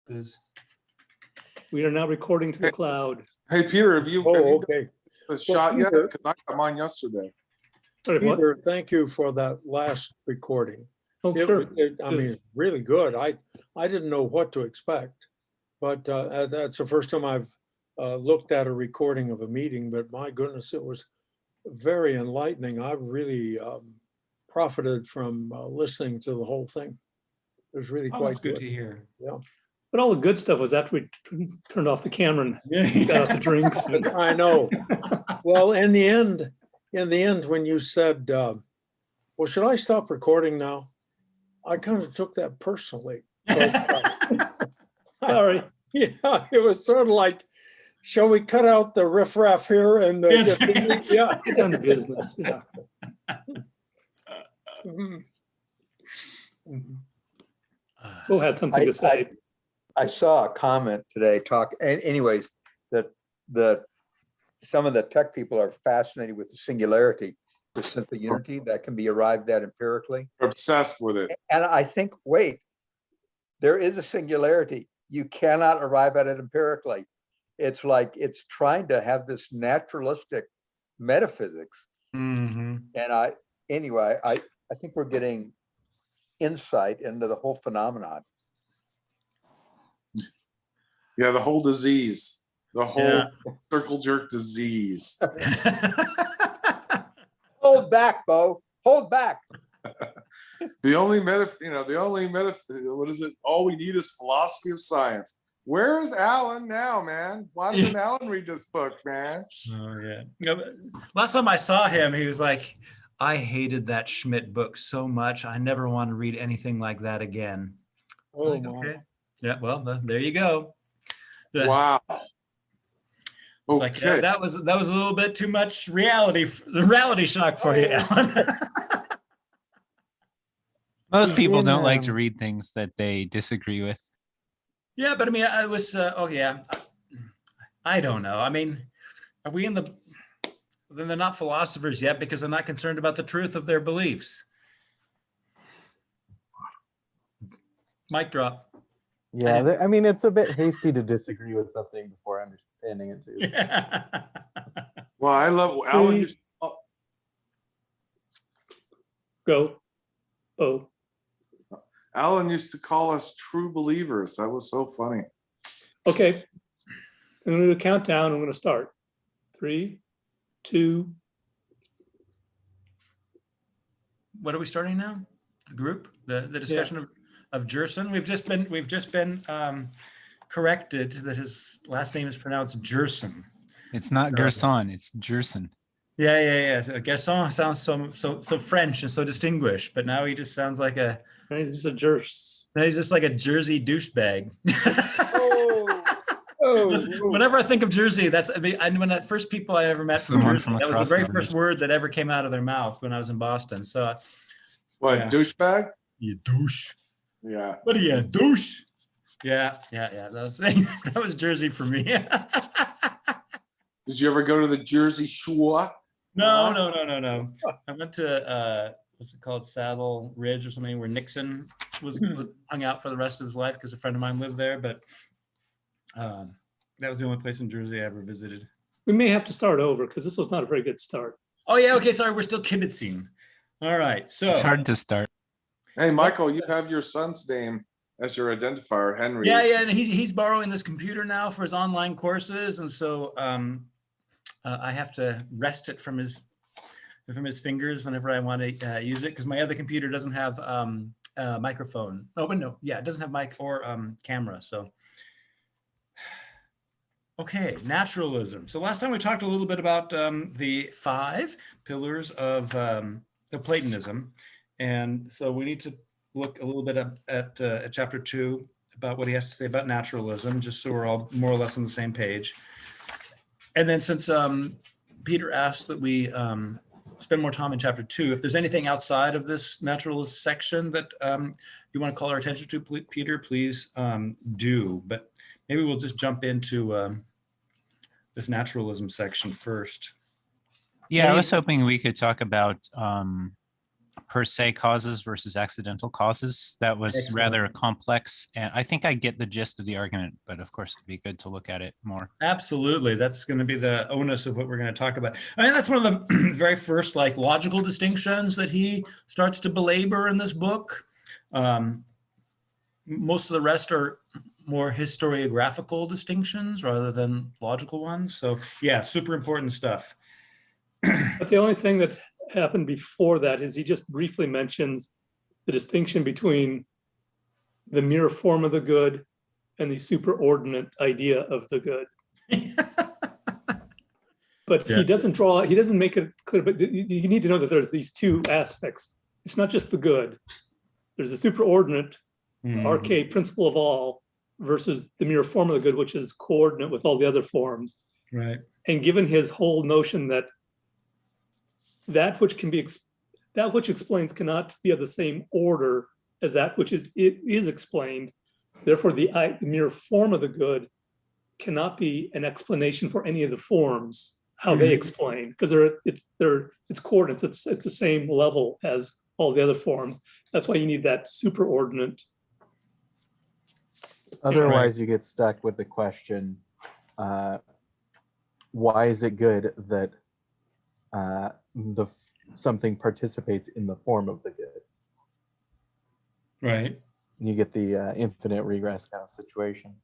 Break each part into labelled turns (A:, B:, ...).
A: Because
B: We are now recording to the cloud.
C: Hey, Peter, have you
D: Okay.
C: got a shot yet?
D: Peter-
C: Because I got mine yesterday.
B: Sorry, what?
D: Peter, thank you for that last recording.
B: Oh,
D: It-
B: sure.
D: I mean,
B: Yes.
D: really good. I didn't know what to expect, but that's the first time I've looked at a recording of a meeting, but my goodness, it was very enlightening. I really profited from listening to the whole thing. It was really
A: oh,
D: quite
A: that's good to hear.
B: But all the good stuff was after we turned off the camera and
A: Yeah.
B: got out the drinks. And
D: I know. Well, in the end, when you said, well, should I stop recording now? I kind of took that personally.
B: sorry.
D: Yeah, it was sort of like, shall we cut out the riffraff here and
A: Yes,
D: get the-
A: yes.
D: yeah.
B: Get down to business. Yeah.
D: Mhm.
B: We'll had something to say.
E: I saw a comment today anyways, that some of the tech people are fascinated with the singularity, the simple unity that can be arrived at empirically.
C: Obsessed with it.
E: And I think, wait, there is a singularity. You cannot arrive at it empirically. It's like it's trying to have this naturalistic metaphysics.
A: Mhm.
E: And I think we're getting insight into the whole phenomenon.
C: Yeah, the whole disease, the whole
A: Yeah.
C: circle jerk disease.
E: Hold back, Bo. Hold back.
C: The only what is it? All we need is philosophy of science. Where's Alan now, man? Why doesn't Alan read this book, man?
A: Oh yeah. No, but last time I saw him, he was like, I hated that Schmidt book so much. I never want to read anything like that again.
D: Oh,
A: Like,
D: my.
A: okay. Yeah, well, there you go. The-
C: Wow.
A: It's like, yeah,
C: Okay.
A: that was a little bit too much reality shock for you,
D: Oh.
A: Alan.
F: Most people
G: In,
F: don't like to read things that they disagree with.
A: Yeah, but I mean, I was, I don't know. I mean, are we then they're not philosophers yet because they're not concerned about the truth of their beliefs. Mic drop.
G: Yeah, I mean, it's a bit hasty to disagree with something before understanding it too.
A: Yeah.
C: Well, I love Alan.
B: Go. Oh,
C: Alan used to call us true believers. That was so funny.
B: okay. I'm going to do a countdown. I'm going to start. 3, 2.
A: What are we starting now? The group, the discussion of Gerson. We've just been corrected that his last name is pronounced Gerson.
F: It's not Gerson, it's Gerson.
A: Yeah. So Gerson sounds so French and so distinguished, but now he just sounds like
B: He's just a jerks.
A: he's just like a Jersey douchebag.
D: Oh,
A: Whenever I think of Jersey, when the first people I ever met from
F: Someone
A: Jersey,
F: from
A: that was the
F: across
A: very
F: the
A: first word that ever came out of their mouth when I was in Boston. So,
C: What,
A: Yeah.
C: douchebag?
A: you douche.
C: Yeah.
A: What are you, douche? Yeah. That was Jersey for me.
C: Did you ever go to the Jersey Shore?
A: No. I went to what's it called, Saddle Ridge or something, where Nixon was hung out for the rest of his life because a friend of mine lived there. But that was the only place in Jersey I ever visited.
B: We may have to start over because this was not a very good start.
A: Oh yeah, okay, sorry, we're still kibitzing. All right, so
F: It's hard to start.
C: Hey, Michael, you have your son's name as your identifier, Henry.
A: yeah, and he's borrowing this computer now for his online courses, and so I have to wrest it from his fingers whenever I want to use it because my other computer doesn't have a microphone. Oh, but no, yeah, it doesn't have mic or camera. So, okay, naturalism. So last time we talked a little bit about the 5 pillars of Platonism, and so we need to look a little bit at chapter 2 about what he has to say about naturalism, just so we're all more or less on the same page. And then since Peter asked that we spend more time in chapter 2, if there's anything outside of this naturalist section that you want to call our attention to, Peter, please do. But maybe we'll just jump into this naturalism section first.
F: Yeah, I was hoping we could talk about per se causes versus accidental causes. That was
A: Excellent.
F: rather complex, and I think I get the gist of the argument, but of course it'd be good to look at it more.
A: Absolutely. That's going to be the onus of what we're going to talk about. I mean, that's one of the very first like logical distinctions that he starts to belabor in this book. Most of the rest are more historiographical distinctions rather than logical ones. So yeah, super important stuff.
B: But the only thing that happened before that is he just briefly mentions the distinction between the mere form of the good and the superordinate idea of the good. But
A: Yeah.
B: he doesn't make it clear, but you need to know that there's these two aspects. It's not just the good. There's the superordinate, archaic principle of all, versus the mere form of the good, which is coordinate with all the other forms.
A: Right.
B: And given his whole notion that that which explains cannot be of the same order as that which is explained, therefore the mere form of the good cannot be an explanation for any of the forms, how they explain, because it's coordinates, it's at the same level as all the other forms. That's why you need that superordinate.
G: Otherwise, you get stuck with the question, why is it good that something participates in the form of the good?
A: Right.
G: And you get the infinite regress kind of situation.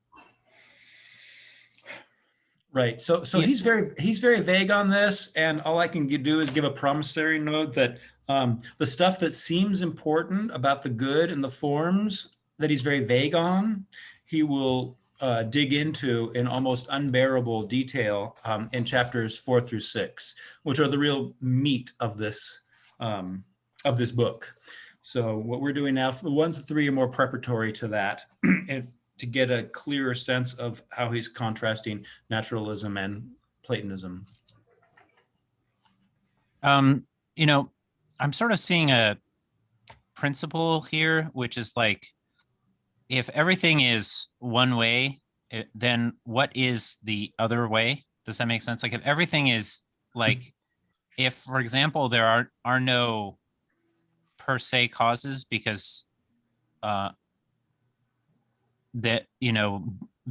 A: Right. So he's very vague on this, and all I can do is give a promissory note that the stuff that seems important about the good and the forms that he's very vague on, he will dig into in almost unbearable detail in chapters 4 through 6, which are the real meat of this book. So what we're doing now, 1 to 3 are more preparatory to that, and to get a clearer sense of how he's contrasting naturalism and Platonism.
F: You know, I'm sort of seeing a principle here, which is like, if everything is one way, then what is the other way? Does that make sense? Like, if everything is like, if, for example, there are no per se causes because that, you know,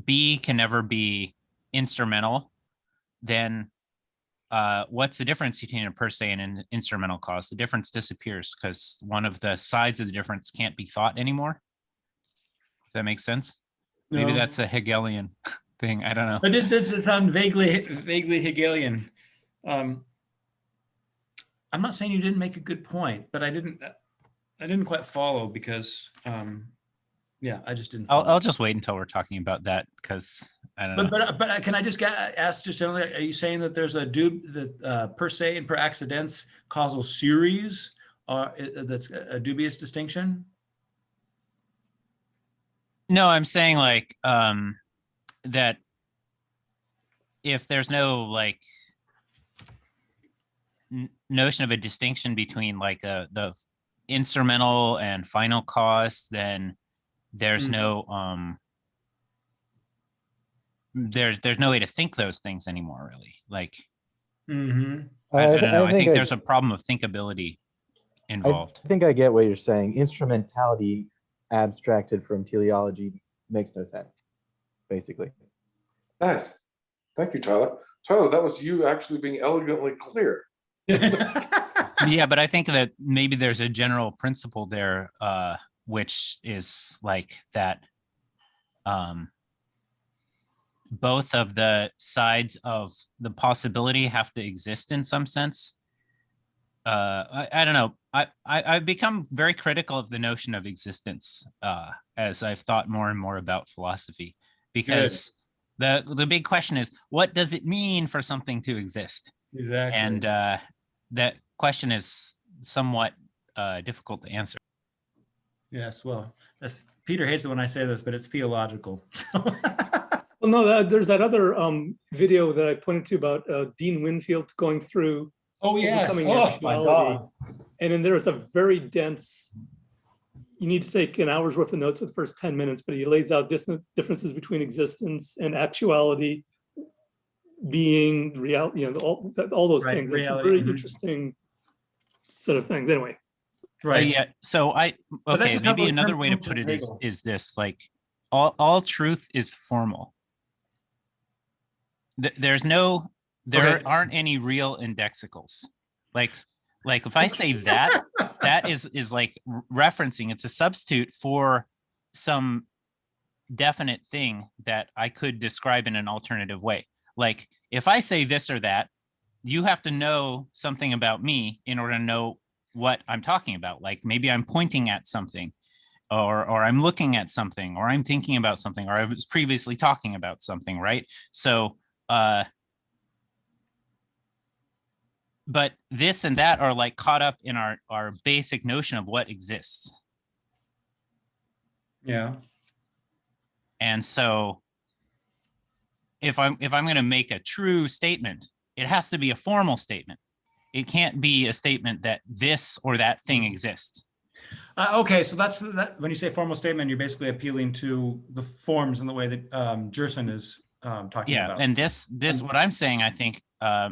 F: B can never be instrumental, then what's the difference between a per se and an instrumental cause? The difference disappears because one of the sides of the difference can't be thought anymore. Does that make sense? Maybe
A: No.
F: that's a Hegelian thing. I don't know.
A: But it does sound vaguely Hegelian. I'm not saying you didn't make a good point, but I didn't quite follow because yeah, I just didn't follow.
F: I'll just wait until we're talking about that because I don't know.
A: But can I just ask just generally, are you saying that there's a per se and per accidents causal series that's a dubious distinction?
F: No, I'm saying like that if there's no like notion of a distinction between like the instrumental and final cause, then there's no there's no way to think those things anymore, really. Like I don't know. I think there's a problem of thinkability involved.
G: I think I get what you're saying. Instrumentality abstracted from teleology makes no sense, basically.
C: Nice. Thank you, Tyler. Tyler, that was you actually being elegantly clear.
F: Yeah, but I think that maybe there's a general principle there, which is like that both of the sides of the possibility have to exist in some sense. I don't know. I've become very critical of the notion of existence as I've thought more and more about philosophy, because the big question is, what does it mean for something to exist?
A: Exactly.
F: And that question is somewhat difficult to answer.
A: Yes, well, Peter hates it when I say this, but it's theological.
B: Well, no, there's that other video that I pointed to about Dean Winfield going through.
A: Oh yes!
B: Overcoming
A: Oh my
B: actuality.
A: God!
B: And then there's a very dense. You need to take an hour's worth of notes for the first 10 minutes, but he lays out differences between existence and actuality, being, reality, you know, all those
A: Right,
B: things. It's a
A: reality,
B: very interesting set of things. Anyway.
A: Right.
F: Yeah. So
A: But that's
F: okay,
A: just how
F: maybe
A: those
F: another
A: terms
F: way to
A: function
F: put
A: in
F: it is
A: Hegel.
F: this, like all truth is formal. There's no, there
A: Okay.
F: aren't any real indexicals. Like if I say that, that is like referencing, it's a substitute for some definite thing that I could describe in an alternative way. Like if I say this or that, you have to know something about me in order to know what I'm talking about. Like maybe I'm pointing at something, or I'm looking at something, or I'm thinking about something, or I was previously talking about something, right? So but this and that are like caught up in our basic notion of what exists.
A: Yeah.
F: And so if I'm going to make a true statement, it has to be a formal statement. It can't be a statement that this or that thing exists.
A: Okay, so that's that. When you say formal statement, you're basically appealing to the forms in the way that Gerson is talking
F: Yeah,
A: about.
F: and this what I'm saying, I think,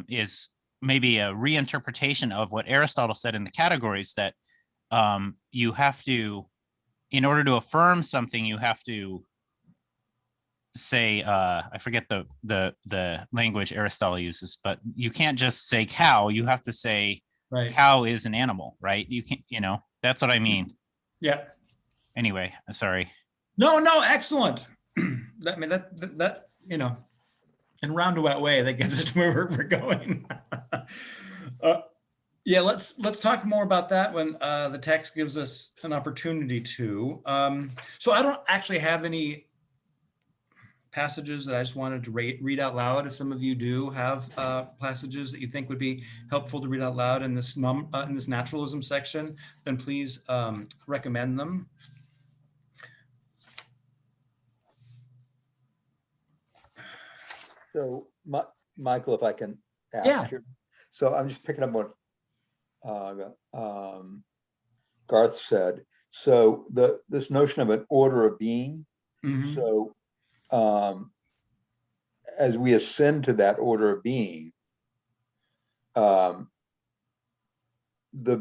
F: is maybe a reinterpretation of what Aristotle said in the categories, that you have to, in order to affirm something, you have to say, I forget the language Aristotle uses, but you can't just say cow. You have to say
A: Right.
F: cow is an animal, right? You can't, that's what I mean.
A: Yeah.
F: Anyway, sorry.
A: No, excellent. I mean, that in a roundabout way, that gets us to where we're going. Yeah, let's talk more about that when the text gives us an opportunity to. So I don't actually have any passages that I just wanted to read out loud. If some of you do have passages that you think would be helpful to read out loud in this naturalism section, then please recommend them.
E: So, Michael, if I can ask
A: Yeah.
E: here. So I'm just picking up what Garth said. So this notion of an order of being.
A: Mhm.
E: So as we ascend to that order of being, the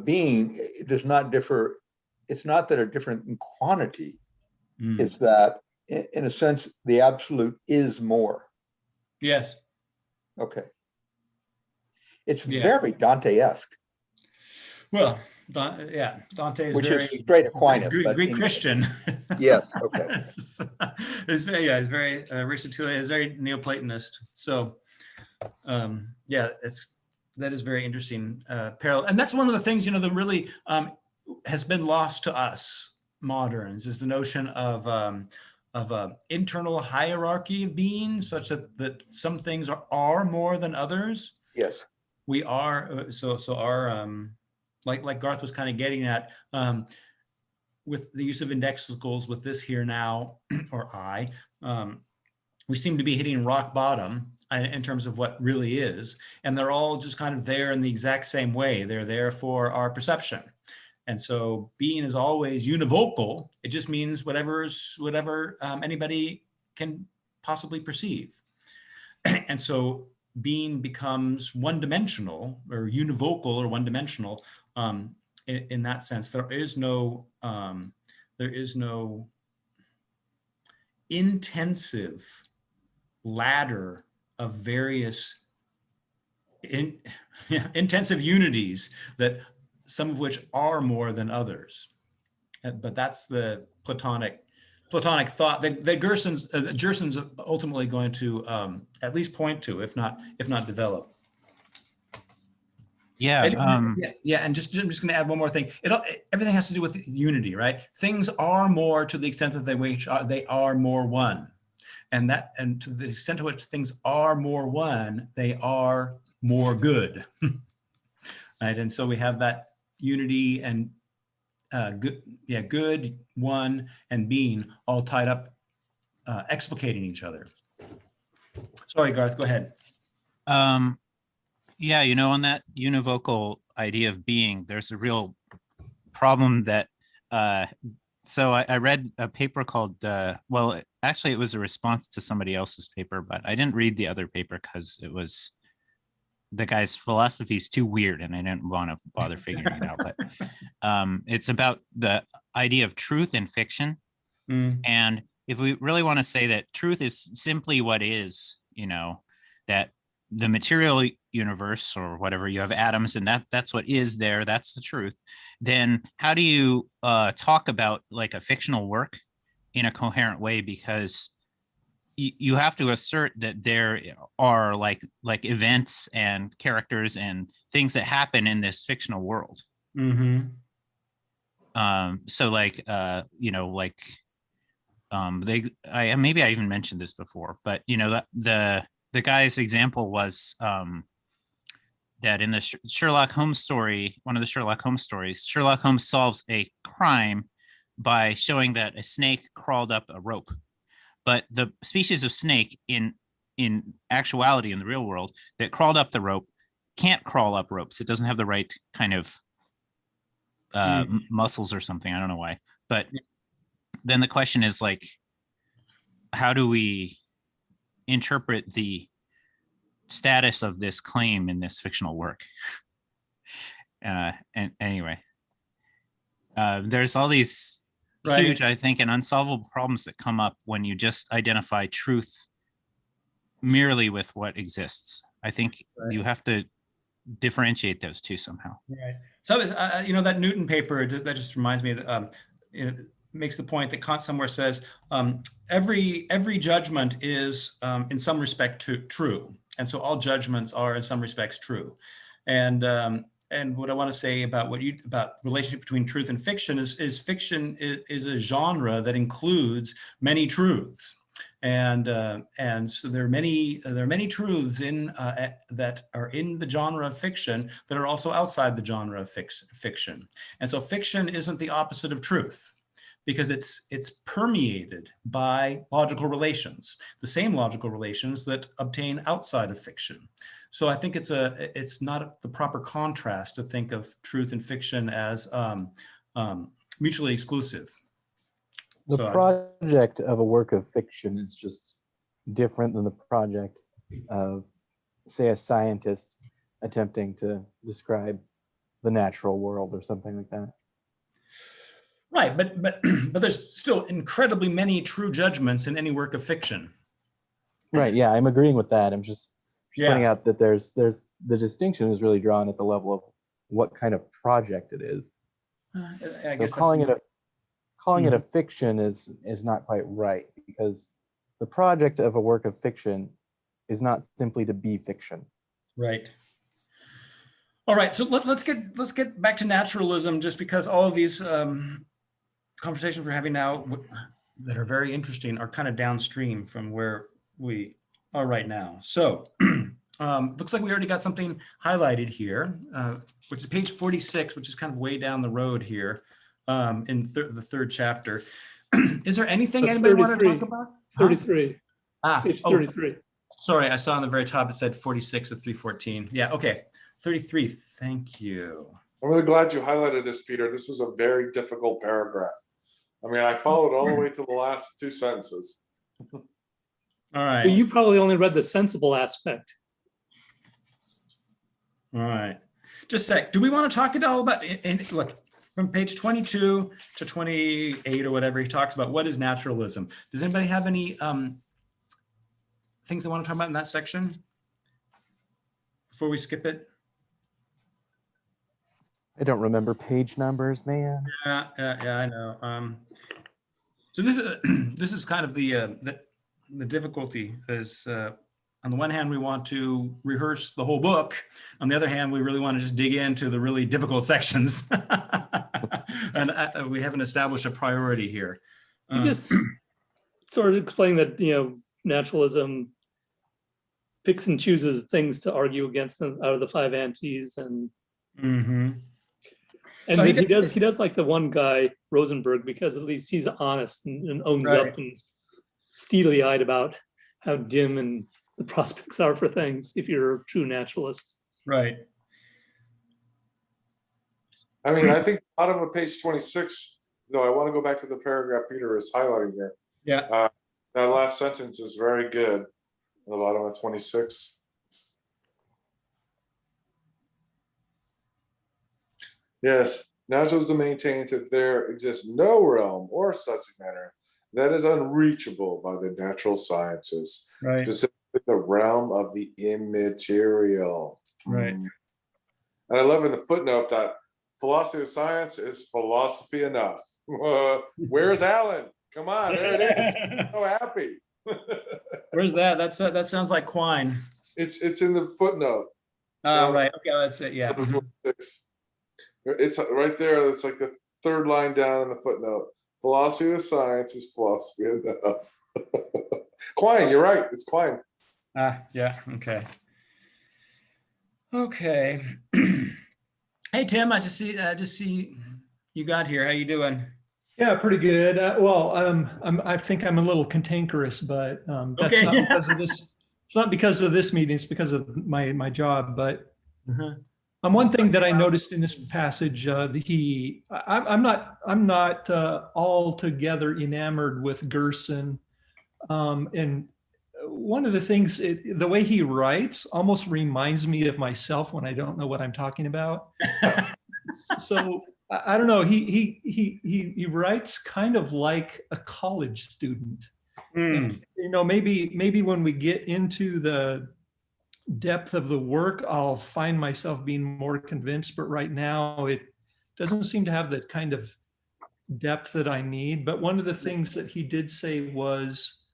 E: being does not differ. It's not that they're different in quantity.
A: Mm.
E: It's that, in a sense, the absolute is more.
A: Yes.
E: Okay. It's
A: Yeah.
E: very Dante-esque.
A: Well, Dante is
E: Which
A: very
E: is straight Aquinas,
A: Greek,
E: but
A: Greek Christian.
E: Yes. Okay.
A: It's very Aristotelian. It's very Neoplatonist. So, that is very interesting parallel, and that's one of the things that really has been lost to us moderns, is the notion of internal hierarchy of being, such that some things are more than others.
E: Yes.
A: We are so our like Garth was kind of getting at, with the use of indexicals with this here now or I, we seem to be hitting rock bottom in terms of what really is, and they're all just kind of there in the exact same way. They're there for our perception, and so being is always univocal. It just means whatever anybody can possibly perceive, and so being becomes one-dimensional or univocal or one-dimensional. In that sense, there is no intensive ladder of various intensive unities, that some of which are more than others. But that's the Platonic thought that Gerson's ultimately going to at least point to, if not develop.
F: Yeah.
A: And just I'm just going to add one more thing. Everything has to do with unity, right? Things are more to the extent that they are more one, and to the extent to which things are more one, they are more good, right? And so we have that unity and good, one, and being all tied up, explicating each other. Sorry, Garth, go ahead.
F: Yeah, on that univocal idea of being, there's a real problem that, so I read a paper called, well, actually it was a response to somebody else's paper, but I didn't read the other paper because it was the guy's philosophy is too weird, and I didn't want to bother figuring it out. But it's about the idea of truth and fiction.
A: Mm,
F: And if we really want to say that truth is simply what is, that the material universe or whatever, you have atoms, and that's what is there, that's the truth, then how do you talk about like a fictional work in a coherent way? Because you have to assert that there are like events and characters and things that happen in this fictional world.
A: mm-hmm.
F: So like maybe I even mentioned this before, but the guy's example was that in the Sherlock Holmes story, one of the Sherlock Holmes stories, Sherlock Holmes solves a crime by showing that a snake crawled up a rope. But the species of snake in actuality in the real world that crawled up the rope can't crawl up ropes. It doesn't have the right kind of muscles or something. I don't know why. But then the question is like, how do we interpret the status of this claim in this fictional work? And anyway, there's all these
A: Right.
F: huge, I think, and unsolvable problems that come up when you just identify truth merely with what exists. I think you have to differentiate those two somehow.
A: Right. So, that Newton paper, that just reminds me that it makes the point that Kant somewhere says every judgment is in some respect true. And so all judgments are in some respects true. And what I want to say about about relationship between truth and fiction is fiction is a genre that includes many truths. And so there are many truths that are in the genre of fiction that are also outside the genre of fiction. And so fiction isn't the opposite of truth, because it's permeated by logical relations, the same logical relations that obtain outside of fiction. So I think it's not the proper contrast to think of truth and fiction as mutually exclusive.
G: The project of a work of fiction is just different than the project of, say, a scientist attempting to describe the natural world or something like that.
A: Right, but there's still incredibly many true judgments in any work of fiction.
G: Right. Yeah, I'm agreeing with that. I'm just pointing out that there's the distinction is really drawn at the level of what kind of project it is.
A: I guess
G: so calling it a fiction is not quite right, because the project of a work of fiction is not simply to be fiction.
A: Right. All right. So let's get back to naturalism, just because all of these conversations we're having now that are very interesting are kind of downstream from where we are right now. So looks like we already got something highlighted here, which is page 46, which is kind of way down the road here in the third chapter. Is there anything anybody want to talk about?
B: 33. Page 33.
A: Sorry, I saw on the very top it said 46 of 314. Yeah, okay. 33, thank you.
C: I'm really glad you highlighted this, Peter. This was a very difficult paragraph. I mean, I followed all the way to the last two sentences.
A: All right.
B: Well, you probably only read the sensible aspect.
A: All right. Just a sec. Do we want to talk at all about, and look, from page 22 to 28 or whatever, he talks about what is naturalism. Does anybody have any things they want to talk about in that section before we skip it?
G: I don't remember page numbers, man.
A: Yeah, I know. So this is kind of the difficulty is on the one hand, we want to rehearse the whole book. On the other hand, we really want to just dig into the really difficult sections. And we haven't established a priority here.
B: You just sort of explain that, naturalism picks and chooses things to argue against them out of the five antis, and and so he does like the one guy Rosenberg, because at least he's honest and owns up and steely-eyed about how dim and the prospects are for things if you're a true naturalist.
A: Right.
C: I mean, I think bottom of page 26, no, I want to go back to the paragraph Peter is highlighting here.
A: Yeah.
C: That last sentence is very good. At the bottom of 26. Yes, naturalism maintains that there exists no realm or subject matter that is unreachable by the natural sciences,
A: Right.
C: specifically the realm of the immaterial.
A: Right.
C: And I love in the footnote that philosophy of science is philosophy enough. Where's Alan? Come on, there it is. So happy.
A: Where's that? That sounds like Quine.
C: It's in the footnote.
A: Right. Okay, that's it. Yeah.
C: Number 26. It's right there. It's like the third line down in the footnote. Philosophy of science is philosophy enough. Quine, you're right. It's Quine.
A: Yeah. Okay. Okay. Hey Tim, I just see you got here. How you doing?
H: Yeah, pretty good. I think I'm a little cantankerous, but that's
A: Okay.
H: not because of this. It's not because of this meeting. It's because of my job. But
A: Uh-huh.
H: one thing that I noticed in this passage, I'm not altogether enamored with Gerson, and one of the things, the way he writes almost reminds me of myself when I don't know what I'm talking about. So I don't know. He writes kind of like a college student. And, maybe when we get into the depth of the work, I'll find myself being more convinced. But right now, it doesn't seem to have the kind of depth that I need. But one of the things that he did say was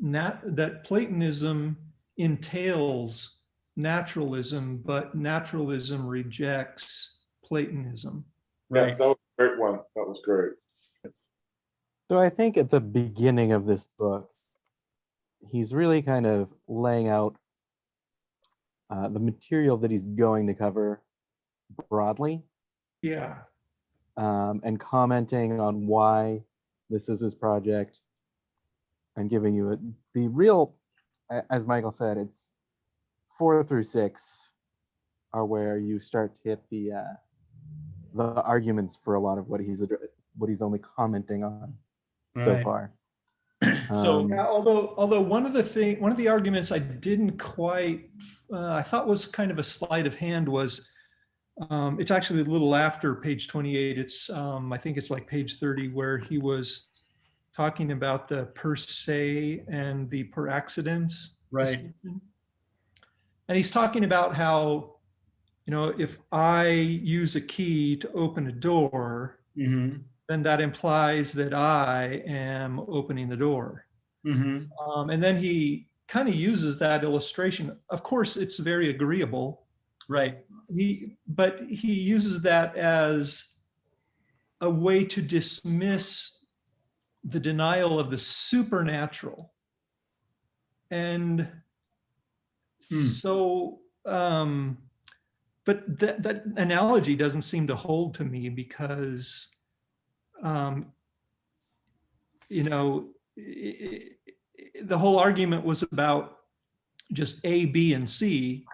H: that Platonism entails naturalism, but naturalism rejects Platonism.
C: Yeah,
A: Right.
C: that was a great one. That was great.
G: So I think at the beginning of this book, he's really kind of laying out the material that he's going to cover broadly,
H: Yeah.
G: and commenting on why this is his project, and giving you the real, as Michael said, it's 4 through 6 are where you start to hit the arguments for a lot of what he's only commenting on so
A: Right.
G: far.
A: So
H: Yeah, although one of the arguments I didn't quite, I thought was kind of a sleight of hand was, it's actually a little after page 28. It's I think it's like page 30 where he was talking about the per se and the per accidens.
A: Right.
H: distinction. And he's talking about how, if I use a key to open a door,
A: Mm-hmm.
H: then that implies that I am opening the door.
A: Mm-hmm.
H: And then he kind of uses that illustration. Of course, it's very agreeable.
A: Right.
H: But he uses that as a way to dismiss the denial of the supernatural. And so, but that analogy doesn't seem to hold to me because, the whole argument was about just A, B, and C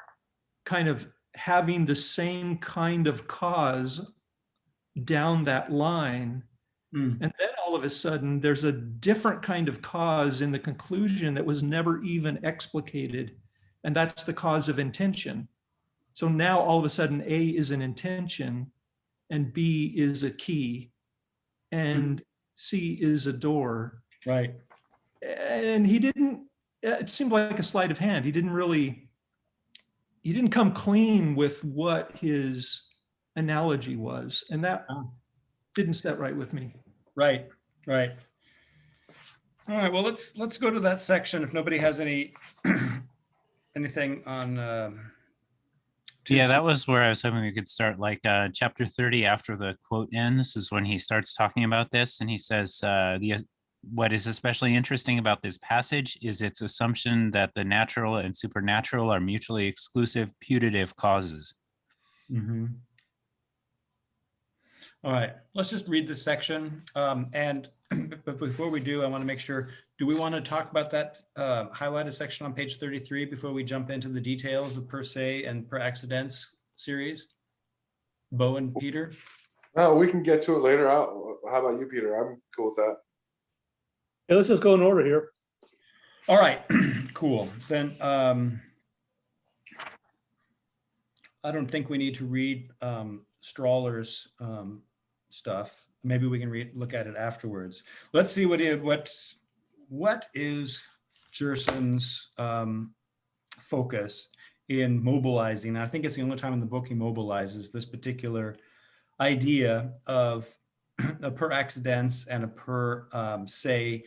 H: kind of having the same kind of cause down that line. And then all of a sudden, there's a different kind of cause in the conclusion that was never even explicated. And that's the cause of intention. So now all of a sudden, A is an intention, and B is a key, and C is a door.
A: Right.
H: And it seemed like a sleight of hand. He didn't come clean with what his analogy was. And that didn't set right with me.
A: Right. Right. All right. Well, let's go to that section. If nobody has anything on.
F: Yeah, that was where I was hoping we could start. Like chapter 30, after the quote ends, is when he starts talking about this, and he says, what is especially interesting about this passage is its assumption that the natural and supernatural are mutually exclusive putative causes.
A: Mm-hmm. All right, let's just read this section. But before we do, I want to make sure, do we want to talk about that highlighted section on page 33 before we jump into the details of per se and per accidents series? Bo and Peter?
C: No, we can get to it later. How about you, Peter? I'm cool with that.
B: Yeah, let's just go in order here.
A: All right, cool. Then I don't think we need to read Strahler's stuff. Maybe we can look at it afterwards. Let's see what is Gerson's focus in mobilizing. I think it's the only time in the book he mobilizes this particular idea of a per accidens and a per se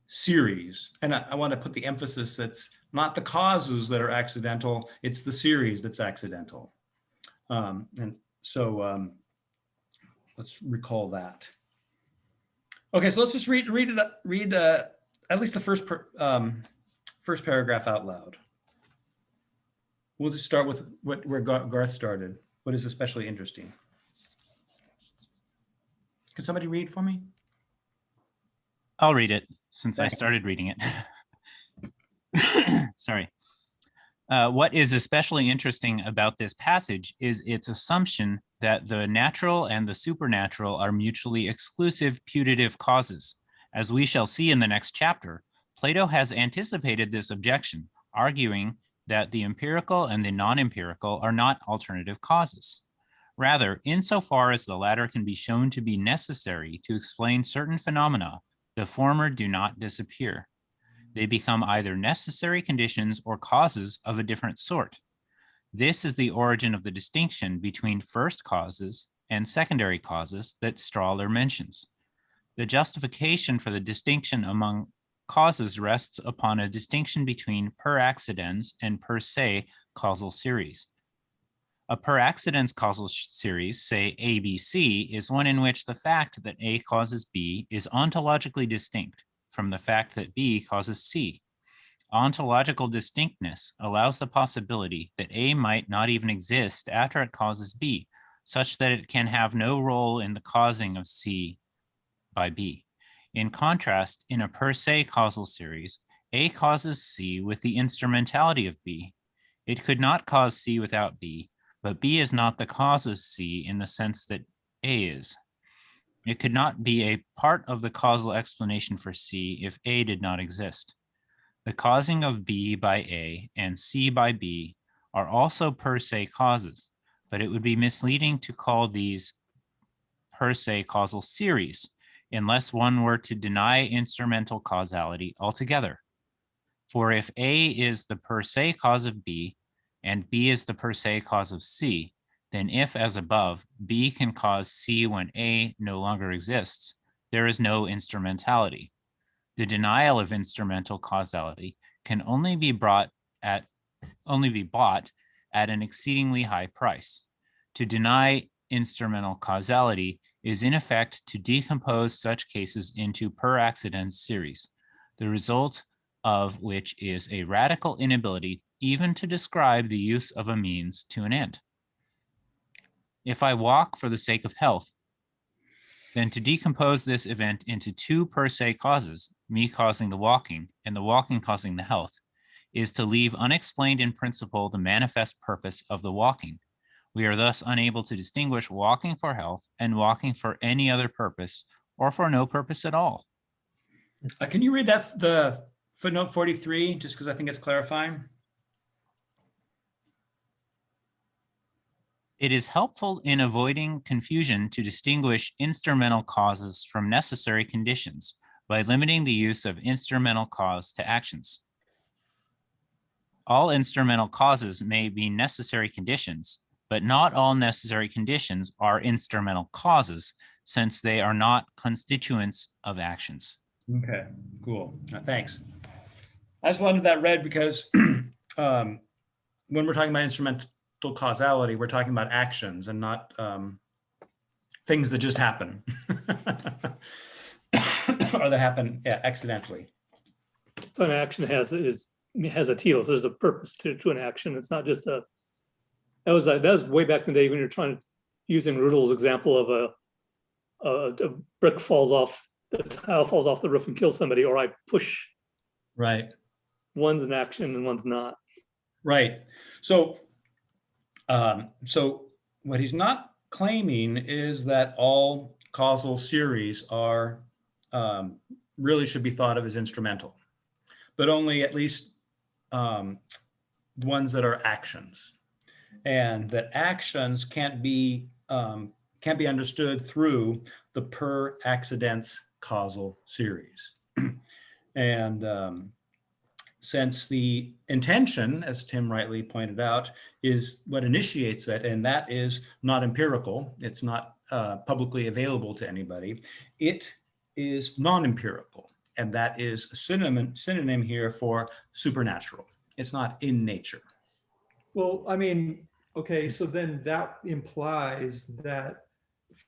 A: series. And I want to put the emphasis that's not the causes that are accidental, it's the series that's accidental. And so let's recall that. Okay, so let's just read at least the first paragraph out loud. We'll just start with where Garth started. What is especially interesting? Can somebody read for me?
F: I'll read it since I
A: Thanks.
F: started reading it. Sorry. What is especially interesting about this passage is its assumption that the natural and the supernatural are mutually exclusive putative causes. As we shall see in the next chapter, Plato has anticipated this objection, arguing that the empirical and the non-empirical are not alternative causes. Rather, insofar as the latter can be shown to be necessary to explain certain phenomena, the former do not disappear. They become either necessary conditions or causes of a different sort. This is the origin of the distinction between first causes and secondary causes that Strahler mentions. The justification for the distinction among causes rests upon a distinction between per accidens and per se causal series. A per accidens causal series, say ABC, is one in which the fact that A causes B is ontologically distinct from the fact that B causes C. Ontological distinctness allows the possibility that A might not even exist after it causes B, such that it can have no role in the causing of C by B. In contrast, in a per se causal series, A causes C with the instrumentality of B. It could not cause C without B, but B is not the cause of C in the sense that A is. It could not be a part of the causal explanation for C if A did not exist. The causing of B by A and C by B are also per se causes, but it would be misleading to call these per se causal series unless one were to deny instrumental causality altogether. For if A is the per se cause of B and B is the per se cause of C, then if, as above, B can cause C when A no longer exists, there is no instrumentality. The denial of instrumental causality can only be bought at an exceedingly high price. To deny instrumental causality is in effect to decompose such cases into per accidens series, the result of which is a radical inability even to describe the use of a means to an end. If I walk for the sake of health, then to decompose this event into two per se causes, me causing the walking and the walking causing the health, is to leave unexplained in principle the manifest purpose of the walking. We are thus unable to distinguish walking for health and walking for any other purpose or for no purpose at all.
A: Can you read the footnote 43, just because I think it's clarifying?
F: It is helpful in avoiding confusion to distinguish instrumental causes from necessary conditions by limiting the use of instrumental cause to actions. All instrumental causes may be necessary conditions, but not all necessary conditions are instrumental causes, since they are not constituents of actions.
A: Okay, cool. Thanks. I just wanted that read because when we're talking about instrumental causality, we're talking about actions and not things that just happen or that happen accidentally.
B: So an action has a telos. There's a purpose to an action. It's not just a. That was way back in the day when you're trying to using Rudel's example of a brick falls off, the tile falls off the roof and kills somebody, or I push.
A: Right.
B: One's an action and one's not.
A: Right. So what he's not claiming is that all causal series are really should be thought of as instrumental, but only at least the ones that are actions. and that actions can't be understood through the per accidents causal series. And since the intention, as Tim rightly pointed out, is what initiates it, and that is not empirical, it's not publicly available to anybody, it is non-empirical, and that is a synonym here for supernatural. It's not in nature.
H: Well, I mean, okay, so then that implies that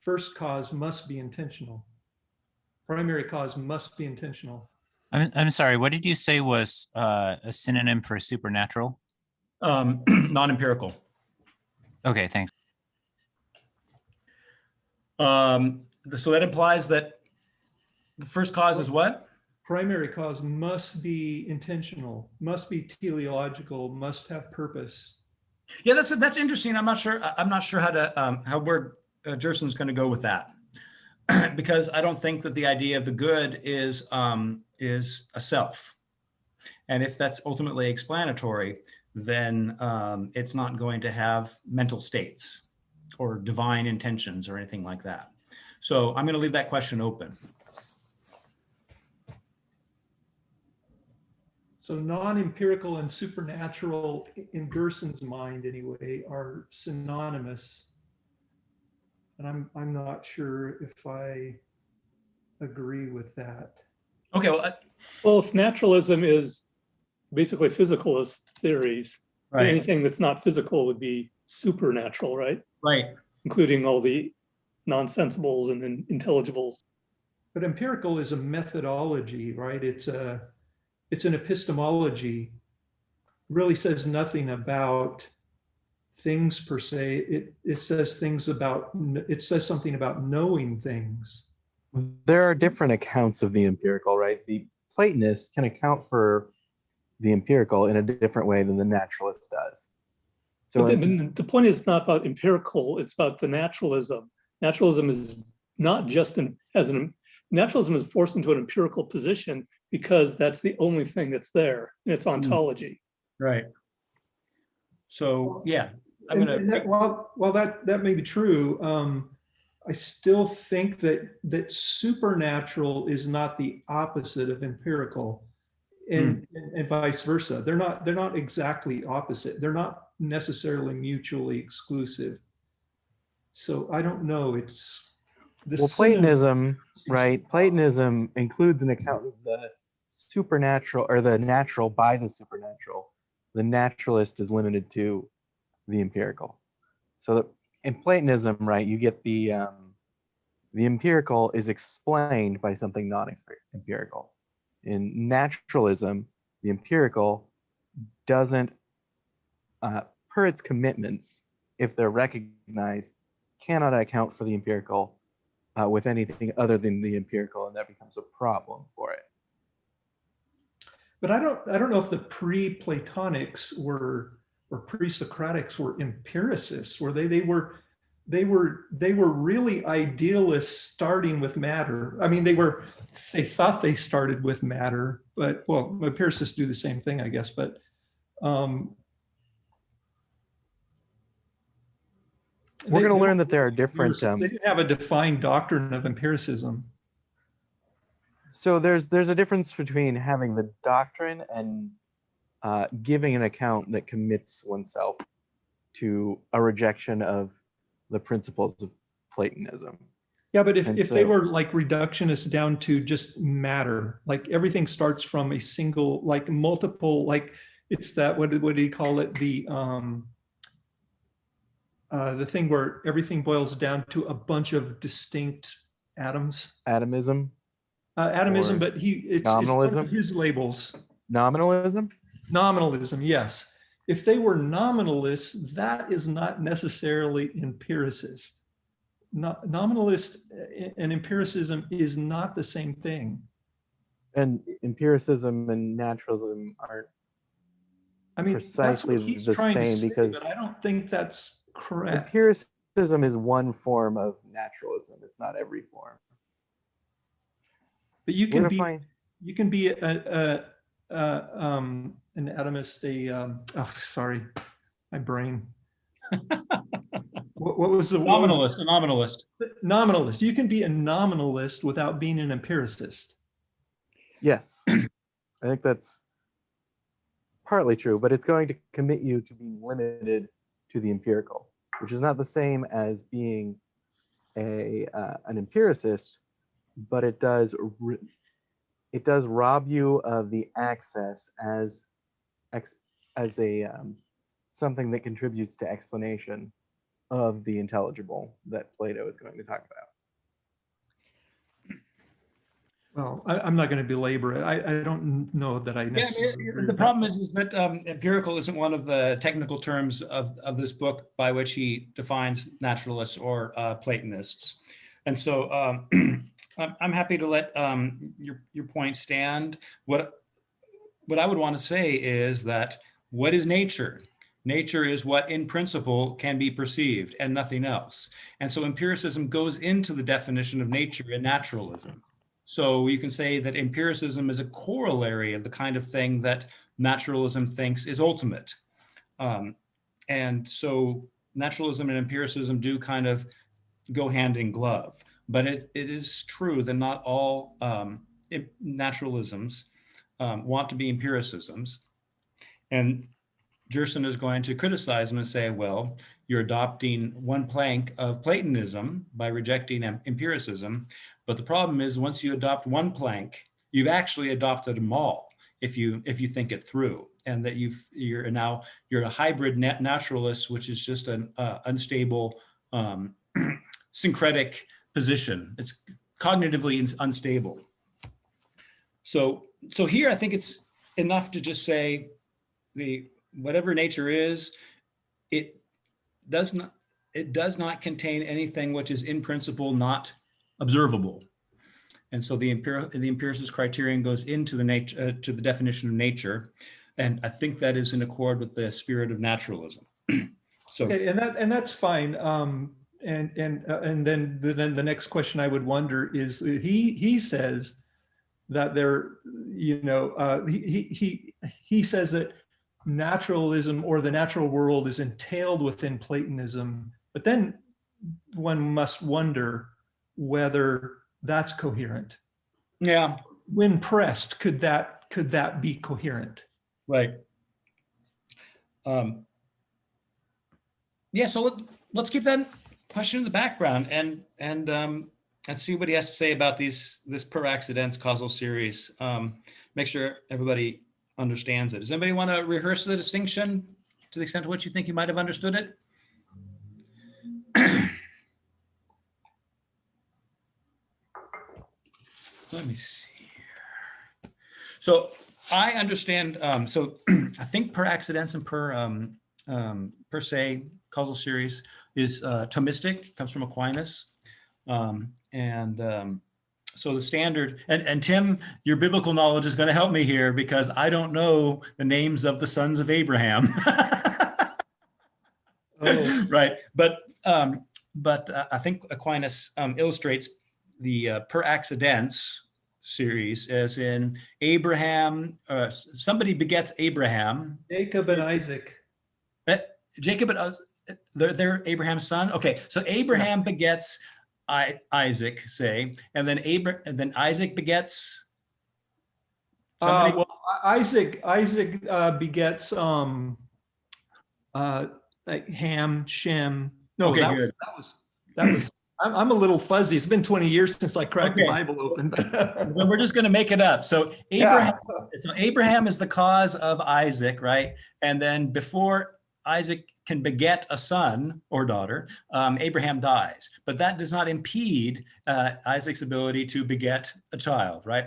H: first cause must be intentional. Primary cause must be intentional.
F: I'm sorry, what did you say was a synonym for supernatural?
A: Non-empirical.
F: Okay, thanks.
A: So that implies that the first cause is what?
H: Primary cause must be intentional, must be teleological, must have purpose.
A: Yeah, that's interesting. I'm not sure how where Gerson's going to go with that, because I don't think that the idea of the good is a self, and if that's ultimately explanatory, then it's not going to have mental states or divine intentions or anything like that. So I'm going to leave that question open.
H: So non-empirical and supernatural, in Gerson's mind anyway, are synonymous. And I'm not sure if I agree with that.
A: Okay, well,
B: Well, if naturalism is basically physicalist theories, then
A: right,
B: anything that's not physical would be supernatural, right?
A: right.
B: Including all the nonsensibles and intelligibles.
H: But empirical is a methodology, right? It's an epistemology. It really says nothing about things per se. It says something about knowing things.
G: There are different accounts of the empirical, right? The Platonist can account for the empirical in a different way than the naturalist does. So
B: But the point is not about empirical, it's about the naturalism. Naturalism is not just naturalism is forced into an empirical position because that's the only thing that's there in its ontology.
A: Right. So yeah,
H: While that may be true, I still think that supernatural is not the opposite of empirical, and vice versa. They're not exactly opposite. They're not necessarily mutually exclusive. So I don't know. It's
G: well, Platonism, right? Platonism includes an account of the supernatural or the natural by the supernatural. The naturalist is limited to the empirical. So that in Platonism, right, you get the empirical is explained by something non-empirical. In naturalism, the empirical doesn't, per its commitments, if they're recognized, cannot account for the empirical with anything other than the empirical, and that becomes a problem for it.
H: But I don't know if the pre-Platonics or pre-Socratics were empiricists. Were they? They were really idealists starting with matter. I mean, they thought they started with matter, but well, empiricists do the same thing, I guess. But
G: we're going to learn that there are different.
H: They didn't have a defined doctrine of empiricism.
G: So there's a difference between having the doctrine and giving an account that commits oneself to a rejection of the principles of Platonism.
H: Yeah, but if they were like reductionists down to just matter, like everything starts from a single, like multiple, like it's that, what do you call it? The thing where everything boils down to a bunch of distinct atoms.
G: Atomism.
H: Atomism, but it's one of his labels.
G: Nominalism?
H: Nominalism, yes. If they were nominalists, that is not necessarily empiricist. Nominalist and empiricism is not the same thing.
G: And empiricism and naturalism aren't precisely the same, because
H: but I don't think that's correct.
G: Empiricism is one form of naturalism. It's not every form.
H: But you can be an atomist, sorry, my brain. What was the
A: Nominalist, a nominalist.
H: nominalist? You can be a nominalist without being an empiricist.
G: Yes, I think that's partly true, but it's going to commit you to being limited to the empirical, which is not the same as being an empiricist, but it does rob you of the access as a something that contributes to explanation of the intelligible that Plato is going to talk about.
H: Well, I'm not going to belabor it. I don't know that I
A: Yeah,
H: necessarily. agree
A: the
H: with
A: problem
H: that.
A: is that empirical isn't one of the technical terms of this book by which he defines naturalists or Platonists. And so I'm happy to let your point stand. What I would want to say is that what is nature? Nature is what in principle can be perceived and nothing else. And so empiricism goes into the definition of nature in naturalism. So you can say that empiricism is a corollary of the kind of thing that naturalism thinks is ultimate. And so naturalism and empiricism do kind of go hand in glove. But it is true that not all naturalisms want to be empiricisms. And Gerson is going to criticize them and say, well, you're adopting one plank of Platonism by rejecting empiricism. But the problem is once you adopt one plank, you've actually adopted them all if you think it through. And that you're a hybrid naturalist, which is just an unstable syncretic position. It's cognitively unstable. So here I think it's enough to just say whatever nature is, it does not contain anything which is in principle not observable. And so the empiricist criterion goes into the to the definition of nature, and I think that is in accord with the spirit of naturalism. So
H: okay, and that's fine. And then the next question I would wonder is he says that he says that naturalism or the natural world is entailed within Platonism, but then one must wonder whether that's coherent.
A: yeah,
H: When pressed, could that be coherent?
A: right. Yeah, so let's keep that question in the background and see what he has to say about this per accidents causal series. Make sure everybody understands it. Does anybody want to rehearse the distinction to the extent to which you think you might have understood it? Let me see here. So I understand, so I think per accidents and per se causal series is Thomistic, comes from Aquinas. So the standard, and Tim, your biblical knowledge is going to help me here because I don't know the names of the sons of Abraham.
B: Oh.
A: Right, but I think Aquinas illustrates the per accidents series as in Abraham, somebody begets Abraham.
H: Jacob and Isaac.
A: Jacob and they're Abraham's son. Okay, so Abraham begets Isaac, say, and then Isaac begets somebody.
H: Well, Isaac begets like Ham, Shem. No,
A: Okay, good.
H: that was. I'm a little fuzzy. It's been 20 years since I cracked the Bible open.
A: Then we're just going to make it up. So Abraham is the cause of Isaac, right? And then before Isaac can beget a son or daughter, Abraham dies. But that does not impede Isaac's ability to beget a child, right?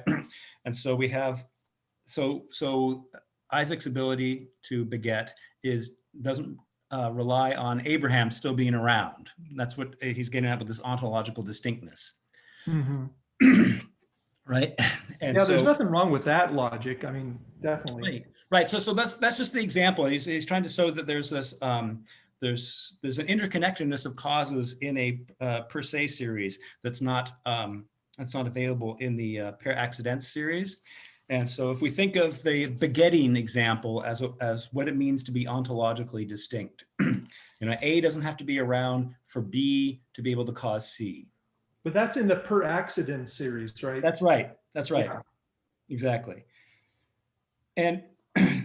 A: And so we have, so Isaac's ability to beget doesn't rely on Abraham still being around. That's what he's getting at with this ontological distinctness.
H: Mm-hmm.
A: Right? And
H: yeah, there's nothing wrong with that logic. I mean, definitely.
A: Right. So that's just the example. He's trying to show that there's this there's an interconnectedness of causes in a per se series that's not available in the per accidents series. And so if we think of the begetting example as what it means to be ontologically distinct, A doesn't have to be around for B to be able to cause C.
H: But that's in the per accident series, right?
A: That's right. That's right.
H: Yeah.
A: Exactly. And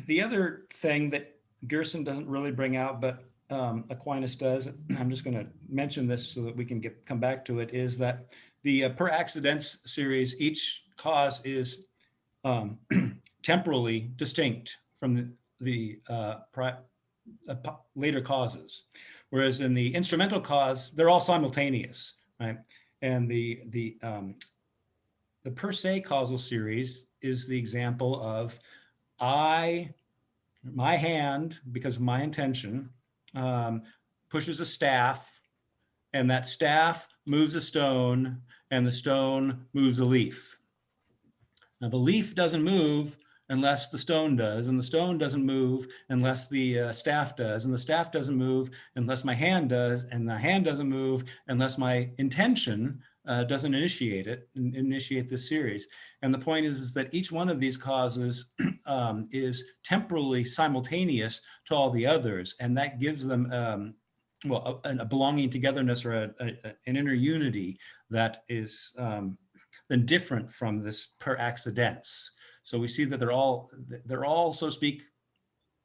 A: the other thing that Gerson doesn't really bring out, but Aquinas does, I'm just going to mention this so that we can come back to it, is that the per accidents series, each cause is temporally distinct from the later causes, whereas in the instrumental cause, they're all simultaneous, right? And the per se causal series is the example of my hand, because of my intention, pushes a staff, and that staff moves a stone, and the stone moves a leaf. Now, the leaf doesn't move unless the stone does, and the stone doesn't move unless the staff does, and the staff doesn't move unless my hand does, and the hand doesn't move unless my intention doesn't initiate this series. And the point is that each one of these causes is temporally simultaneous to all the others, and that gives them a belonging togetherness or an inner unity that is then different from this per accidents. So we see that they're all, so to speak,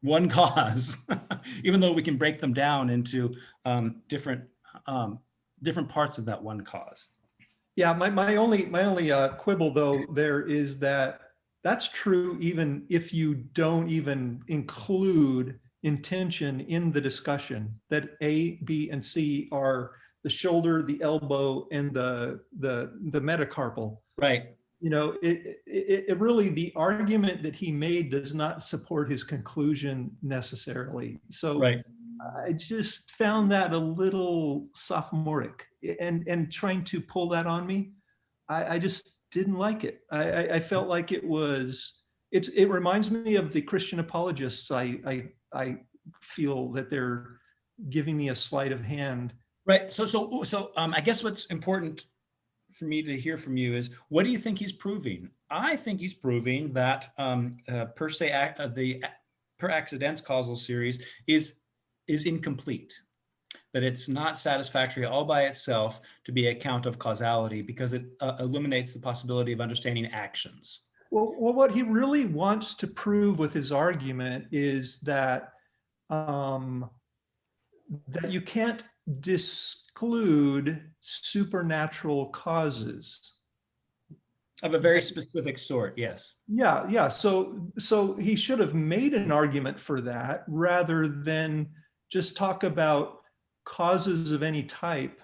A: one cause, even though we can break them down into different parts of that one cause.
H: Yeah, my only quibble though there is that that's true even if you don't even include intention in the discussion, that A, B, and C are the shoulder, the elbow, and the metacarpal.
A: Right.
H: It really, the argument that he made does not support his conclusion necessarily. So
A: right.
H: I just found that a little sophomoric, and trying to pull that on me, I just didn't like it. I felt like it reminds me of the Christian apologists. I feel that they're giving me a sleight of hand.
A: Right. So I guess what's important for me to hear from you is, what do you think he's proving? I think he's proving that the per accidents causal series is incomplete, that it's not satisfactory all by itself to be a count of causality, because it eliminates the possibility of understanding actions.
H: Well, what he really wants to prove with his argument is that that you can't disclude supernatural causes
A: of a very specific sort. Yes.
H: Yeah. So he should have made an argument for that rather than just talk about causes of any type.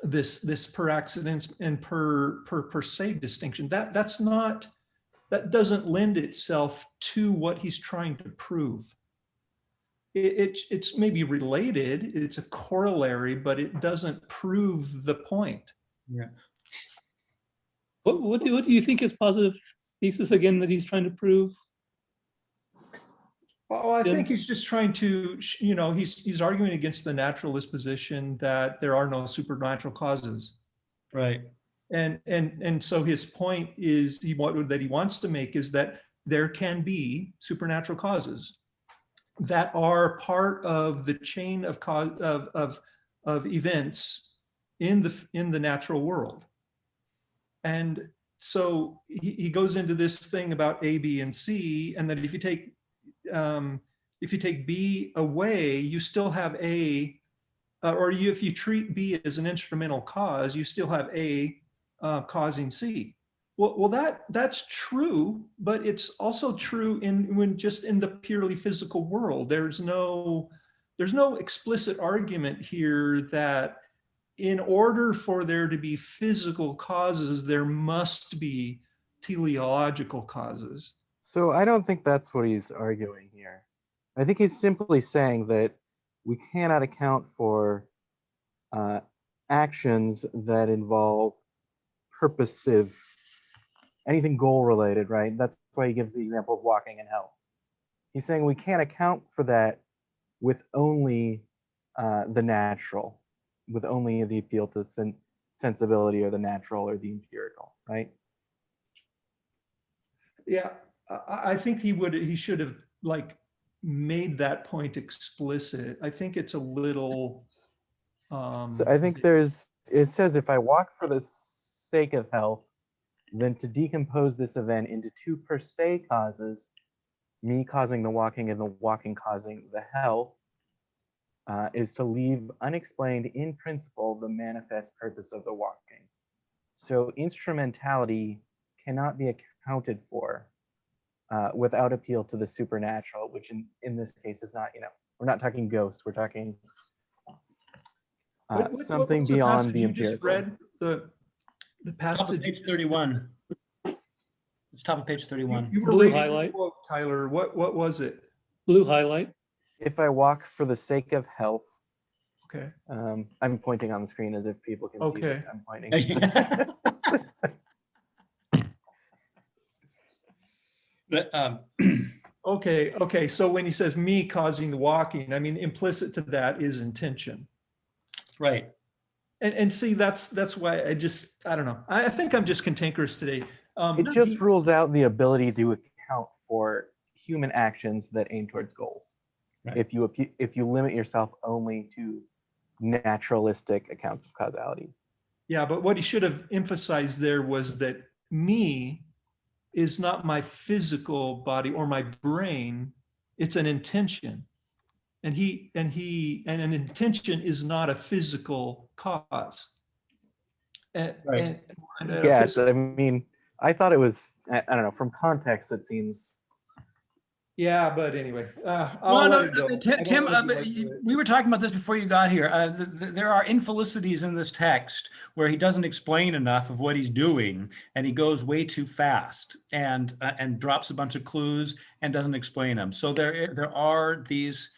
H: This per accidents and per se distinction, that doesn't lend itself to what he's trying to prove. It's maybe related, it's a corollary, but it doesn't prove the point.
A: Yeah.
I: What do you think his positive thesis again that he's trying to prove?
H: Well, I think he's just trying to, he's arguing against the naturalist position that there are no supernatural causes.
A: Right.
H: And so his point is that he wants to make is that there can be supernatural causes that are part of the chain of cause of events in the natural world. And so he goes into this thing about A, B, and C, and that if you take B away, you still have A, if you treat B as an instrumental cause, you still have A causing C. Well, that's true, but it's also true when just in the purely physical world. There's no explicit argument here that in order for there to be physical causes, there must be teleological causes.
G: So I don't think that's what he's arguing here. I think he's simply saying that we cannot account for actions that involve purposive, anything goal related, right? That's why he gives the example of walking in hell. He's saying we can't account for that with only the natural, with only the appeal to sensibility or the natural or the empirical, right?
H: Yeah, I think he should have like made that point explicit. I think it's a little,
G: So I think it says if I walk for the sake of health, then to decompose this event into two per se causes, me causing the walking and the walking causing the health, is to leave unexplained in principle the manifest purpose of the walking. So instrumentality cannot be accounted for without appeal to the supernatural, which in this case is not, we're not talking ghosts, we're talking something
H: was the
G: beyond
H: passage
G: the
H: you just
G: empirical.
H: read? The
A: Top of
H: passage.
A: page 31. It's top of page 31.
H: You were
I: Blue
H: reading the
I: highlight.
H: quote, Tyler. What was it?
I: Blue highlight.
G: If I walk for the sake of health,
H: Okay.
G: I'm pointing on the screen as if people can see
H: Okay.
G: that I'm pointing.
A: But,
H: Okay. So when he says me causing the walking, I mean, implicit to that is intention.
A: right.
H: And see, that's why I don't know. I think I'm just cantankerous today.
G: It just rules out the ability to account for human actions that aim towards goals.
A: Right.
G: If you limit yourself only to naturalistic accounts of causality.
H: Yeah, but what he should have emphasized there was that me is not my physical body or my brain, it's an intention. And an intention is not a physical cause.
A: Right.
G: Yes, I mean, I thought it was, I don't know, from context, it seems.
H: Yeah, but anyway,
A: Well, no, Tim, we were talking about this before you got here. There are infelicities in this text where he doesn't explain enough of what he's doing, and he goes way too fast and drops a bunch of clues and doesn't explain them. So there are these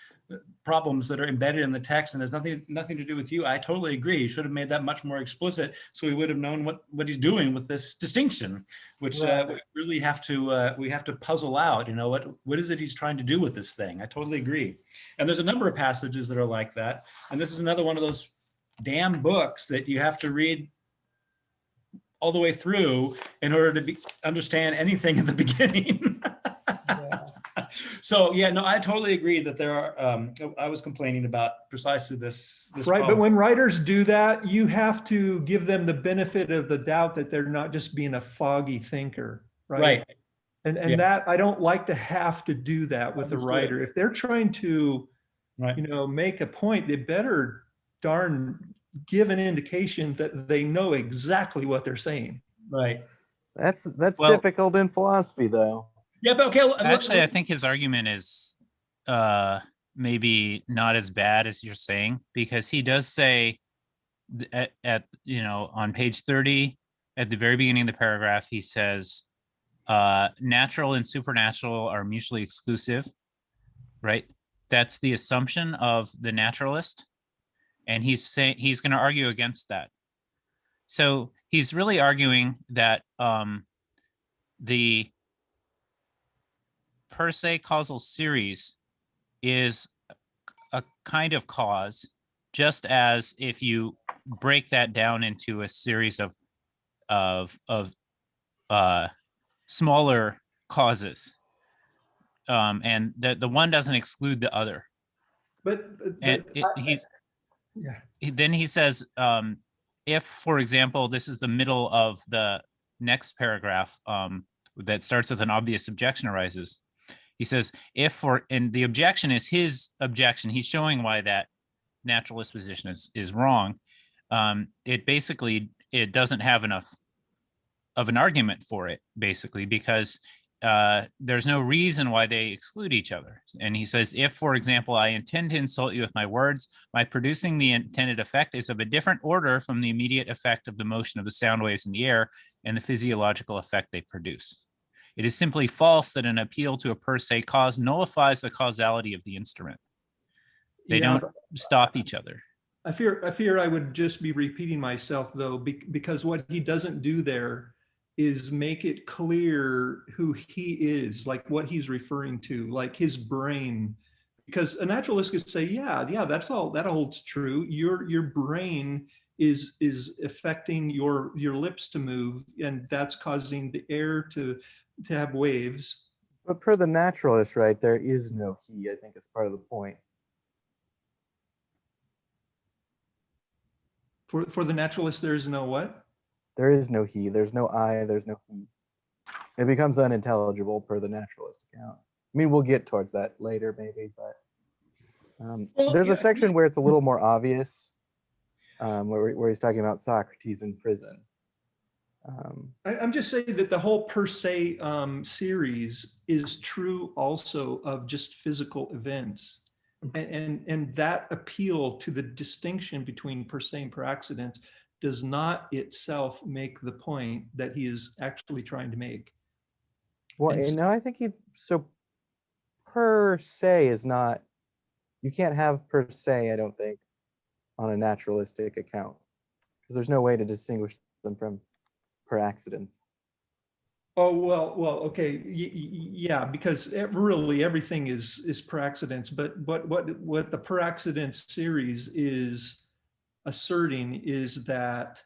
A: problems that are embedded in the text, and there's nothing to do with you. I totally agree. He should have made that much more explicit, so we would have known what he's doing with this distinction, which we really have to puzzle out. What is it he's trying to do with this thing? I totally agree. And there's a number of passages that are like that, and this is another one of those damn books that you have to read all the way through in order to understand anything in the beginning. So yeah, no, I totally agree that there are. I was complaining about precisely this
H: right,
A: problem.
H: but when writers do that, you have to give them the benefit of the doubt that they're not just being a foggy thinker, right? And
A: Yes.
H: that I don't like to have to do that with a
A: Understood.
H: writer. If they're trying to,
A: Right.
H: make a point, they better darn give an indication that they know exactly what they're saying.
A: Right.
G: That's
F: Well-
G: difficult in philosophy, though.
A: Yeah, but okay.
F: Actually, I think his argument is maybe not as bad as you're saying, because he does say at on page 30 at the very beginning of the paragraph, he says natural and supernatural are mutually exclusive, right? That's the assumption of the naturalist, and he's saying he's going to argue against that. So he's really arguing that the per se causal series is a kind of cause, just as if you break that down into a series of smaller causes, and the one doesn't exclude the other. Then he says, if, for example, this is the middle of the next paragraph that starts with an obvious objection arises. He says, and the objection is his objection. He's showing why that naturalist position is wrong. It doesn't have enough of an argument for it, basically, because there's no reason why they exclude each other. And he says, if, for example, I intend to insult you with my words, my producing the intended effect is of a different order from the immediate effect of the motion of the sound waves in the air and the physiological effect they produce. It is simply false that an appeal to a per se cause nullifies the causality of the instrument. They don't stop each other.
H: I fear I would just be repeating myself, though, because what he doesn't do there is make it clear who he is, like what he's referring to, like his brain. Because a naturalist could say, yeah, that's all, that holds true. Your brain is affecting your lips to move, and that's causing the air to have waves.
G: But per the naturalist, right, there is no he, I think is part of the point.
H: For the naturalist, there is no what?
G: There is no he, there's no I, there's no he. It becomes unintelligible per the naturalist account. I mean, we'll get towards that later maybe, but
A: Well,
G: there's
A: yeah,
G: a section where it's a little more obvious, where he's talking about Socrates in prison.
H: I'm just saying that the whole per se series is true also of just physical events. And that appeal to the distinction between per se and per accident does not itself make the point that he is actually trying to make.
G: Well,
H: And
G: you know, I think so per se is not, you can't have per se, I don't think, on a naturalistic account, because there's no way to distinguish them from per accidents.
H: Oh, well, okay, yeah, because really everything is per accidents, but what the per accidents series is asserting is that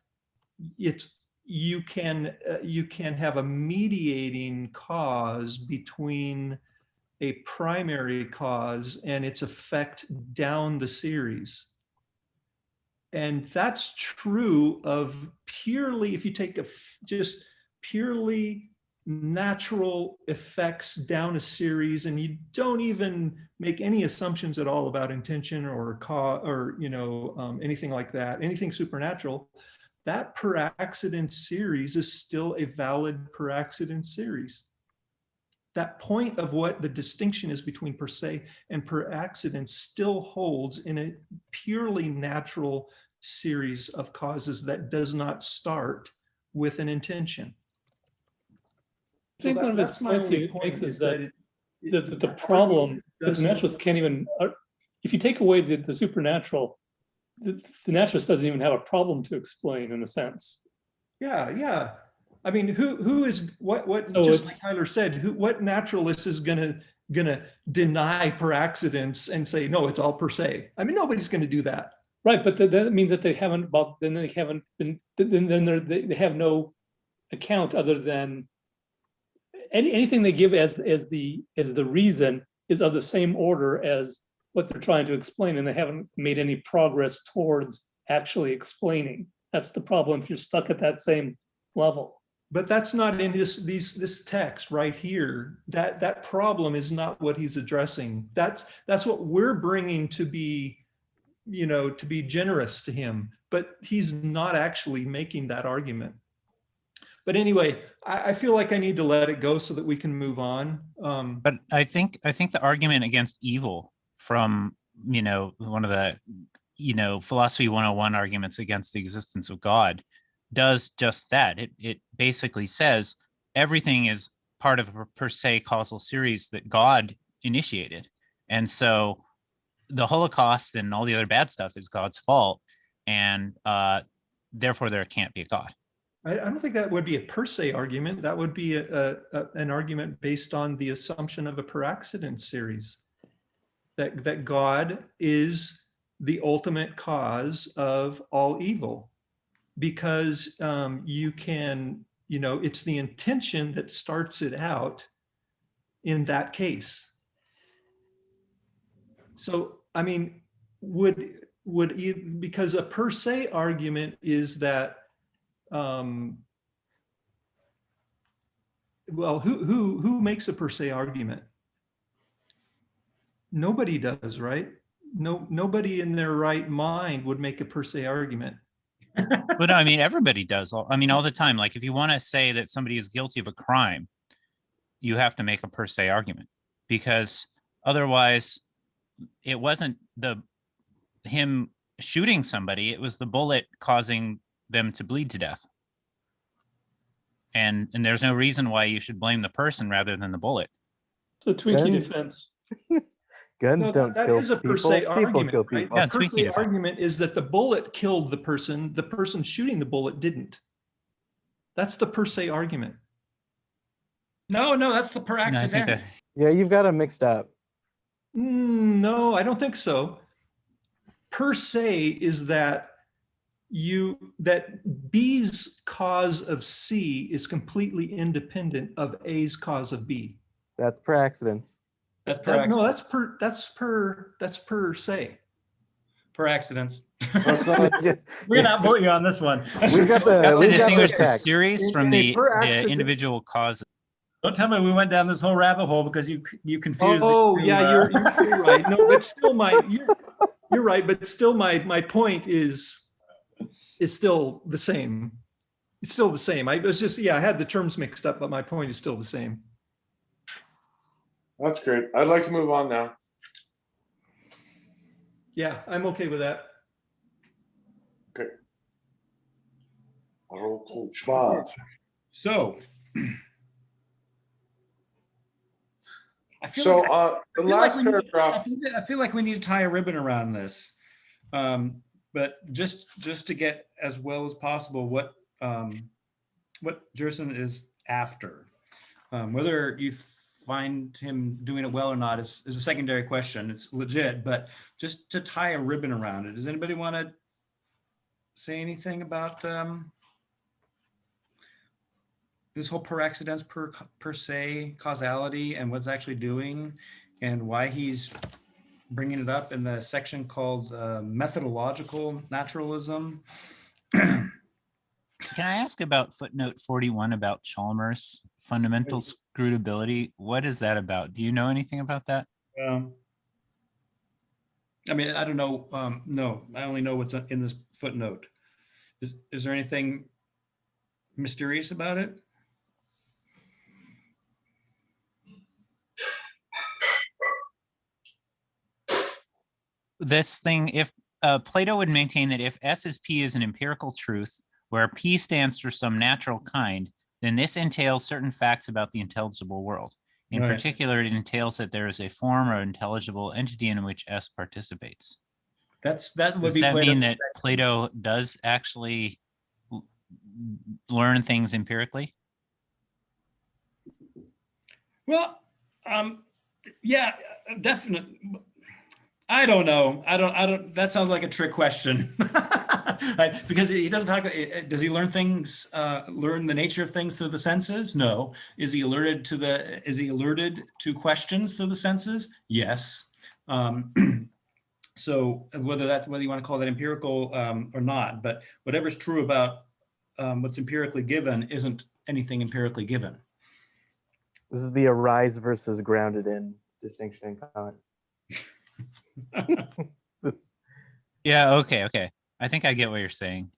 H: you can have a mediating cause between a primary cause and its effect down the series. And that's true of purely, if you take just purely natural effects down a series and you don't even make any assumptions at all about intention or anything like that, anything supernatural, that per accident series is still a valid per accident series. That point of what the distinction is between per se and per accident still holds in a purely natural series of causes that does not start with an intention.
I: I think one of his
H: that's my
I: points he
H: only point
I: makes is
H: that
I: the problem that the naturalist can't even, if you take away the supernatural, the naturalist doesn't even have a problem to explain in a sense.
H: Yeah. I mean, who is what
I: So
H: just like Tyler said, what naturalist is gonna deny per accidents and say no, it's all per se? I mean, nobody's gonna do that.
I: Right, but that means that they haven't. Well, then they haven't been. Then they have no account other than anything they give as the reason is of the same order as what they're trying to explain, and they haven't made any progress towards actually explaining. That's the problem if you're stuck at that same level.
H: But that's not in this text right here. That problem is not what he's addressing. That's what we're bringing to be, to be generous to him. But he's not actually making that argument. But anyway, I feel like I need to let it go so that we can move on.
F: But I think the argument against evil from one of the philosophy 101 arguments against the existence of God does just that. It basically says everything is part of a per se causal series that God initiated, and so the Holocaust and all the other bad stuff is God's fault, and therefore there can't be a God.
H: I don't think that would be a per se argument. That would be an argument based on the assumption of a per accident series, that God is the ultimate cause of all evil, because you can, it's the intention that starts it out in that case. So, I mean, because a per se argument is that, well, who makes a per se argument? Nobody does, right? Nobody in their right mind would make a per se argument.
F: But no, I mean, everybody does. I mean, all the time. Like, if you want to say that somebody is guilty of a crime, you have to make a per se argument, because otherwise it wasn't him shooting somebody, it was the bullet causing them to bleed to death. And there's no reason why you should blame the person rather than the bullet.
I: So Twinkie defense.
G: Guns
H: No,
G: don't
H: that
G: kill
H: is a per
G: people.
H: se
G: People
H: argument,
G: kill
H: right?
G: people.
F: Yeah,
H: The per
F: Twinkie
H: se
F: defense.
H: argument is that the bullet killed the person shooting the bullet didn't. That's the per se argument.
A: No, that's the per
F: No, I think
A: accident.
F: that
G: Yeah, you've got them mixed up.
H: No, I don't think so. Per se is that that B's cause of C is completely independent of A's cause of B.
G: That's per accidents.
A: That's per
H: No,
A: accident.
H: that's per se.
A: Per accidents.
C: That's not-
A: We're gonna outvote you on this one.
G: We've got
F: You have to
G: we've got
F: distinguish the
G: text.
F: series
H: In
F: from
H: a
F: the
H: per accident-
F: individual cause.
A: Don't tell me we went down this whole rabbit hole because you confused.
H: Oh,
A: the two,
H: yeah, you're right. No, but still you're right, but still my point is still the same. It's still the same. I was just, I had the terms mixed up, but my point is still the same.
C: That's great. I'd like to move on now.
H: Yeah, I'm okay with that.
A: So. I feel
C: So
A: like,
C: the
A: I feel
C: last
A: like we need-
C: paragraph.
A: I feel like we need to tie a ribbon around this, but just to get as well as possible what Gerson is after. Whether you find him doing it well or not is a secondary question. It's legit, but just to tie a ribbon around it. Does anybody want to say anything about this whole per accidents, per se causality, and what's actually doing, and why he's bringing it up in the section called methodological naturalism?
F: Can I ask about footnote 41 about Chalmers fundamental scrutability? What is that about? Do you know anything about that?
A: I mean, I don't know. No, I only know what's in this footnote. Is there anything mysterious about it?
F: This thing, if Plato would maintain that if S is P is an empirical truth, where P stands for some natural kind, then this entails certain facts about the intelligible world. In
A: Right.
F: particular, it entails that there is a form or intelligible entity in which S participates.
A: That would
F: Does
A: be
F: that
A: Plato.
F: mean that Plato does actually learn things empirically?
A: Well, yeah, definitely. I don't know. I don't. That sounds like a trick question, right? Because he doesn't talk. Does he learn things? Learn the nature of things through the senses? No. Is he alerted to questions through the senses? Yes. So whether you want to call that empirical or not, but whatever's true about what's empirically given isn't anything empirically given.
G: This is the arise versus grounded in distinction in Kant.
F: Yeah, okay. I think I get what you're saying.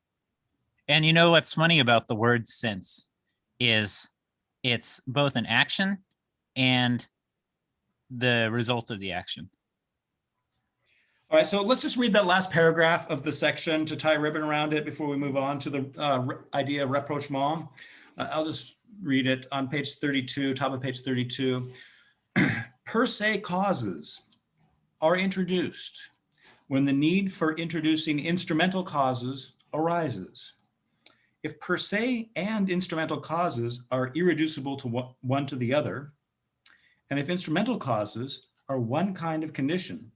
F: And you know what's funny about the word sense is it's both an action and the result of the action.
A: All right, so let's just read that last paragraph of the section to tie a ribbon around it before we move on to the idea of rapprochement. I'll just read it on page 32, top of page 32. Per se causes are introduced when the need for introducing instrumental causes arises. If per se and instrumental causes are irreducible to one to the other, and if instrumental causes are one kind of condition,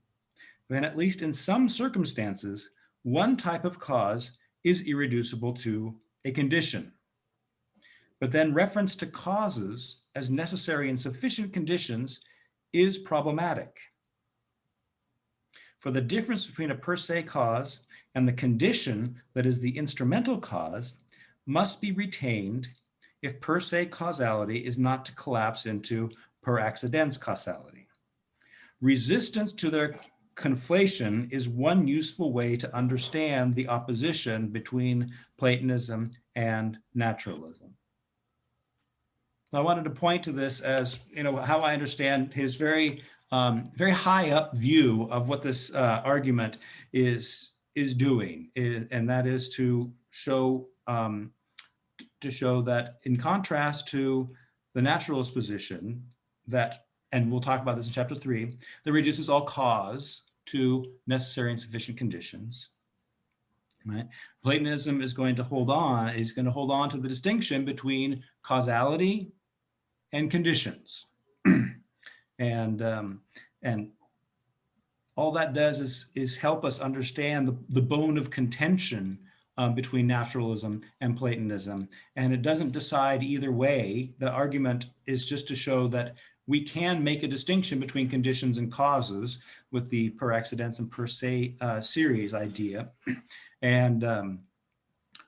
A: then at least in some circumstances, one type of cause is irreducible to a condition. But then reference to causes as necessary and sufficient conditions is problematic. For the difference between a per se cause and the condition that is the instrumental cause must be retained if per se causality is not to collapse into per accidens causality. Resistance to their conflation is one useful way to understand the opposition between Platonism and naturalism. I wanted to point to this as, how I understand his very high up view of what this argument is doing, and that is to show that in contrast to the naturalist position that, and we'll talk about this in chapter 3, that reduces all cause to necessary and sufficient conditions. Right? Platonism is going to hold on to the distinction between causality and conditions. And all that does is help us understand the bone of contention between naturalism and Platonism. And it doesn't decide either way. The argument is just to show that we can make a distinction between conditions and causes with the per accidens and per se series idea. And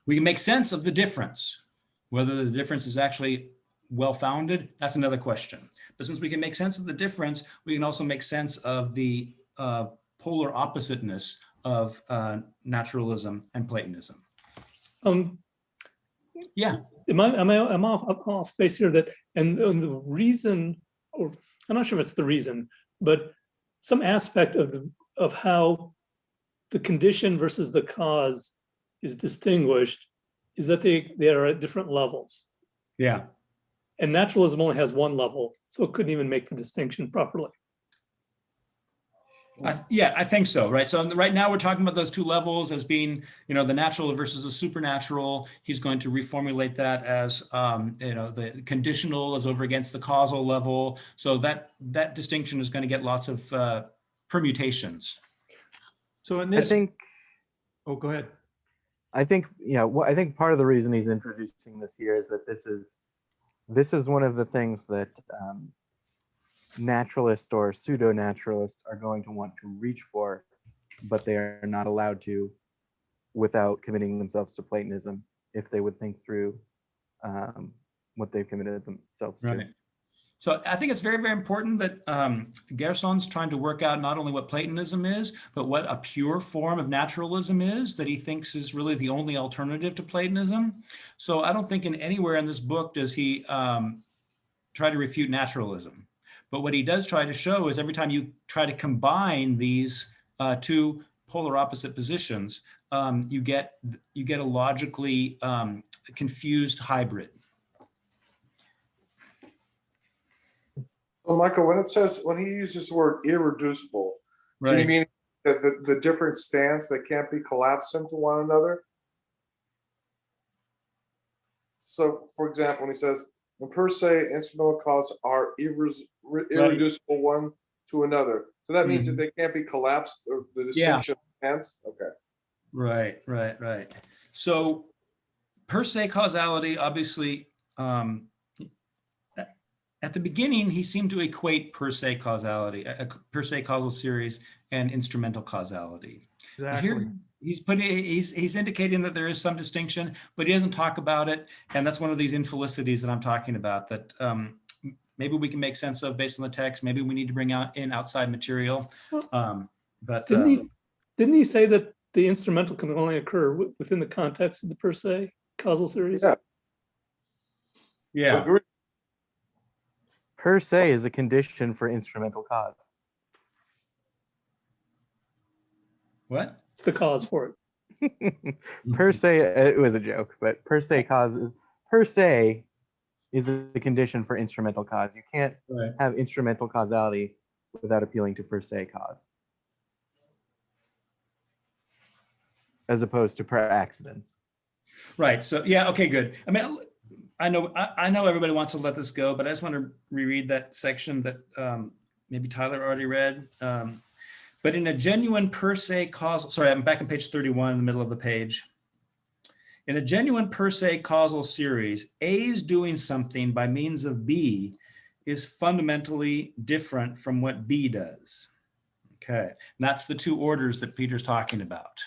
A: we can make sense of the difference. Whether the difference is actually well-founded, that's another question. But since we can make sense of the difference, we can also make sense of the polar oppositeness of naturalism and Platonism. Yeah.
B: Am I off base here that, and the reason, or I'm not sure if it's the reason, but some aspect of how the condition versus the cause is distinguished is that they are at different levels.
A: Yeah.
B: And naturalism only has one level, so it couldn't even make the distinction properly.
A: Yeah, I think so, right? So right now we're talking about those two levels as being, you know, the natural versus the supernatural. He's going to reformulate that as, you know, the conditional is over against the causal level. So that distinction is going to get lots of permutations.
H: So in
G: I
H: this,
G: think,
H: oh, go ahead.
G: I think, yeah, well, I think part of the reason he's introducing this here is that this is one of the things that naturalists or pseudo-naturalists are going to want to reach for, but they are not allowed to without committing themselves to Platonism if they would think through what they've committed themselves to.
A: So I think it's very, very important that Gerson's trying to work out not only what Platonism is, but what a pure form of naturalism is that he thinks is really the only alternative to Platonism. So I don't think in anywhere in this book does he try to refute naturalism. But what he does try to show is every time you try to combine these two polar opposite positions, you get a logically confused hybrid.
C: So Michael, when he uses the word irreducible, do you mean that the different stands that can't be collapsed into one another? So, for example, when he says, when per se instrumental causes are irreducible one to another, so that means that they can't be collapsed, or the distinction hence? Okay.
A: Right. So per se causality, obviously, at the beginning, he seemed to equate per se causality, a per se causal series, and instrumental causality.
H: Exactly.
A: Here, he's indicating that there is some distinction, but he doesn't talk about it, and that's one of these infelicities that I'm talking about. That maybe we can make sense of based on the text. Maybe we need to bring in outside material. But
B: didn't he say that the instrumental can only occur within the context of the per se causal series?
A: Yeah.
G: Per se is a condition for instrumental cause.
A: What?
B: It's the cause for
G: it. Per se, it was a joke, but per se is a condition for instrumental cause. You can't have instrumental causality without appealing to per se cause, as opposed to per accidens.
A: Right. So yeah. Okay. Good. I mean, I know everybody wants to let this go, but I just want to reread that section that maybe Tyler already read. But in a genuine per se causal, sorry, I'm back on page 31 in the middle of the page. In a genuine per se causal series, A's doing something by means of B is fundamentally different from what B does. Okay, and that's the two orders that Peter's talking about,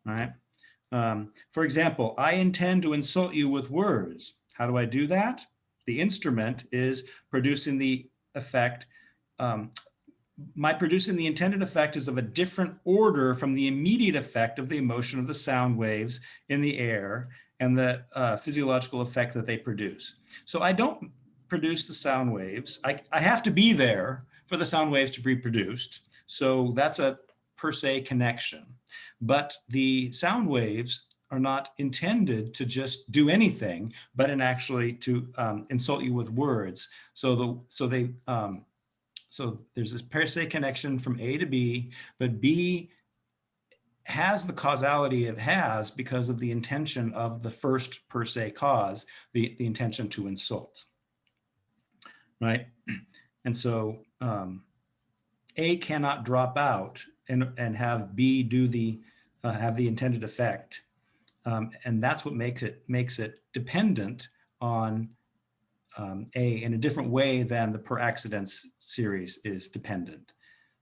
A: right? For example, I intend to insult you with words. How do I do that? The instrument is producing the effect. My producing the intended effect is of a different order from the immediate effect of the emotion of the sound waves in the air and the physiological effect that they produce. So I don't produce the sound waves. I have to be there for the sound waves to be produced. So that's a per se connection. But the sound waves are not intended to just do anything, but in actually to insult you with words. So there's this per se connection from A to B, but B has the causality it has because of the intention of the first per se cause, the intention to insult, right? And so A cannot drop out and have B do have the intended effect And that's what makes it dependent on A in a different way than the per accidence series is dependent.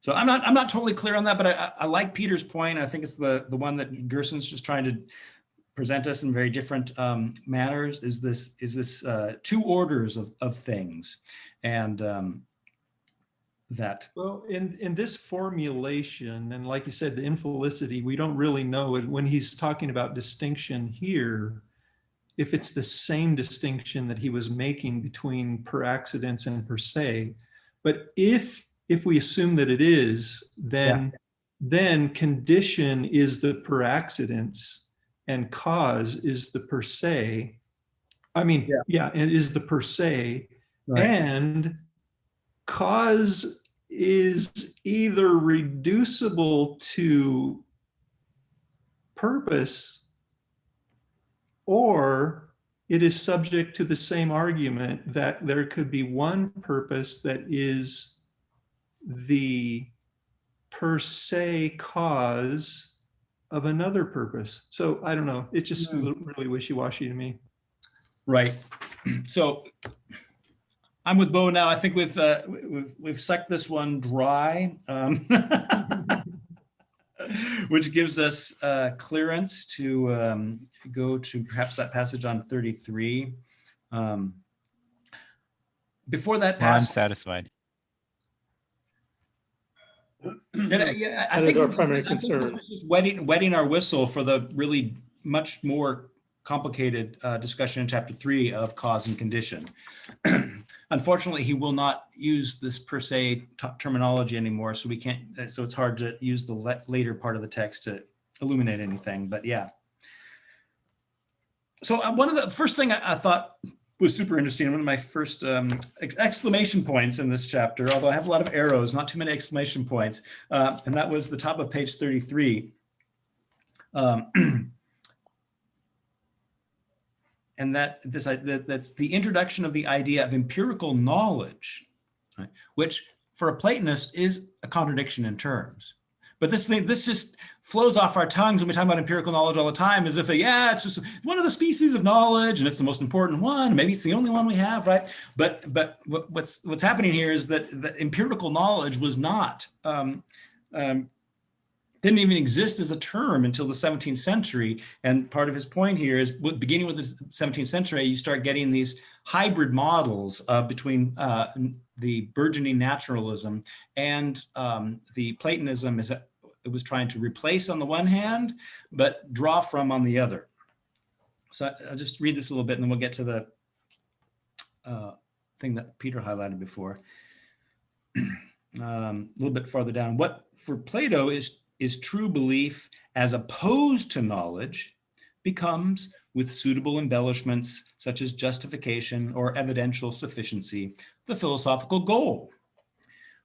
A: So I'm not totally clear on that, but I like Peter's point. I think it's the one that Gerson's just trying to present us in very different manners. Is this two orders of things, and that.
H: Well, in this formulation, and like you said, the infelicity, we don't really know it when he's talking about distinction here, if it's the same distinction that he was making between per accidents and per se. But if we assume that it is, then condition is the per accidents and cause is the per se. I mean, it is the per se,
A: Right.
H: and cause is either reducible to purpose or it is subject to the same argument that there could be one purpose that is the per se cause of another purpose. So I don't know, it's just really wishy-washy to me.
A: Right. So I'm with Bo now. I think we've sucked this one dry, which gives us clearance to go to perhaps that passage on 33. Before that
F: Well, I'm
A: passage,
F: satisfied.
A: I
B: That
A: think
B: is our
A: this-
B: primary
A: I think
B: concern.
A: this is just wetting our whistle for the really much more complicated discussion in chapter 3 of cause and condition. Unfortunately, he will not use this per se terminology anymore, so we can't. So it's hard to use the later part of the text to illuminate anything. But yeah. So one of the first thing I thought was super interesting, one of my first exclamation points in this chapter, although I have a lot of arrows, not too many exclamation points, and that was the top of page 33. And that's the introduction of the idea of empirical knowledge, right? Which for a Platonist is a contradiction in terms. But this just flows off our tongues when we talk about empirical knowledge all the time, as if, it's just one of the species of knowledge, and it's the most important one. Maybe it's the only one we have, right? But what's happening here is that empirical knowledge was not didn't even exist as a term until the 17th century. And part of his point here is, beginning with the 17th century, you start getting these hybrid models between the burgeoning naturalism and the Platonism it was trying to replace on the one hand, but draw from on the other. So I'll just read this a little bit and then we'll get to the thing that Peter highlighted before. A little bit farther down. What for Plato is true belief as opposed to knowledge becomes, with suitable embellishments such as justification or evidential sufficiency, the philosophical goal.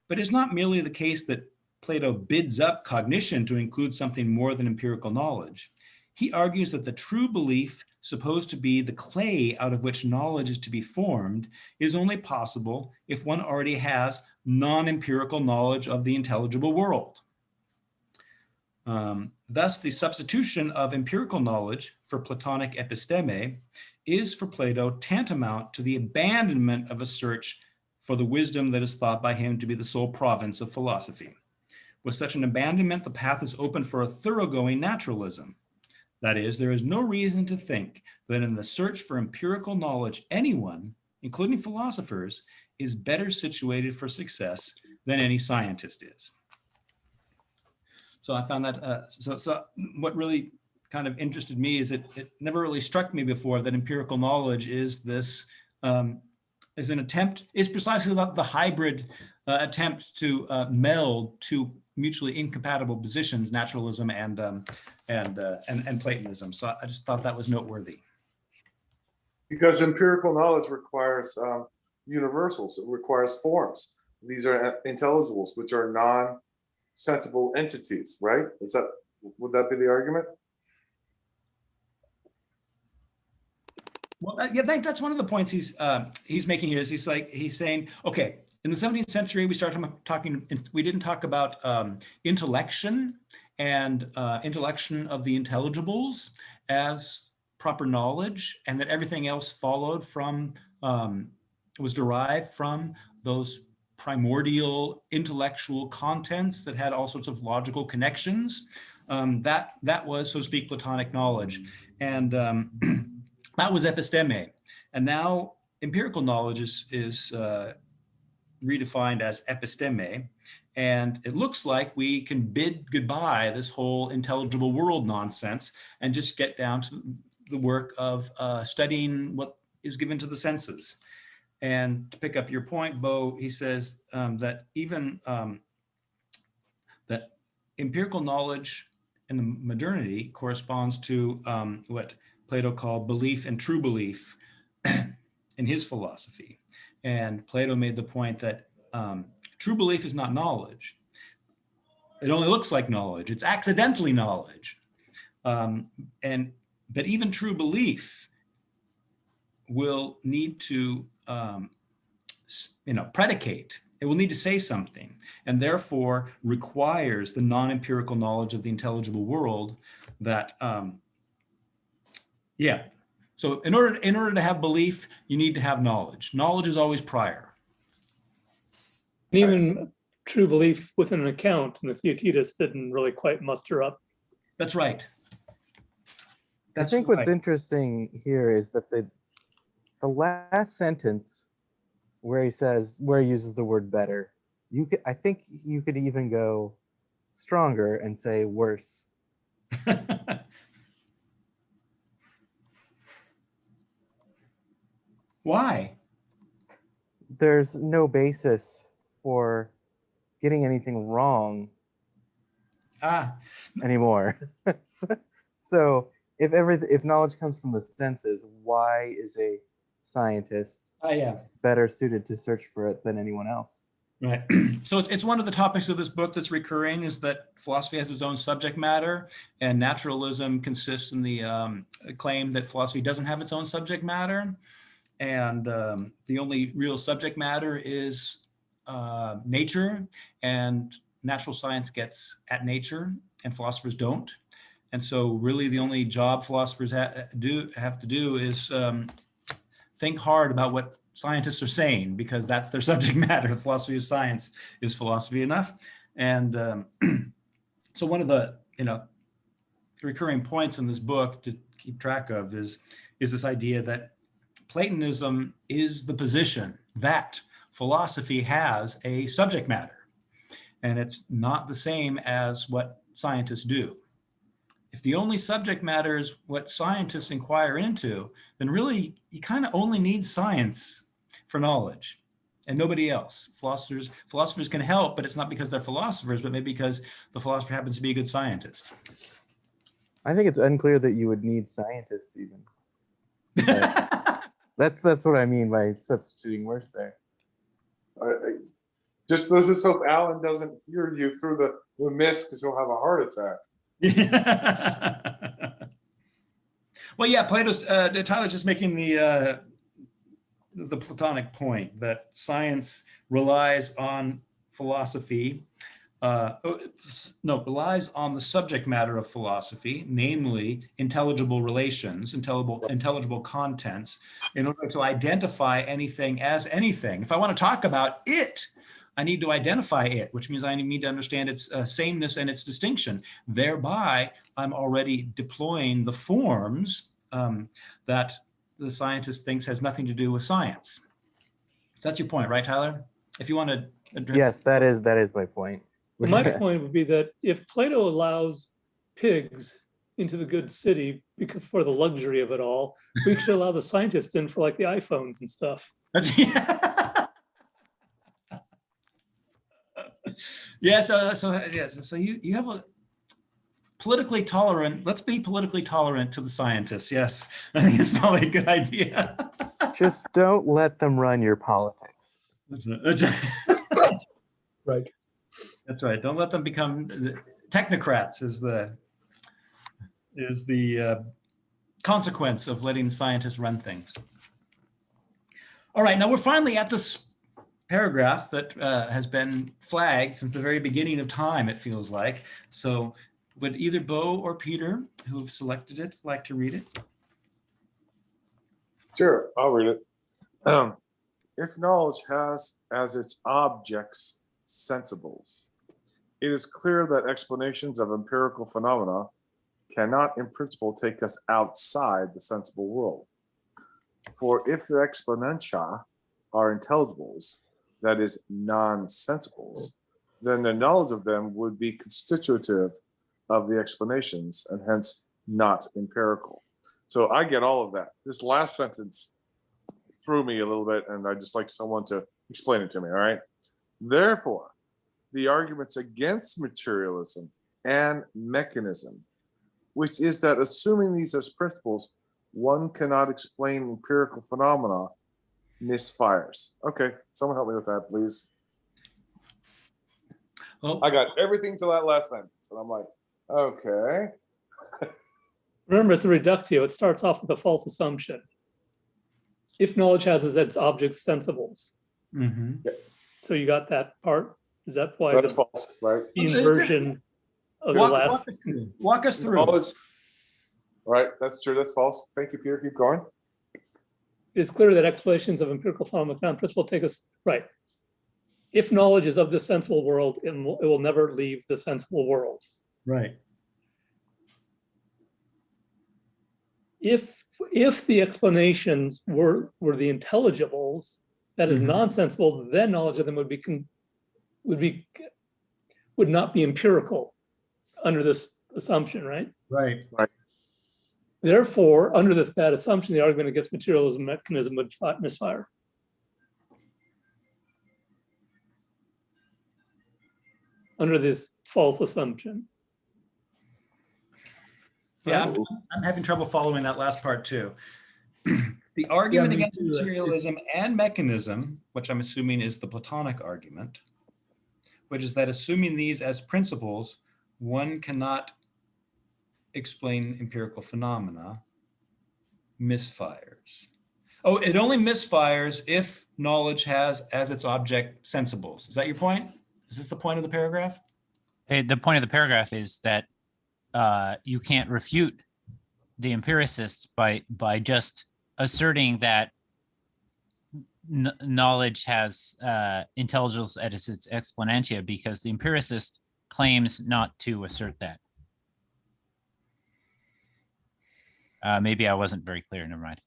A: But it's not merely the case that Plato bids up cognition to include something more than empirical knowledge. He argues that the true belief, supposed to be the clay out of which knowledge is to be formed, is only possible if one already has non-empirical knowledge of the intelligible world. Thus, the substitution of empirical knowledge for Platonic episteme is for Plato tantamount to the abandonment of a search for the wisdom that is thought by him to be the sole province of philosophy. With such an abandonment, the path is open for a thoroughgoing naturalism. That is, there is no reason to think that in the search for empirical knowledge, anyone, including philosophers, is better situated for success than any scientist is. So I found that, so what really kind of interested me is it never really struck me before that empirical knowledge is this, is an attempt, is precisely the hybrid attempt to meld two mutually incompatible positions, naturalism and Platonism. So I just thought that was noteworthy.
C: Because empirical knowledge requires universals, it requires forms. These are intelligibles, which are non-sensible entities, right? Would that be the argument?
A: Well, yeah, I think that's one of the points he's making here. Is he's saying, okay, in the 17th century we started talking. We didn't talk about intellection and intellection of the intelligibles as proper knowledge, and that everything else followed from, was derived from those primordial intellectual contents that had all sorts of logical connections. That was, so to speak, Platonic knowledge. And that was episteme. And now empirical knowledge is redefined as episteme. And it looks like we can bid goodbye this whole intelligible world nonsense and just get down to the work of studying what is given to the senses. And to pick up your point, Bo, he says that even that empirical knowledge in the modernity corresponds to what Plato called belief and true belief in his philosophy. And Plato made the point that true belief is not knowledge. It only looks like knowledge. It's accidentally knowledge. But even true belief will need to predicate. It will need to say something, and therefore requires the non-empirical knowledge of the intelligible world. That, So in order to have belief, you need to have knowledge. Knowledge is always prior.
B: Even true belief within an account in the Theaetetus didn't really quite muster up.
A: That's right.
G: I think what's interesting here is that the last sentence where he uses the word better, I think you could even go stronger and say worse.
A: Why?
G: There's no basis for getting anything wrong anymore. So if knowledge comes from the senses, why is a scientist better suited to search for it than anyone else?
A: Right. So it's one of the topics of this book that's recurring, is that philosophy has its own subject matter, and naturalism consists in the claim that philosophy doesn't have its own subject matter. And the only real subject matter is nature, and natural science gets at nature and philosophers don't. And so really the only job philosophers have to do is think hard about what scientists are saying, because that's their subject matter. Philosophy of science is philosophy enough. And so one of the recurring points in this book to keep track of is this idea that Platonism is the position that philosophy has a subject matter, and it's not the same as what scientists do. If the only subject matter is what scientists inquire into, then really you kind of only need science for knowledge and nobody else. Philosophers can help, but it's not because they're philosophers, but maybe because the philosopher happens to be a good scientist.
G: I think it's unclear that you would need scientists even. That's what I mean by substituting worse there.
C: Let's just hope Alan doesn't hear you through the mist, because he'll have a heart attack.
A: Well, yeah, Tyler's just making the Platonic point that science relies on philosophy, relies on the subject matter of philosophy, namely intelligible relations, intelligible contents, in order to identify anything as anything. If I want to talk about it, I need to identify it, which means I need to understand its sameness and its distinction. Thereby, I'm already deploying the forms that the scientist thinks has nothing to do with science. That's your point, right, Tyler? If you want to address—
G: Yes, that is my point.
B: My point would be that if Plato allows pigs into the good city for the luxury of it all, we should allow the scientists in for like the iPhones and stuff.
A: So you have a politically tolerant. Let's be politically tolerant to the scientists. Yes, I think it's probably a good idea.
G: Just don't let them run your politics.
A: That's right.
D: Right.
A: That's right. Don't let them become technocrats. Is the consequence of letting scientists run things. All right, now we're finally at this paragraph that has been flagged since the very beginning of time, it feels like. So Would either Bo or Peter, who have selected it, like to read it?
C: Sure, I'll read it. If knowledge has as its objects sensibles, it is clear that explanations of empirical phenomena cannot in principle take us outside the sensible world. For if the exponentia are intelligibles, that is, non-sensibles, then the knowledge of them would be constitutive of the explanations and hence not empirical. So I get all of that. This last sentence threw me a little bit, and I'd just like someone to explain it to me, all right? Therefore, the arguments against materialism and mechanism, which is that assuming these as principles, one cannot explain empirical phenomena, misfires. Okay, someone help me with that, please.
A: Well,
C: I got everything to that last sentence, and I'm like, okay.
B: Remember, it's a reductio. It starts off with a false assumption. If knowledge has as its objects sensibles. So you got that part? Is that why
C: That's
B: the
C: false, right?
B: inversion of the last?
A: Walk us through.
C: Knowledge, right, that's true, that's false. Thank you, Peter, keep going.
B: It's clear that explanations of empirical phenomena in principle take us, right. If knowledge is of the sensible world, it will never leave the sensible world.
A: Right.
B: If the explanations were the intelligibles, that is nonsensible, then knowledge of them would not be empirical under this assumption, right?
A: Right.
B: Therefore, under this bad assumption, the argument against materialism mechanism would misfire. Under this false assumption.
A: Yeah, I'm having trouble following that last part too. The argument against materialism and mechanism, which I'm assuming is the Platonic argument, which is that assuming these as principles, one cannot explain empirical phenomena, misfires. Oh, it only misfires if knowledge has as its object sensibles. Is that your point? Is this the point of the paragraph?
F: The point of the paragraph is that you can't refute the empiricists by just asserting that knowledge has intelligence as its exponentia, because the empiricist claims not to assert that. Maybe I wasn't very clear. Never mind.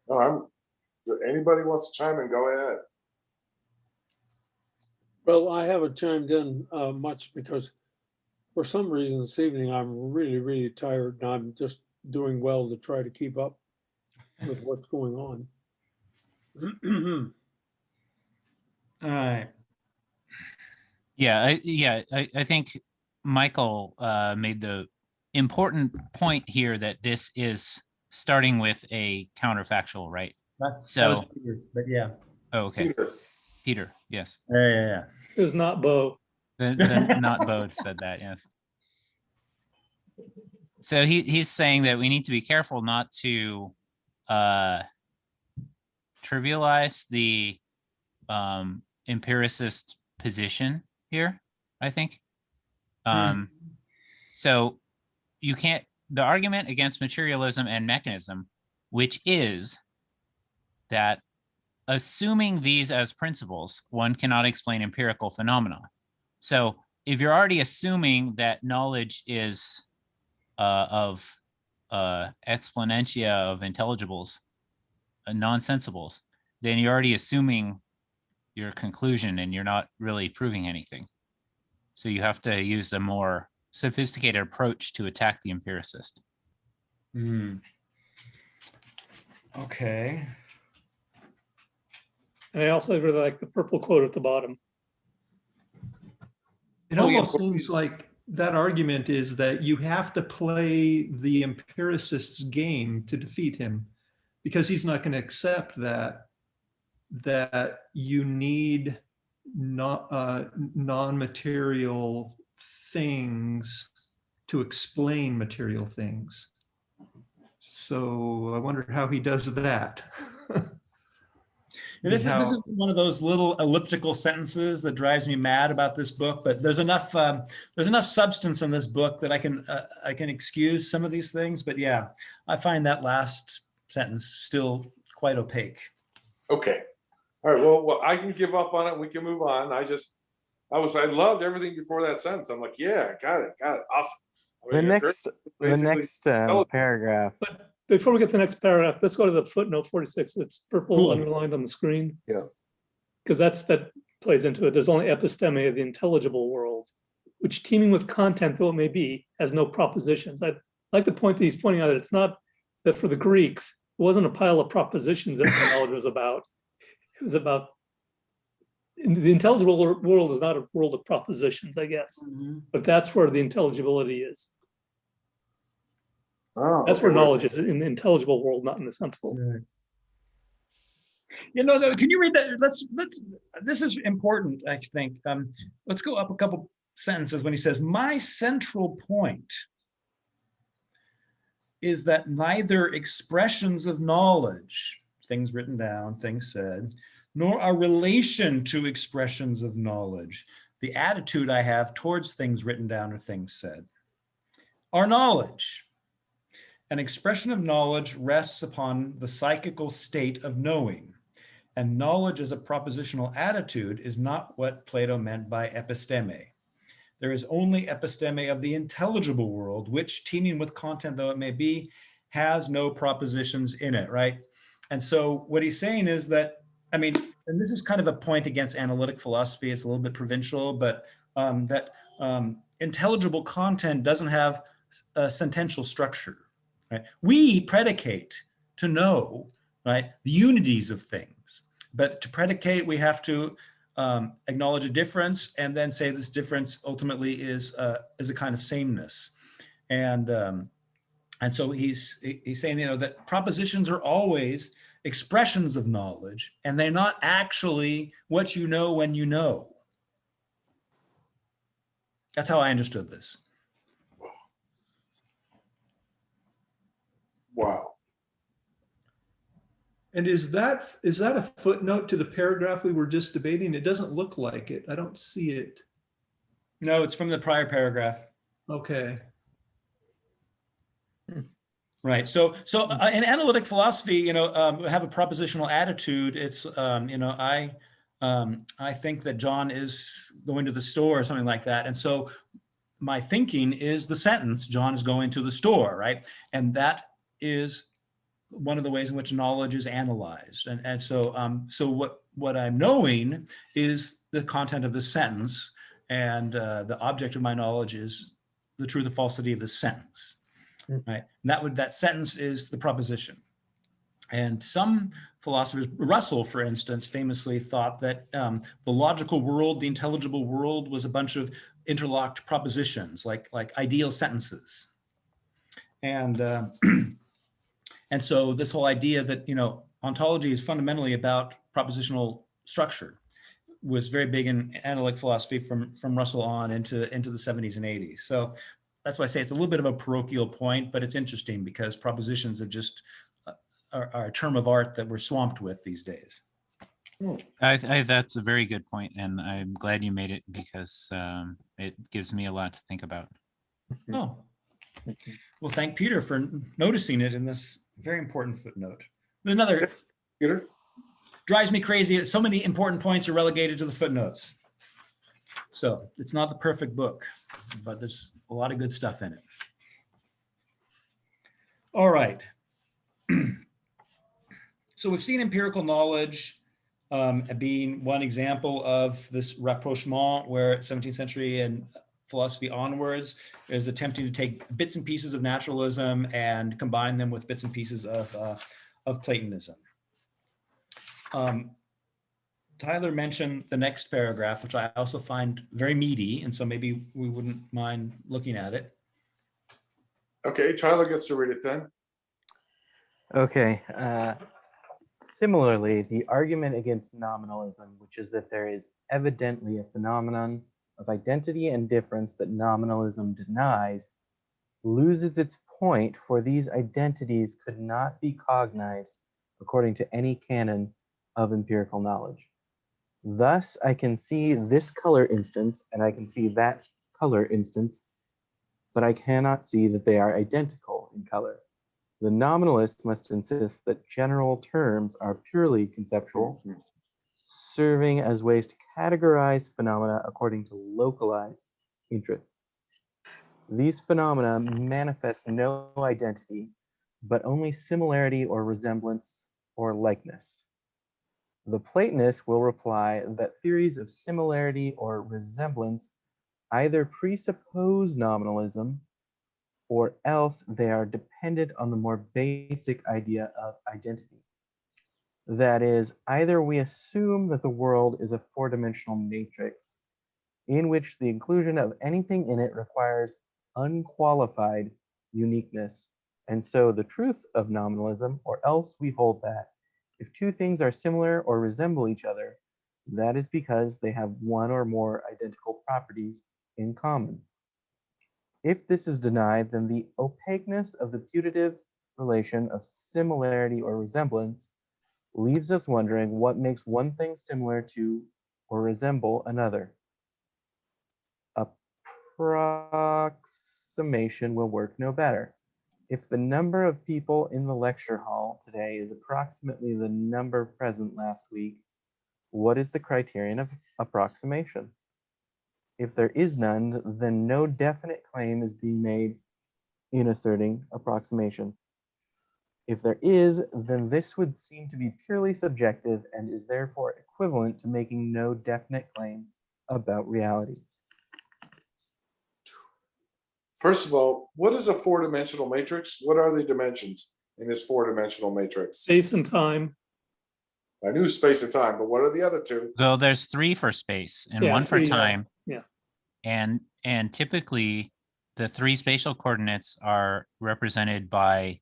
C: No, if anybody wants to chime in, go ahead.
D: Well, I haven't chimed in much because for some reason this evening I'm really, really tired, and I'm just doing well to try to keep up with what's going on.
A: All right.
F: I think Michael made the important point here that this is starting with a counterfactual, right?
A: That was Peter, but yeah.
F: Oh, okay. Peter, yes.
A: Yeah.
B: It was not Bo.
F: Not Bo said that, yes. So he's saying that we need to be careful not to trivialize the empiricist position here, I think. So you can't, the argument against materialism and mechanism, which is that assuming these as principles, one cannot explain empirical phenomena. So if you're already assuming that knowledge is of exponentia of intelligibles, non-sensibles, then you're already assuming your conclusion and you're not really proving anything. So you have to use a more sophisticated approach to attack the empiricist.
A: Okay.
B: And I also really like the purple quote at the bottom.
H: It almost seems like that argument is that you have to play the empiricist's game to defeat him, because he's not going to accept that you need non-material things to explain material things. So I wonder how he does that.
A: This
H: how-
A: is one of those little elliptical sentences that drives me mad about this book, but there's enough substance in this book that I can excuse some of these things. But yeah, I find that last sentence still quite opaque.
C: Okay. All right. Well, I can give up on it. We can move on. I loved everything before that sentence. I'm like, yeah, got it. Awesome. I
G: The
C: mean,
G: next, the
C: basically
G: next paragraph.
I: But before we get to the next paragraph, let's go to the footnote 46. It's purple
A: Cool.
I: underlined on the screen.
E: Yeah.
I: Because that plays into it. There's only episteme of the intelligible world, which teeming with content though it may be, has no propositions. I'd like the point that he's pointing out that it's not that for the Greeks, it wasn't a pile of propositions that the knowledge was about. It was about the intelligible world is not a world of propositions, I guess, but that's where the intelligibility is.
C: Oh,
I: That's
C: okay,
I: where knowledge is in the intelligible world, not in the sensible.
A: Can you read that? This is important, I think. Let's go up a couple sentences when he says, my central point is that neither expressions of knowledge, things written down, things said, nor our relation to expressions of knowledge, the attitude I have towards things written down or things said, are knowledge. An expression of knowledge rests upon the psychical state of knowing, and knowledge as a propositional attitude is not what Plato meant by episteme. There is only episteme of the intelligible world, which, teeming with content though it may be, has no propositions in it, right? And so what he's saying is that, I mean, and this is kind of a point against analytic philosophy, it's a little bit provincial, but that intelligible content doesn't have a sentential structure, right? We predicate to know, right, the unities of things, but to predicate, we have to acknowledge a difference and then say this difference ultimately is a kind of sameness. And so he's saying, that propositions are always expressions of knowledge, and they're not actually what you know when you know. That's how I understood this.
C: Wow.
H: And is that a footnote to the paragraph we were just debating? It doesn't look like it. I don't see it.
A: No, it's from the prior paragraph.
H: Okay.
A: Right. So in analytic philosophy, have a propositional attitude. It's, I think that John is going to the store or something like that. And so my thinking is the sentence, John is going to the store, right? And that is one of the ways in which knowledge is analyzed. And so what I'm knowing is the content of the sentence, and the object of my knowledge is the truth or falsity of the sentence. Right, and that sentence is the proposition. And some philosophers, Russell, for instance, famously thought that the logical world, the intelligible world, was a bunch of interlocked propositions, like ideal sentences. And and so this whole idea that ontology is fundamentally about propositional structure was very big in analytic philosophy from Russell on into the 70s and 80s. So that's why I say it's a little bit of a parochial point, but it's interesting because propositions are just are a term of art that we're swamped with these days.
F: That's a very good point, and I'm glad you made it because it gives me a lot to think about.
A: Oh, well, thank Peter for noticing it in this very important footnote. There's another,
C: Peter?
A: Drives me crazy. So many important points are relegated to the footnotes. So it's not the perfect book, but there's a lot of good stuff in it. All right. So we've seen empirical knowledge being one example of this rapprochement where 17th century and philosophy onwards is attempting to take bits and pieces of naturalism and combine them with bits and pieces of Platonism. Tyler mentioned the next paragraph, which I also find very meaty, and so maybe we wouldn't mind looking at it.
C: Okay, Tyler gets to read it then.
G: Okay. Similarly, the argument against nominalism, which is that there is evidently a phenomenon of identity and difference that nominalism denies, loses its point, for these identities could not be cognized according to any canon of empirical knowledge. Thus, I can see this color instance and I can see that color instance, but I cannot see that they are identical in color. The nominalist must insist that general terms are purely conceptual, serving as ways to categorize phenomena according to localized interests. These phenomena manifest no identity, but only similarity or resemblance or likeness. The Platonist will reply that theories of similarity or resemblance either presuppose nominalism or else they are dependent on the more basic idea of identity. That is, either we assume that the world is a four-dimensional matrix in which the inclusion of anything in it requires unqualified uniqueness, and so the truth of nominalism, or else we hold that if two things are similar or resemble each other, that is because they have one or more identical properties in common. If this is denied, then the opaqueness of the putative relation of similarity or resemblance leaves us wondering what makes one thing similar to or resemble another. Approximation will work no better. If the number of people in the lecture hall today is approximately the number present last week, what is the criterion of approximation? If there is none, then no definite claim is being made in asserting approximation. If there is, then this would seem to be purely subjective and is therefore equivalent to making no definite claim about reality.
C: First of all, what is a four-dimensional matrix? What are the dimensions in this four-dimensional matrix?
B: Space and time.
C: I knew space and time, but what are the other two?
F: Well, there's 3 for space and
B: Yeah,
F: 1 for
B: 3,
F: time.
B: yeah.
F: And typically the 3 spatial coordinates are represented by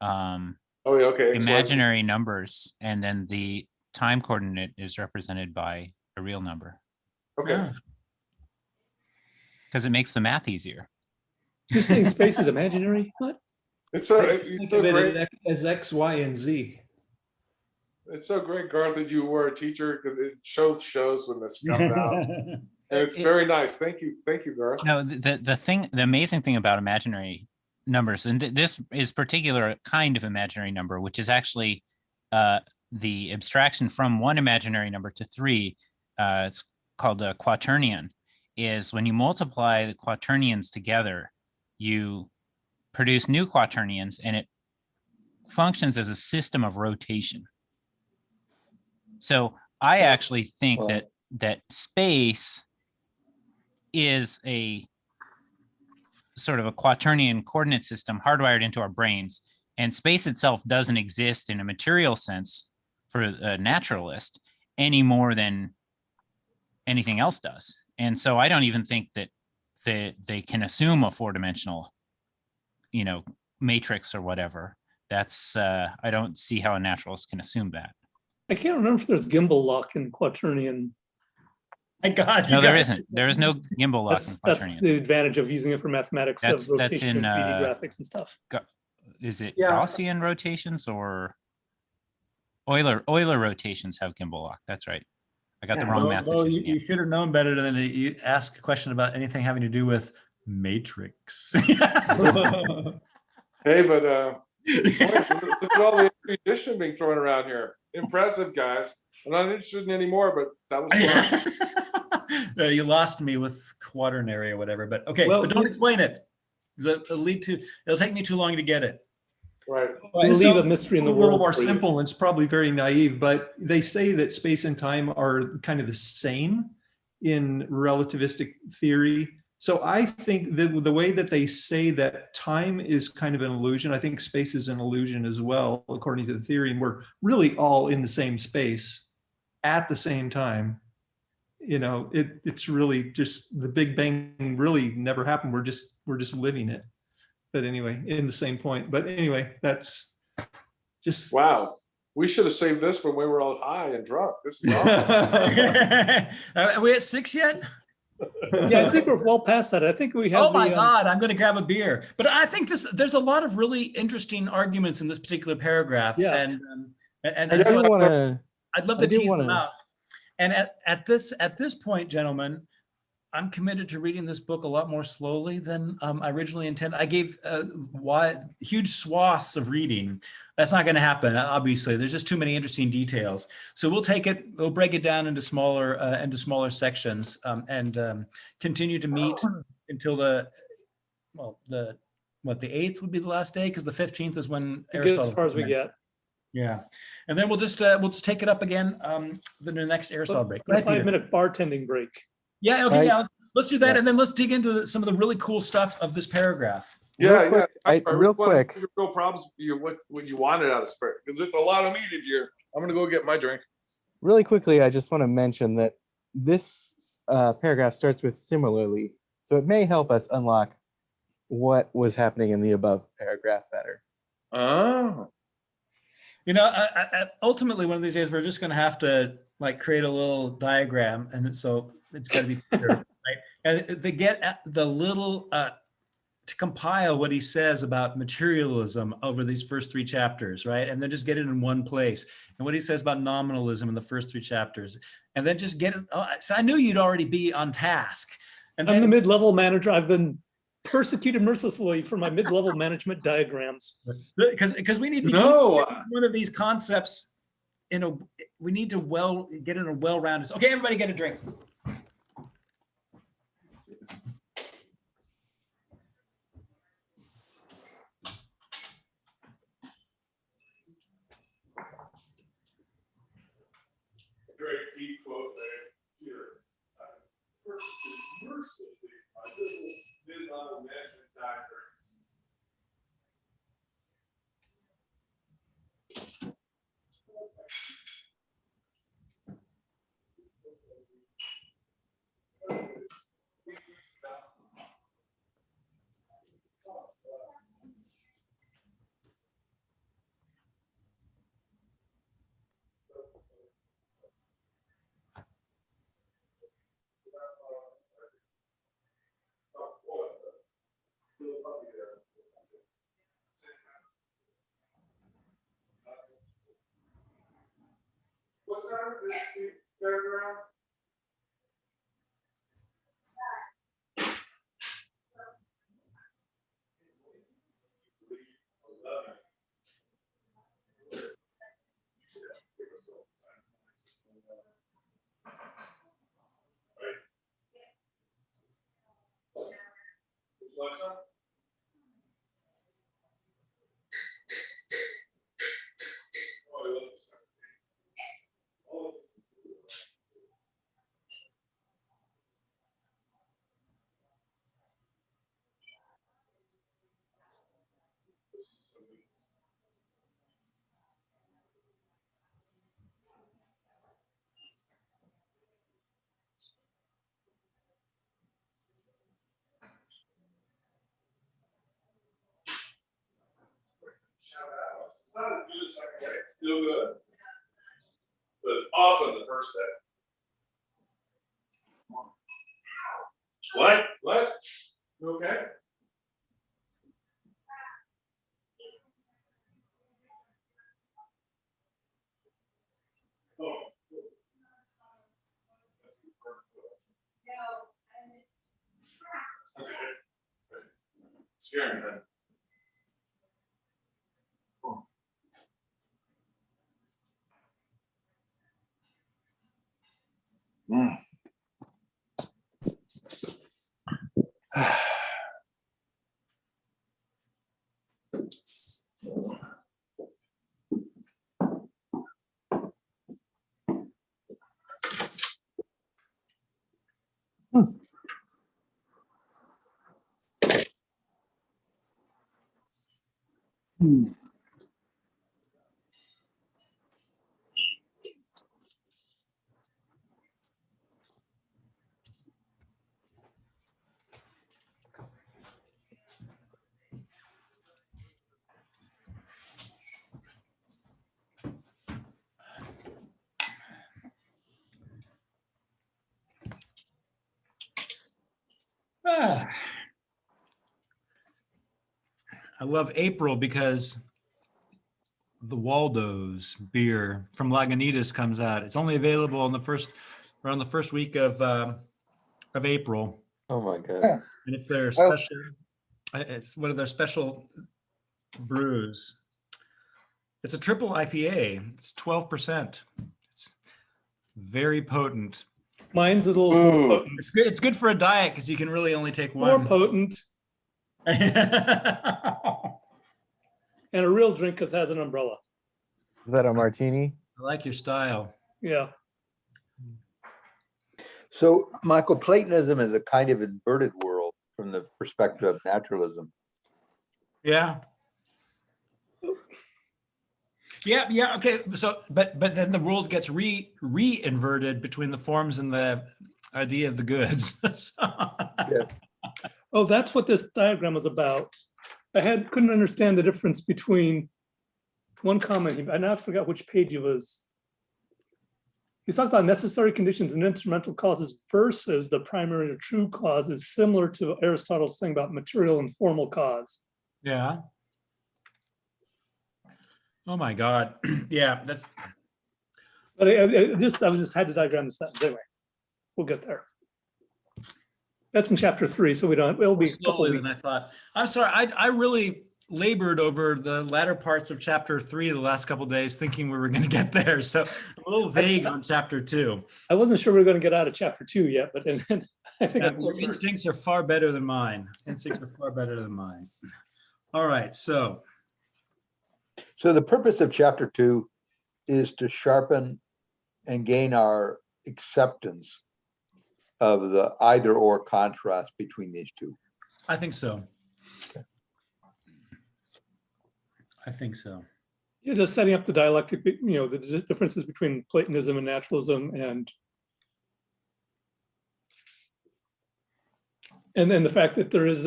C: Oh, yeah, okay. X, Y, Z.
F: imaginary numbers, and then the time coordinate is represented by a real number
C: Okay.
F: because it makes the math easier.
B: You're saying space is imaginary? What?
C: It's so,
H: Think
C: so
H: of
C: great.
H: it as X, Y, and Z.
C: It's so great, Garth, that you were a teacher because it shows when this comes out. And it's very nice. Thank you, Garth.
F: No, the amazing thing about imaginary numbers, and this is particular kind of imaginary number, which is actually the abstraction from one imaginary number to 3. It's called a quaternion. Is when you multiply the quaternions together, you produce new quaternions, and it functions as a system of rotation. So I actually think that space is a sort of a quaternion coordinate system hardwired into our brains, and space itself doesn't exist in a material sense for a naturalist any more than anything else does. And so I don't even think that they can assume a 4-dimensional, matrix or whatever. That's I don't see how a naturalist can assume that.
B: I can't remember if there's gimbal lock in quaternion.
A: My God.
F: No, there isn't. There is no gimbal lock in
B: That's
F: quaternions.
B: the advantage of using it for mathematics
F: That's
B: of rotation
F: in,
B: and 3D graphics and stuff.
F: Is it
H: Yeah.
F: Gaussian rotations or Euler rotations have gimbal lock? That's right. I got the wrong math.
A: Well, you should have known better than you ask a question about anything having to do with matrix.
C: Hey, but look at all the erudition being thrown around here. Impressive, guys. I'm not interested in any more, but that was fun.
A: You lost me with quaternary or whatever, but okay,
H: Well,
A: but don't explain it. It'll take me too long to get it.
C: Right.
B: We'll leave a mystery in the
H: a little
B: world
H: more
B: for you.
H: simple, and it's probably very naive, but they say that space and time are kind of the same in relativistic theory. So I think that the way that they say that time is kind of an illusion, I think space is an illusion as well, according to the theory, and we're really all in the same space at the same time. It's really just the Big Bang really never happened. We're just living it. But anyway, in the same point. But anyway, that's just
C: Wow. We should have saved this when we were all high and drunk. This is awesome.
A: Are we at 6 yet?
B: Yeah, I think we're well past that. I think we have.
A: Oh my God, I'm going to grab a beer. But I think there's a lot of really interesting arguments in this particular paragraph.
B: Yeah.
A: And
G: I do want to
A: I'd love
G: I
A: to
G: do
A: tease them
G: wanna-
A: out. And at this point, gentlemen, I'm committed to reading this book a lot more slowly than I originally intended. I gave huge swaths of reading. That's not going to happen. Obviously, there's just too many interesting details. So we'll break it down into smaller sections and continue to meet until the 8th would be the last day, because the 15th is when
B: Get as
A: Aristotle.
B: far as we get.
A: Yeah, and then we'll just take it up again the next Aristotle break. Go
B: A
A: ahead, Peter.
B: 5-minute bartending break.
A: Yeah, okay,
G: Right.
A: yeah, let's do that,
G: Yeah.
A: and then let's dig into some of the really cool stuff of this paragraph.
C: Yeah,
G: quick,
C: yeah.
G: real quick.
C: Your real problems, what you wanted out of spirit, because there's a lot of meat in here. I'm gonna go get my drink.
G: Really quickly, I just want to mention that this paragraph starts with similarly, so it may help us unlock what was happening in the above paragraph better.
C: Oh.
A: Ultimately, one of these days, we're just going to have to create a little diagram, and so it's got to be clear, right? And they get at the little to compile what he says about materialism over these first 3 chapters, right? And then just get it in one place, and what he says about nominalism in the first 3 chapters, and then just get it. So I knew you'd already be on task. And
B: I'm
A: then,
B: the mid-level manager. I've been persecuted mercilessly for my mid-level management diagrams.
A: because we need to use one of these concepts we need to get in a well-rounded. Okay, everybody get a drink.
C: Very deep quote there, Peter. Mercilessly, mid-level management diagrams. What's that? This paragraph? It's not as good as second day. It's still good. But it's awesome the first day. What? What? You okay? Oh. Okay. Scaring me. Mm.
A: I love April because the Waldo's beer from Lagunitas comes out. It's only available on around the first week of April,
E: Oh, my God.
C: Yeah.
A: and it's their special. It's one of their special brews. It's a triple IPA. It's 12%. It's very potent.
B: Mine's a little
C: Ooh.
B: more potent.
A: It's good. It's good for a diet because you can really only take
B: More
A: one.
B: potent, and a real drink because it has an umbrella.
G: Is that a martini?
A: I like your style.
B: Yeah.
E: So, Michael, Platonism is a kind of inverted world from the perspective of naturalism.
A: Yeah. Yeah. Okay. So, but then the world gets re-inverted between the forms and the idea of the goods.
E: Yeah.
B: Oh, that's what this diagram was about. I couldn't understand the difference between one comment, and I forgot which page it was. He's talking about necessary conditions and instrumental causes versus the primary or true cause is similar to Aristotle's thing about material and formal cause.
A: Yeah. Oh my God. Yeah, that's.
B: But I just had to diagram the sentence anyway. We'll get there. That's in chapter 3, so it'll be a couple
A: Slowly
B: weeks.
A: than I thought. I'm sorry. I really labored over the latter parts of chapter 3 the last couple of days, thinking we were going to get there. So I'm a little vague on chapter 2.
B: I wasn't sure we were going to get out of chapter 2 yet, but I think
A: Your instincts are far better than mine. All right. So
E: So the purpose of chapter 2 is to sharpen and gain our acceptance of the either or contrast between these two.
A: I think so. I think so.
B: You're just setting up the dialectic, the differences between Platonism and naturalism, and then the fact that there is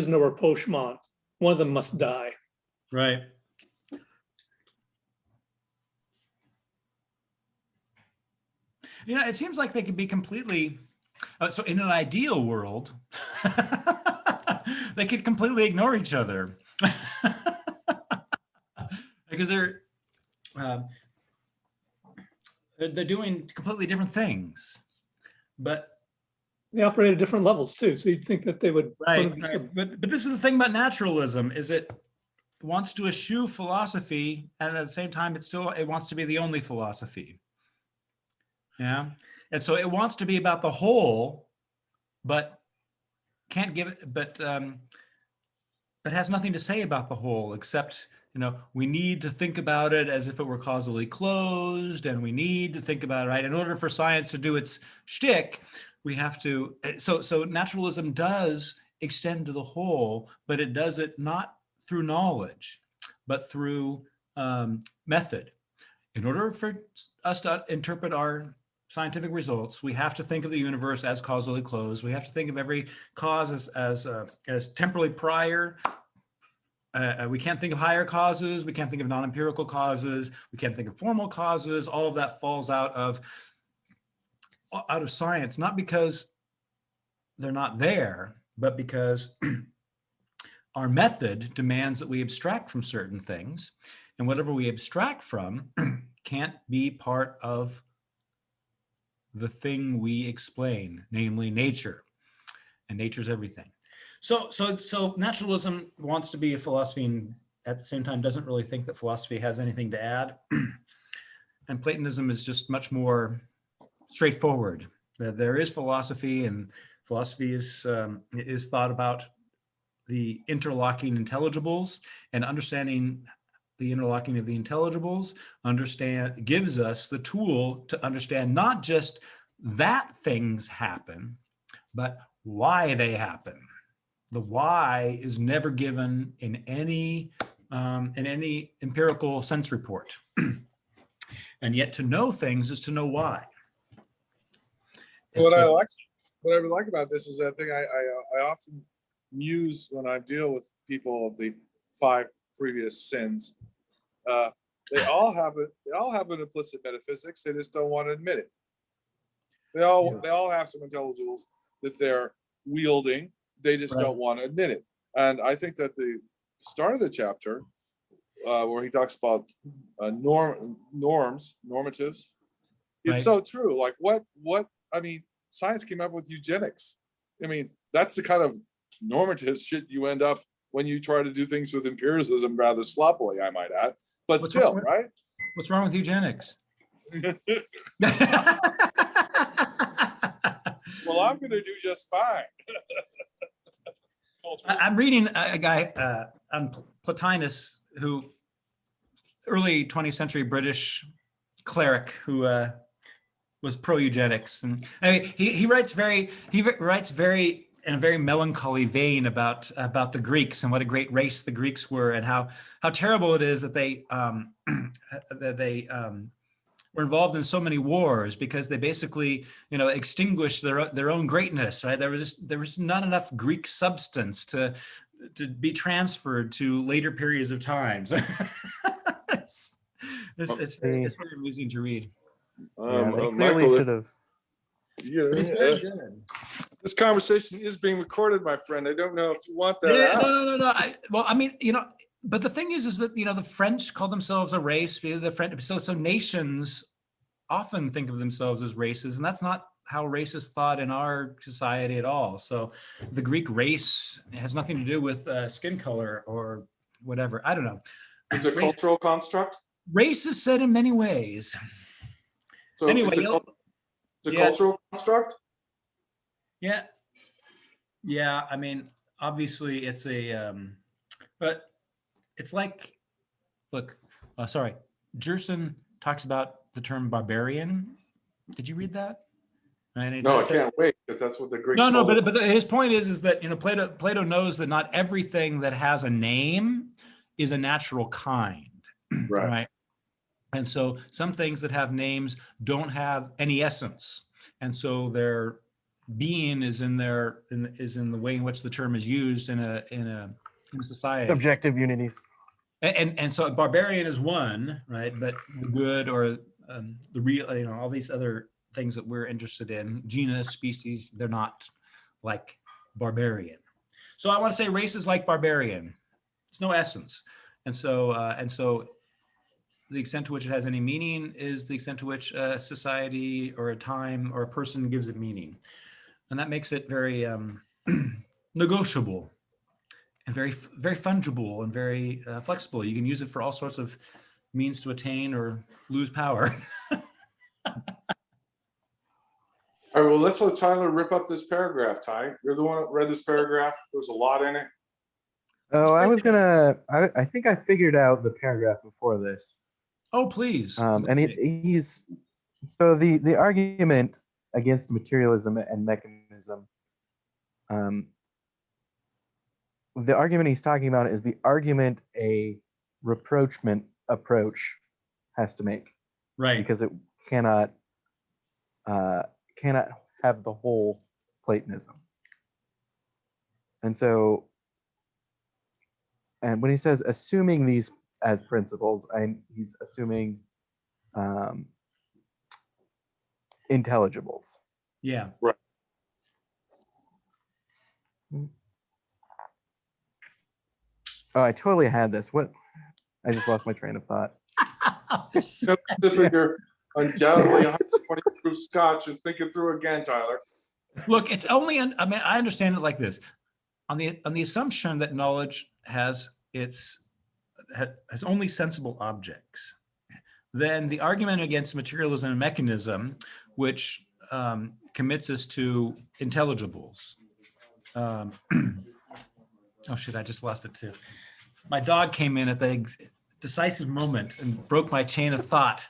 B: no rapprochement. One of them must die.
A: Right. It seems like they could be completely. So in an ideal world, they could completely ignore each other because they're doing completely different things. But
B: they operate at different levels too. So you'd think that they would.
A: Right. But this is the thing about naturalism: is it wants to eschew philosophy, and at the same time, it wants to be the only philosophy. Yeah, and so it wants to be about the whole, but can't give it, but has nothing to say about the whole, except we need to think about it as if it were causally closed, and we need to think about it, right? In order for science to do its shtick, we have to. So naturalism does extend to the whole, but it does it not through knowledge, but through method. In order for us to interpret our scientific results, we have to think of the universe as causally closed. We have to think of every cause as temporally prior. We can't think of higher causes. We can't think of non-empirical causes. We can't think of formal causes. All of that falls out of science, not because they're not there, but because our method demands that we abstract from certain things, and whatever we abstract from can't be part of the thing we explain, namely nature, and nature's everything. So naturalism wants to be a philosophy, and at the same time doesn't really think that philosophy has anything to add. And Platonism is just much more straightforward. There is philosophy, and philosophy is thought about the interlocking intelligibles, and understanding the interlocking of the intelligibles gives us the tool to understand not just that things happen, but why they happen. The why is never given in any empirical sense report. And yet to know things is to know why.
C: What I would like about this is that thing I often muse when I deal with people of the 5 previous sins. They all have an implicit metaphysics. They just don't want to admit it. They all have some intelligibles that they're wielding. They just don't want to admit it. And I think that the start of the chapter where he talks about normatives. It's
A: Right.
C: so true. Like what I mean, science came up with eugenics. I mean, that's the kind of normative shit you end up when you try to do things with empiricism rather sloppily, I might add. But
A: What's
C: still,
A: wrong with-
C: right?
A: What's wrong with eugenics?
C: Well, I'm going to do just fine.
A: I'm reading a guy on Plotinus, who early 20th century British cleric who was pro eugenics, and I mean, he writes very in a very melancholy vein about the Greeks and what a great race the Greeks were, and how terrible it is that they were involved in so many wars, because they basically, extinguished their own greatness, right? There was not enough Greek substance to be transferred to later periods of times. It's very amusing to read.
G: Yeah, they clearly
C: Michael,
G: should have.
A: It's very good.
C: this conversation is being recorded, my friend. I don't know if you want that.
A: Yeah,
C: out.
A: no. Well, I mean, but the thing is that the French call themselves a race. The French, so nations often think of themselves as races, and that's not how race is thought in our society at all. So, the Greek race has nothing to do with skin color or whatever. I don't know.
C: It's a cultural construct.
A: Race is said in many ways.
C: So
A: Anyway,
C: it's a cultural construct.
A: Yeah. I mean, obviously, it's but it's like, look, sorry, Gerson talks about the term barbarian. Did you read that? Right,
C: No, I can't wait, because that's what the Greeks.
A: No,
C: told
A: but his point is that Plato knows that not everything that has a name is a natural kind, right? And so some things that have names don't have any essence, and so their being is in the way in which the term is used in a society.
G: Subjective unities.
A: And so barbarian is one, right? But the good or the real, all these other things that we're interested in, genus, species, they're not like barbarian. So I want to say race is like barbarian. It's no essence. And so the extent to which it has any meaning is the extent to which a society or a time or a person gives it meaning. And that makes it very negotiable and very, very fungible and very flexible. You can use it for all sorts of means to attain or lose power.
C: All right, well, let's let Tyler rip up this paragraph, Ty. You're the one that read this paragraph. There's a lot in it.
G: Oh, I think I figured out the paragraph before this.
A: Oh, please.
G: And he's so the argument against materialism and mechanism. The argument he's talking about is the argument a rapprochement approach has to make,
A: Right.
G: because it cannot have the whole Platonism. And so, and when he says assuming these as principles, he's assuming intelligibles.
A: Yeah.
C: Right.
G: Oh, I totally had this. What? I just lost my train of thought.
C: So you're undoubtedly 120 proof scotch and think it through again, Tyler.
A: Look, it's only, I mean, I understand it like this. On the assumption that knowledge has only sensible objects, then the argument against materialism and mechanism, which commits us to intelligibles. Oh shit, I just lost it too. My dog came in at the decisive moment and broke my chain of thought.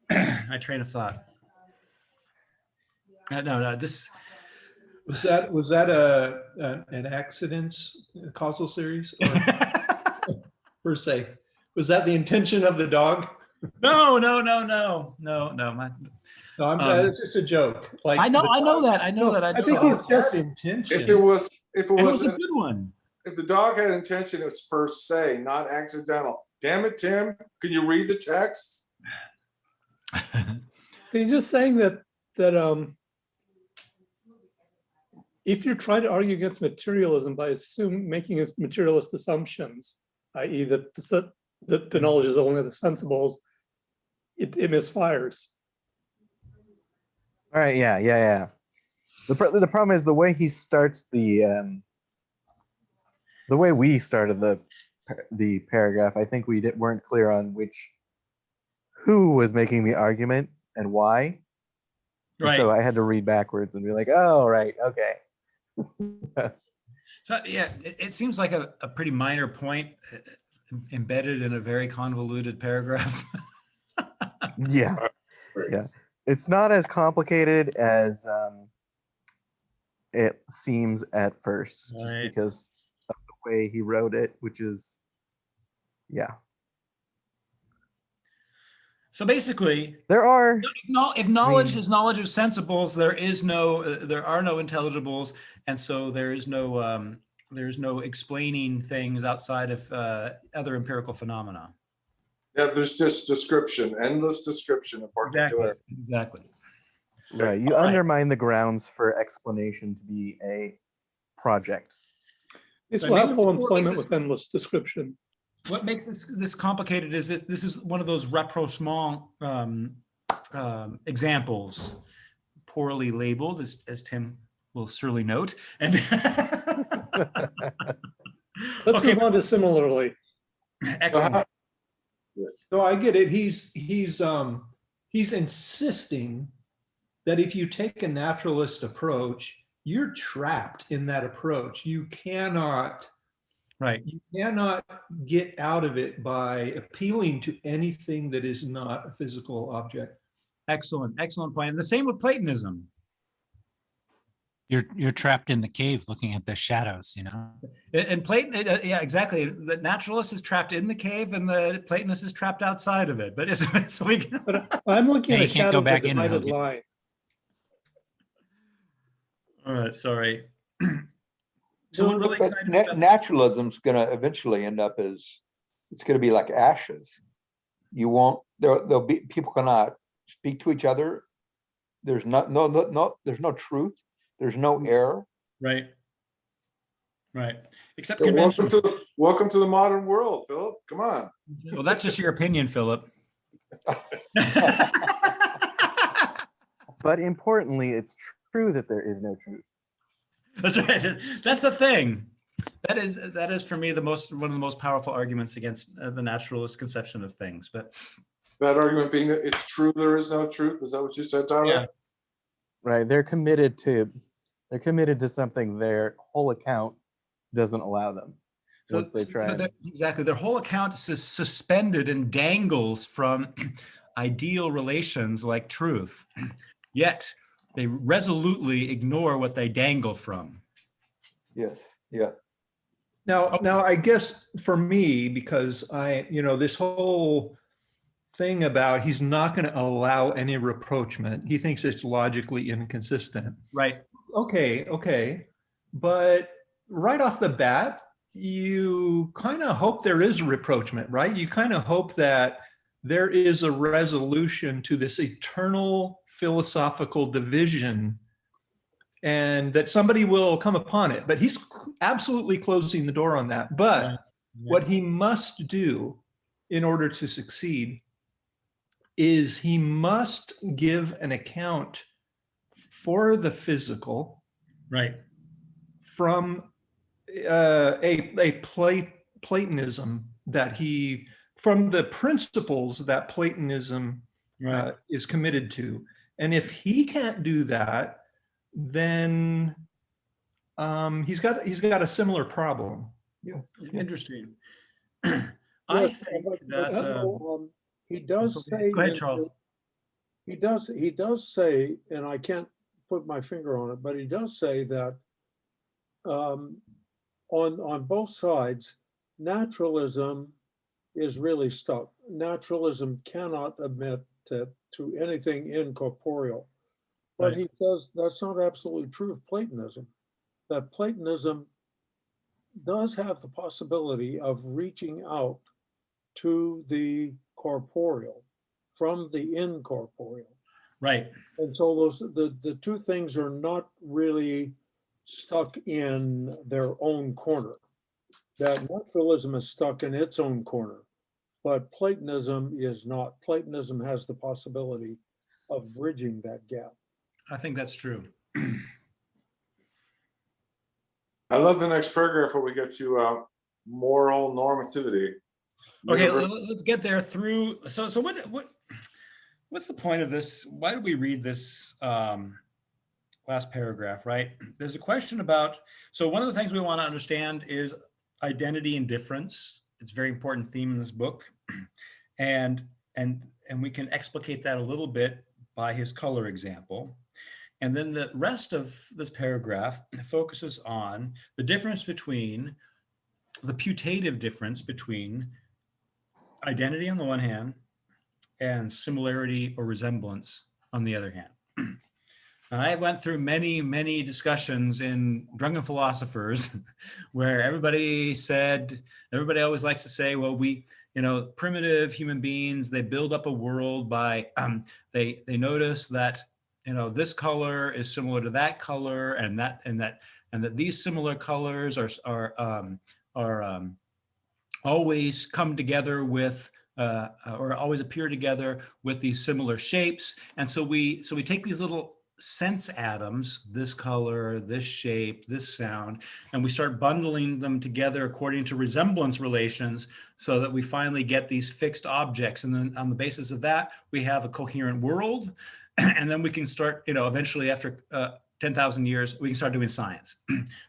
A: My train of thought. No, this.
H: Was that an accidents causal series or per se? Was that the intention of the dog?
A: No.
H: It's just a joke. Like
A: I know that. I
B: think he's just
H: intention.
C: If it was
A: It was a good one.
C: if the dog had intention, it was per se, not accidental. Damn it, Tim! Can you read the text?
B: He's just saying that if you're trying to argue against materialism by making materialist assumptions, i.e. that the knowledge is only of the sensibles, it misfires.
G: All right, yeah. The problem is the way he starts the way we started the paragraph. I think we weren't clear on who was making the argument and why. And
A: Right.
G: so I had to read backwards and be like, oh, right, okay.
A: So yeah, it seems like a pretty minor point embedded in a very convoluted paragraph.
G: Yeah. It's not as complicated as it seems at first, just
A: Right.
G: because of the way he wrote it, which is, yeah.
A: So basically,
G: There are,
A: if knowledge is knowledge of sensibles, there are no intelligibles, and so there's no explaining things outside of other empirical phenomena.
C: Yeah, there's just description, endless description of particular.
A: Exactly.
G: right, you
A: All right.
G: undermine the grounds for explanation to be a project.
B: This
A: So
B: will have
A: maybe
B: full
A: what makes
B: employment
A: this-
B: with endless description.
A: What makes this complicated is this is one of those rapprochement examples, poorly labeled, as Tim will surely note. And
B: Let's
A: okay,
B: move on to similarly.
A: excellent.
C: Yes.
H: So I get it. He's insisting that if you take a naturalist approach, you're trapped in that approach. You cannot get out of it by appealing to anything that is not a physical object.
A: Excellent point. And the same with Platonism.
F: You're trapped in the cave looking at the shadows,
A: And Platon, yeah, exactly. The naturalist is trapped in the cave, and the Platonist is trapped outside of it. But
B: But I'm looking
F: Yeah,
B: at a
F: you can't
B: shadow
F: go
B: of a
F: back in and
B: divided
F: he'll get-
B: line.
A: all right, sorry. So what really
E: But
A: excited me about
E: naturalism's gonna eventually end up as, it's gonna be like ashes. You won't, there'll be, people cannot speak to each other. There's there's no truth. There's no error.
A: right. Except
C: So
A: convention.
C: welcome to the modern world, Philip. Come on.
A: Well, that's just your opinion, Philip.
G: But importantly, it's true that there is no truth.
A: That's right. That's the thing. That is for me one of the most powerful arguments against the naturalist conception of things. But
C: That argument being that it's true there is no truth. Is that what you said, Tyler?
A: Yeah.
G: Right, they're committed to something their whole account doesn't allow them.
A: so,
G: Once they try.
A: exactly, their whole account is suspended and dangles from ideal relations like truth. Yet they resolutely ignore what they dangle from.
E: Yes, yeah.
H: Now, I guess for me, because this whole thing about he's not going to allow any rapprochement, he thinks it's logically inconsistent.
A: Right.
H: Okay. But right off the bat, you kind of hope there is rapprochement, right? You kind of hope that there is a resolution to this eternal philosophical division and that somebody will come upon it. But he's absolutely closing the door on that. But
A: Yeah.
H: what he must do in order to succeed is he must give an account for the physical
A: Right.
H: from a Platonism from the principles that Platonism
A: Right.
H: is committed to. And if he can't do that, then he's got a similar problem.
A: Interesting.
D: Yes,
A: I think
D: but,
A: that
D: he does say.
A: go ahead, Charles.
D: He does say, and I can't put my finger on it, but he does say that on both sides, naturalism is really stuck. Naturalism cannot admit to anything incorporeal. But
A: Right.
D: he says that's not absolutely true of Platonism. That Platonism does have the possibility of reaching out to the corporeal from the incorporeal.
A: Right.
D: And so the two things are not really stuck in their own corner. That naturalism is stuck in its own corner. but Platonism is not. Platonism has the possibility of bridging that gap.
A: I think that's true.
C: I love the next paragraph where we get to moral normativity.
A: Okay,
C: Universal-
A: let's get there through. So what's the point of this? Why did we read this last paragraph, right? There's a question about, so one of the things we want to understand is identity and difference. It's a very important theme in this book. And we can explicate that a little bit by his color example. And then the rest of this paragraph focuses on the difference between, the putative difference between identity on the one hand and similarity or resemblance on the other hand. And I went through many, many discussions in Drunken Philosophers where everybody always likes to say, well, primitive human beings, they build up a world by, they notice that, this color is similar to that color, and that these similar colors are always come together with, or always appear together with these similar shapes. And so we take these little sense atoms, this color, this shape, this sound, and we start bundling them together according to resemblance relations so that we finally get these fixed objects. And then on the basis of that, we have a coherent world. And then we can start, eventually after 10,000 years, we can start doing science.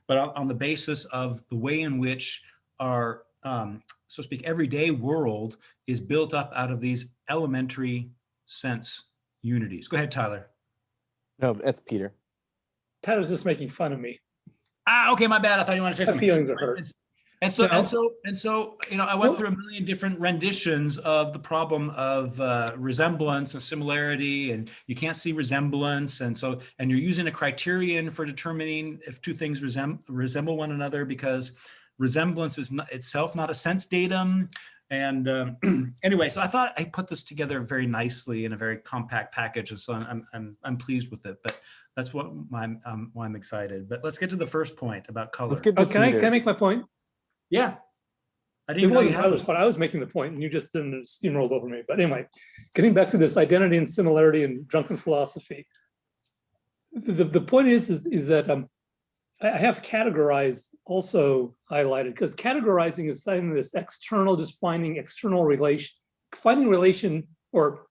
A: But on the basis of the way in which our, so to speak, everyday world is built up out of these elementary sense unities. Go ahead, Tyler.
G: No, that's Peter.
I: Tyler's just making fun of me.
A: Okay, my bad. I thought you wanted to say
I: My
A: something.
I: feelings are hurt.
A: And so,
I: No.
A: I went through a million different renditions of the problem of resemblance and similarity, and you can't see resemblance. And you're using a criterion for determining if two things resemble one another, because resemblance is not itself not a sense datum. And anyway, so I thought I put this together very nicely in a very compact package, and so I'm pleased with it. But that's why I'm excited. But let's get to the first point about color.
G: Let's get to
I: Can I
G: Peter.
I: make my point?
A: Yeah, I didn't
I: It
A: even know you
I: wasn't
A: had
I: Tyler's
A: one.
I: point. I was making the point, and you just didn't steamrolled over me. But anyway, getting back to this identity and similarity in drunken philosophy, the point is that I have categorized also highlighted, because categorizing is saying this external, just finding external relation or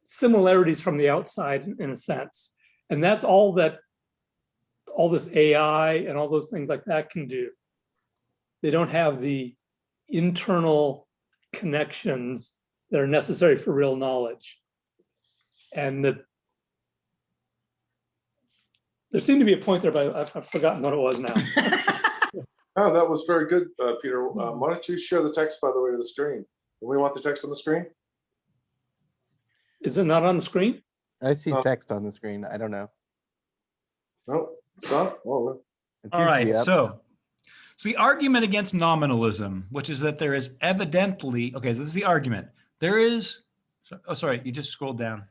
I: similarities from the outside in a sense. And that's all that all this AI and all those things like that can do. They don't have the internal connections that are necessary for real knowledge. And there seemed to be a point there, but I've forgotten what it was now.
C: Oh, that was very good, Peter. Why don't you share the text, by the way, to the screen? Do we want the text on the screen?
I: Is it not on the screen?
G: I see text on the screen. I don't know.
C: No, it's not. Oh,
G: It
A: All
G: seems to be
A: right,
G: up.
A: so the argument against nominalism, which is that there is evidently, okay, so this is the argument. There is, oh, sorry, you just scrolled down.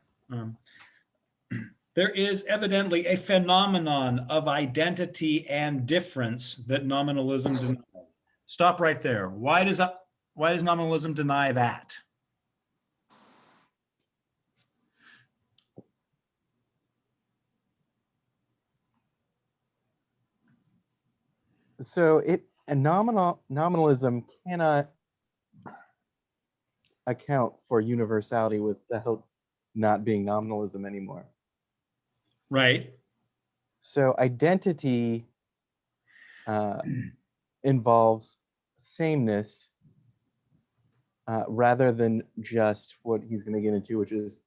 A: There is evidently a phenomenon of identity and difference that nominalism denies. Stop right there. Why does nominalism deny that?
G: So nominalism cannot account for universality without not being nominalism anymore.
A: Right.
G: So identity involves sameness rather than just what he's going to get into, which is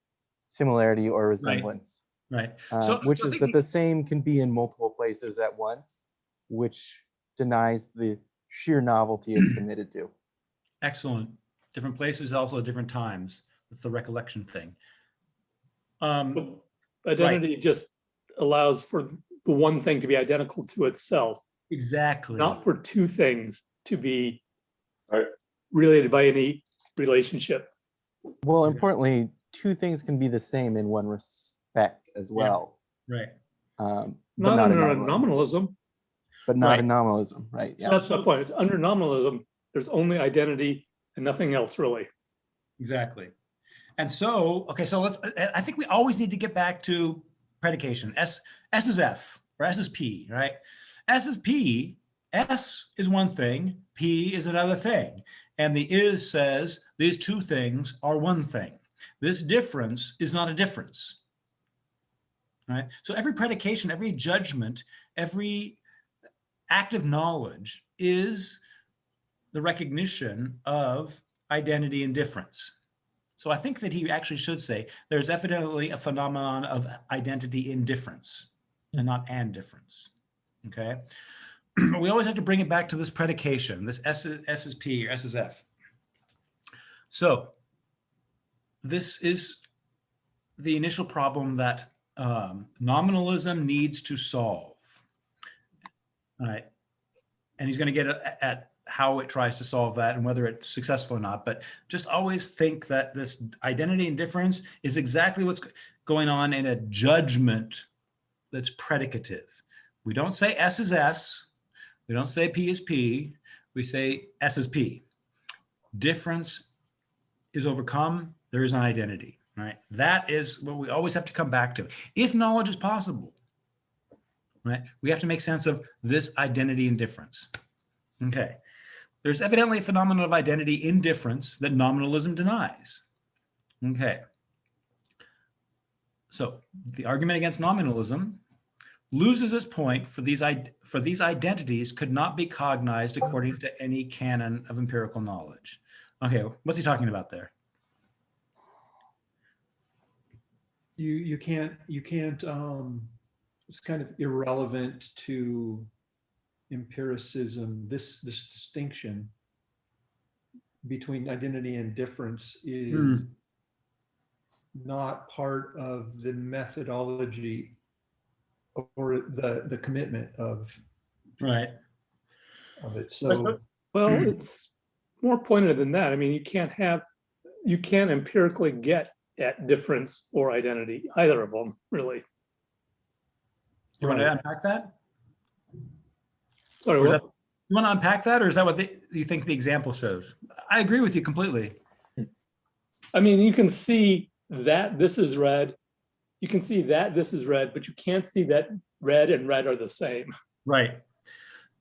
G: similarity or resemblance.
A: Right.
G: Which is that the same can be in multiple places at once, which denies the sheer novelty it's committed to.
A: Excellent. Different places, also at different times. It's the recollection thing.
I: Identity just allows for the one thing to be identical to itself.
A: Exactly.
I: Not for two things to be
C: right.
I: related by any relationship.
G: Well, importantly, two things can be the same in one respect as well.
A: Right.
I: Not under nominalism.
G: But not in nominalism, right?
I: Yeah. So that's the point. It's under nominalism, there's only identity and nothing else really.
A: Exactly. And so, okay, so I think we always need to get back to predication. S is F, or S is P, right? S is P, S is one thing, P is another thing. And the is says these two things are one thing. This difference is not a difference, right? So every predication, every judgment, every act of knowledge is the recognition of identity and difference. So I think that he actually should say there's evidently a phenomenon of identity in difference and not and difference, okay? We always have to bring it back to this predication, this S is P or S is F. So this is the initial problem that nominalism needs to solve, all right? And he's going to get at how it tries to solve that and whether it's successful or not. But just always think that this identity and difference is exactly what's going on in a judgment that's predicative. We don't say S is S. We don't say P is P. We say S is P. Difference is overcome. There is an identity, right? That is what we always have to come back to. If knowledge is possible, right, we have to make sense of this identity and difference. Okay. There's evidently a phenomenon of identity in difference that nominalism denies. Okay. So the argument against nominalism loses its point for these identities could not be cognized according to any canon of empirical knowledge. Okay, what's he talking about there?
H: You can't, it's kind of irrelevant to empiricism. This distinction between identity and difference is not part of the methodology or the commitment of it. So,
B: Well, it's more pointed than that. I mean, you can't empirically get at difference or identity, either of them, really.
A: You want to unpack that?
B: Sorry,
A: You
B: what?
A: want to unpack that, or is that what you think the example shows? I agree with you completely.
B: I mean, you can see that this is red. You can see that this is red, but you can't see that red and red are the same.
A: Right.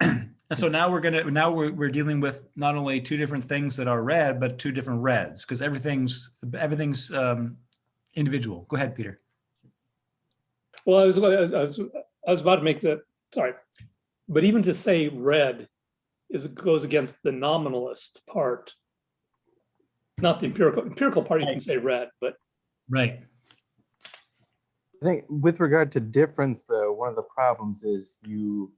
A: And so now we're dealing with not only two different things that are red, but two different reds, because everything's individual. Go ahead, Peter.
B: Well, I was about to make that, sorry. But even to say red goes against the nominalist part, not the empirical part. You can say red, but
A: right.
G: I think with regard to difference, though, one of the problems is you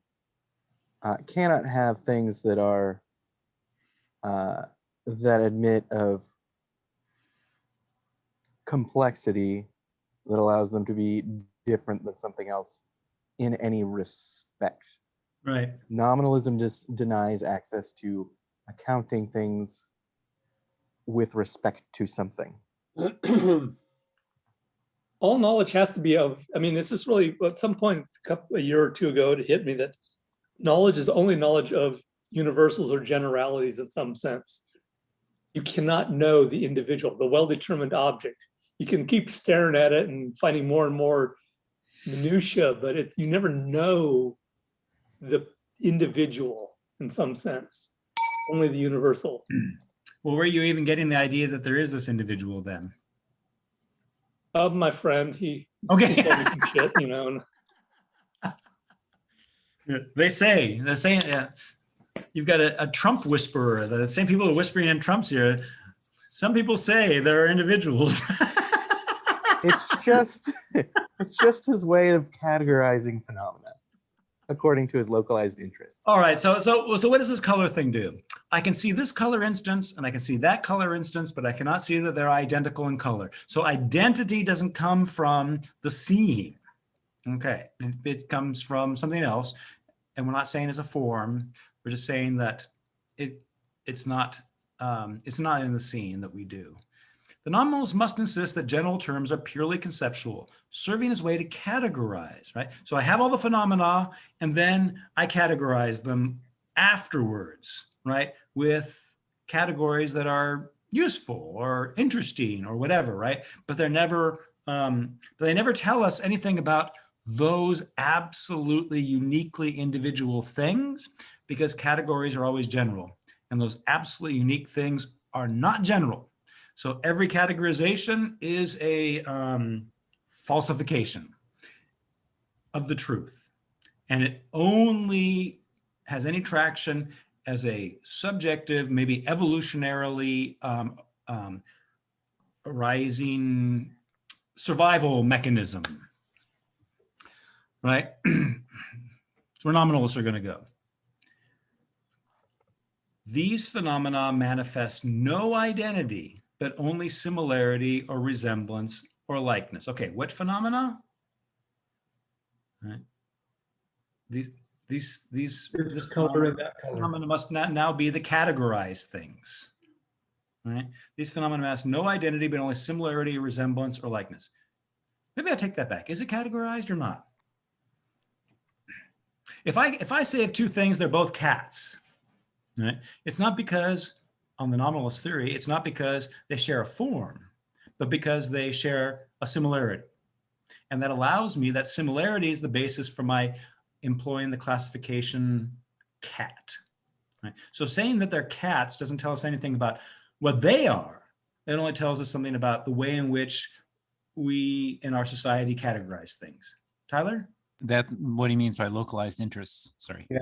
G: cannot have things that are that admit of complexity that allows them to be different than something else in any respect.
A: Right.
G: Nominalism just denies access to accounting things with respect to something.
B: all knowledge has to be of, I mean, this is really, at some point a year or two ago, it hit me that knowledge is only knowledge of universals or generalities in some sense. You cannot know the individual, the well-determined object. You can keep staring at it and finding more and more minutia, but you never know the individual in some sense, only the universal.
A: Well, where are you even getting the idea that there is this individual then?
B: Of my friend, he
A: Okay.
B: told me some shit, you know.
A: They say, yeah. You've got a Trump whisperer. The same people are whispering in Trump's ear. Some people say there are individuals.
G: It's just his way of categorizing phenomena according to his localized interest.
A: All right. So what does this color thing do? I can see this color instance and I can see that color instance, but I cannot see that they're identical in color. So identity doesn't come from the seeing. Okay. It comes from something else. And we're not saying it's a form. We're just saying that it's not in the seeing that we do. The nominalist must insist that general terms are purely conceptual, serving as a way to categorize, right? So I have all the phenomena and then I categorize them afterwards, right? With categories that are useful or interesting or whatever, right? But they never tell us anything about those absolutely uniquely individual things, because categories are always general, and those absolutely unique things are not general. So every categorization is a falsification of the truth, and it only has any traction as a subjective, maybe evolutionarily arising survival mechanism, right? It's where nominalists are going to go. These phenomena manifest no identity, but only similarity or resemblance or likeness. Okay, what phenomena? Right. This
H: color and that color.
A: phenomena must not now be the categorized things. Right? These phenomena has no identity, but only similarity, resemblance, or likeness. Maybe I take that back. Is it categorized or not? If I say of two things, they're both cats, right? It's not because, on the nominalist theory, it's not because they share a form, but because they share a similarity. And that allows me, that similarity is the basis for my employing the classification cat. Right? So saying that they're cats doesn't tell us anything about what they are. It only tells us something about the way in which we in our society categorize things. Tyler?
F: What he means by localized interests. Sorry.
A: Yeah.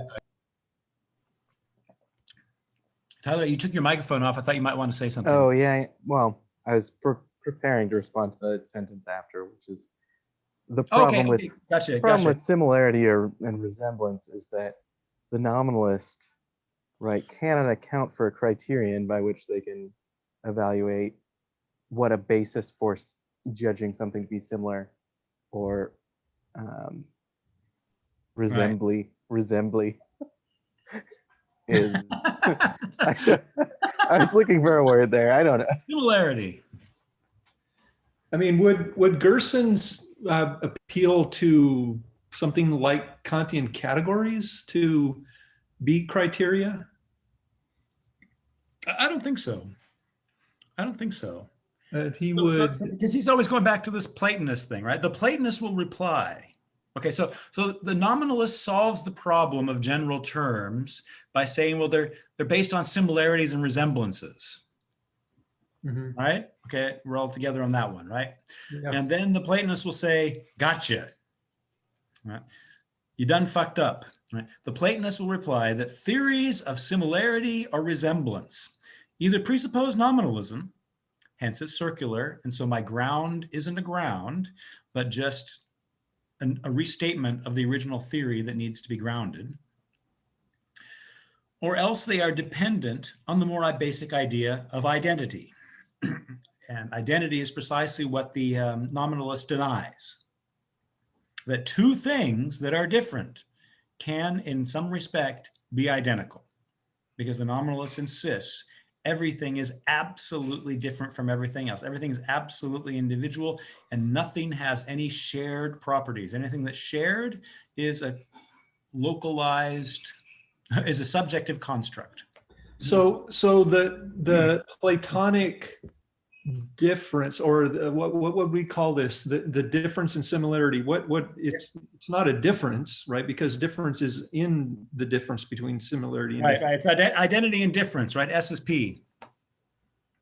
A: Tyler, you took your microphone off. I thought you might want to say something.
G: Oh, yeah. Well, I was preparing to respond to the sentence after, which is the problem with with similarity and resemblance is that the nominalist, right, cannot account for a criterion by which they can evaluate what a basis for judging something to be similar or resembly is. I was looking for a word there. I don't know.
A: Similarity.
H: I mean, would Gerson's appeal to something like Kantian categories to be criteria?
A: I don't think so.
H: He would,
A: because he's always going back to this Platonist thing, right? The Platonist will reply. Okay, so the nominalist solves the problem of general terms by saying, well, they're based on similarities and resemblances.
H: mm-hmm.
A: Right? Okay, we're all together on that one, right?
H: Yeah.
A: And then the Platonist will say, gotcha. Right? You done fucked up. Right? The Platonist will reply that theories of similarity or resemblance either presuppose nominalism, hence it's circular, and so my ground isn't a ground, but just a restatement of the original theory that needs to be grounded, or else they are dependent on the more basic idea of identity. And identity is precisely what the nominalist denies. That two things that are different can, in some respect, be identical. Because the nominalist insists everything is absolutely different from everything else. Everything is absolutely individual, and nothing has any shared properties. Anything that's shared is a localized, is a subjective construct.
H: So the Platonic difference, or what would we call this? The difference in similarity. It's not a difference, right? Because difference is in the difference between similarity and
A: right. It's identity and difference, right? S is P.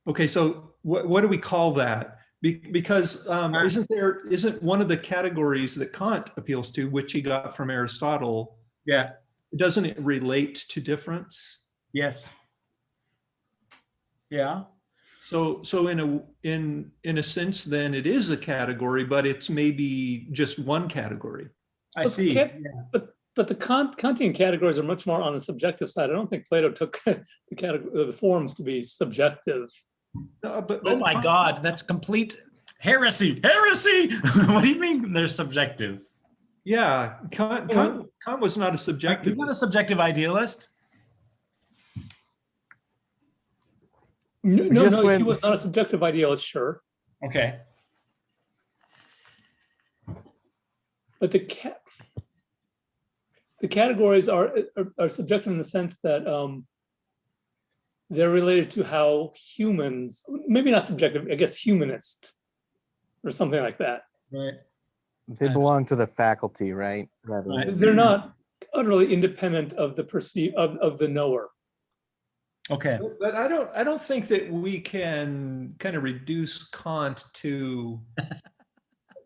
H: Okay, so what do we call that? Because isn't one of the categories that Kant appeals to, which he got from Aristotle?
A: Yeah.
H: Doesn't it relate to difference?
A: Yes. Yeah.
H: So in a sense, then it is a category, but it's maybe just one category.
A: I see. Yeah.
I: But the Kantian categories are much more on the subjective side. I don't think Plato took the forms to be subjective.
H: But
A: oh my God, that's complete heresy! Heresy! What do you mean they're subjective?
H: Yeah, Kant was not a subjective.
A: He's not a subjective idealist.
I: No, he was not a subjective idealist, sure.
A: Okay.
I: But the categories are subjective in the sense that they're related to how humans, maybe not subjective, I guess humanist or something like that.
A: Right.
G: They belong to the faculty, right? Rather
A: Right.
G: than
I: They're not utterly independent of the of the knower.
A: Okay.
H: But I don't think that we can kind of reduce Kant to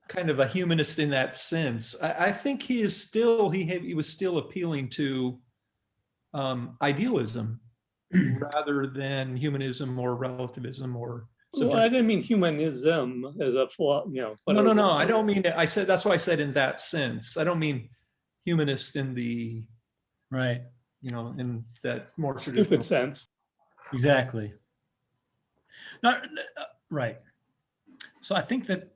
H: kind of a humanist in that sense. I think he is still he was still appealing to idealism rather than humanism or relativism or
I: Well, I didn't mean humanism as a
H: no,
I: whatever.
H: no, I don't mean that. I said that's why I said in that sense. I don't mean humanist in the
A: Right.
H: in that more
I: Stupid
H: traditional
I: sense.
A: Exactly. Right. So I think that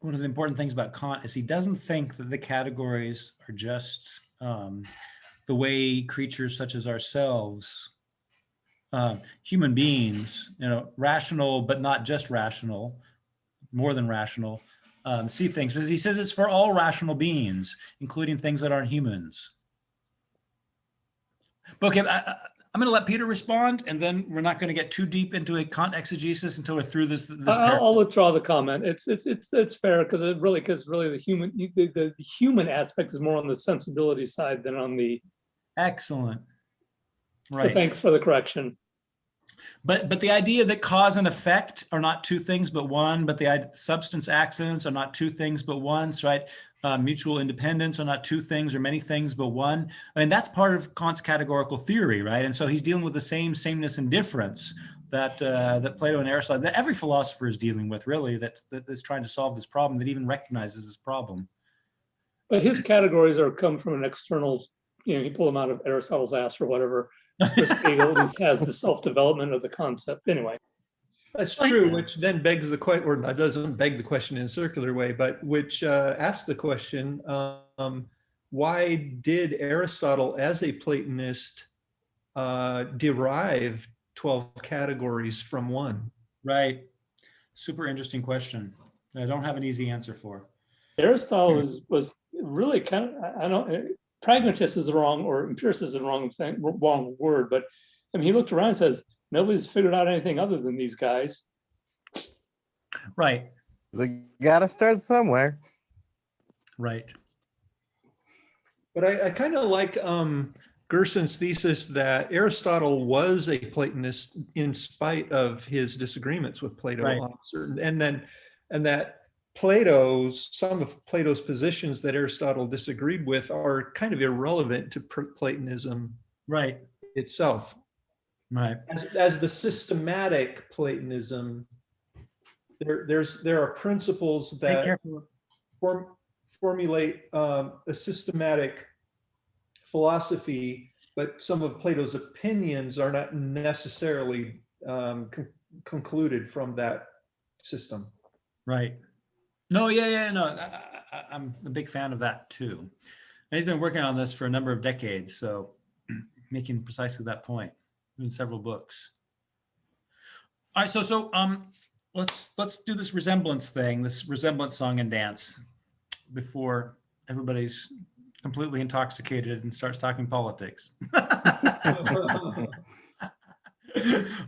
A: one of the important things about Kant is he doesn't think that the categories are just the way creatures such as ourselves, human beings, rational, but not just rational, more than rational, see things. Because he says it's for all rational beings, including things that aren't humans. But okay, I'm going to let Peter respond, and then we're not going to get too deep into a Kant exegesis until we're through this.
I: I'll withdraw the comment. It's fair because really the human aspect is more on the sensibility side than on the.
A: Excellent.
I: Right. So thanks for the correction.
A: But the idea that cause and effect are not two things but one, but the substance accidents are not two things but one, right? Mutual independence are not two things or many things but one. I mean, that's part of Kant's categorical theory, right? And so he's dealing with the same sameness and difference that Plato and Aristotle, that every philosopher is dealing with, really, that's trying to solve this problem, that even recognizes this problem.
I: But his categories come from an external, he pulled them out of Aristotle's ass or whatever. Hegel has the self-development of the concept anyway.
H: That's true, which then begs the question, or doesn't beg the question in a circular way, but which asks the question, why did Aristotle, as a Platonist, derive 12 categories from one?
A: Right. Super interesting question. I don't have an easy answer for.
I: Aristotle was really kind of, pragmatist is the wrong, or empiricist is the wrong word, but I mean, he looked around and says, nobody's figured out anything other than these guys.
A: Right.
G: You gotta start somewhere.
A: Right.
H: But I kind of like Gerson's thesis that Aristotle was a Platonist in spite of his disagreements with Plato on certain, and that some of Plato's positions that Aristotle disagreed with are kind of irrelevant to Platonism itself.
A: Right.
H: As the systematic Platonism, there are principles that formulate a systematic philosophy, but some of Plato's opinions are not necessarily concluded from that system.
A: Right. No, no. I'm a big fan of that too. And he's been working on this for a number of decades, so making precisely that point in several books. All right, so let's do this resemblance thing, this resemblance song and dance, before everybody's completely intoxicated and starts talking politics. All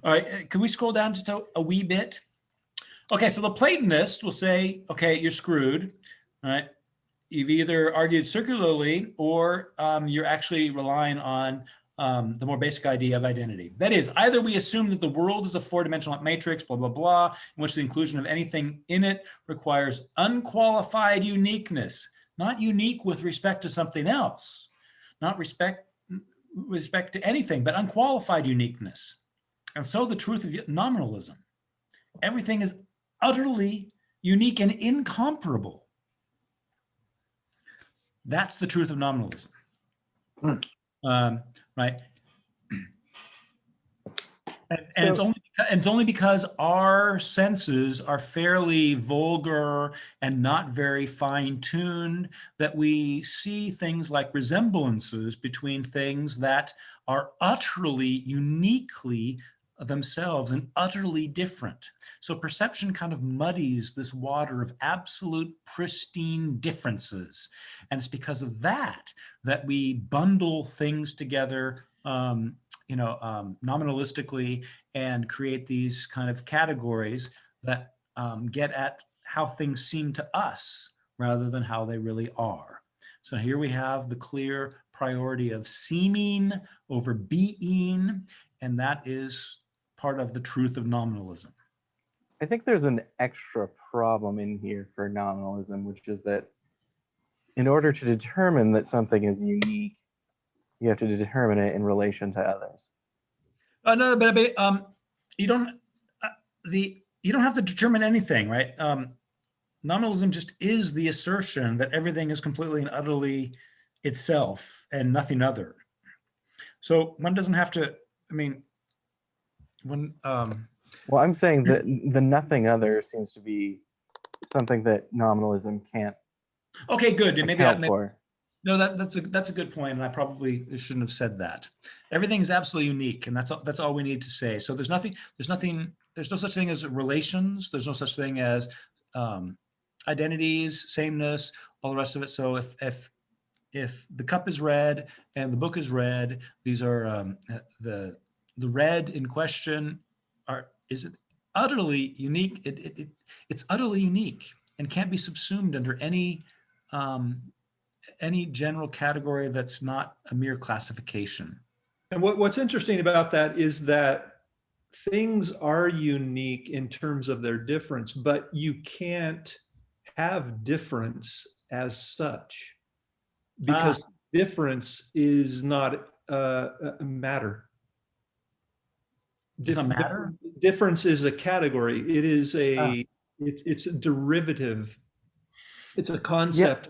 A: right, can we scroll down just a wee bit? Okay, so the Platonist will say, okay, you're screwed, all right? You've either argued circularly or you're actually relying on the more basic idea of identity. That is, either we assume that the world is a four-dimensional matrix, blah, blah, blah, in which the inclusion of anything in it requires unqualified uniqueness, not unique with respect to something else, not respect to anything, but unqualified uniqueness. And so the truth of nominalism, everything is utterly unique and incomparable. That's the truth of nominalism. Right. And it's only because our senses are fairly vulgar and not very fine-tuned that we see things like resemblances between things that are utterly uniquely themselves and utterly different. So perception kind of muddies this water of absolute pristine differences. And it's because of that we bundle things together nominalistically and create these kind of categories that get at how things seem to us rather than how they really are. So here we have the clear priority of seeming over being, and that is part of the truth of nominalism.
G: I think there's an extra problem in here for nominalism, which is that in order to determine that something is unique, you have to determine it in relation to others.
A: No, but you don't have to determine anything, right? Nominalism just is the assertion that everything is completely and utterly itself and nothing other. So one doesn't have to. I mean, when
G: Well, I'm saying that the nothing other seems to be something that nominalism can't
A: okay, good. And maybe
G: account for.
A: No, that's a good point, and I probably shouldn't have said that. Everything is absolutely unique, and that's all we need to say. So there's no such thing as relations. There's no such thing as identities, sameness, all the rest of it. So if the cup is red and the book is red, these are the red in question is it utterly unique. It's utterly unique and can't be subsumed under any general category that's not a mere classification.
H: And what's interesting about that is that things are unique in terms of their difference, but you can't have difference as such because difference is not a matter.
A: Does not matter?
H: Difference is a category. It is it's a derivative. It's a concept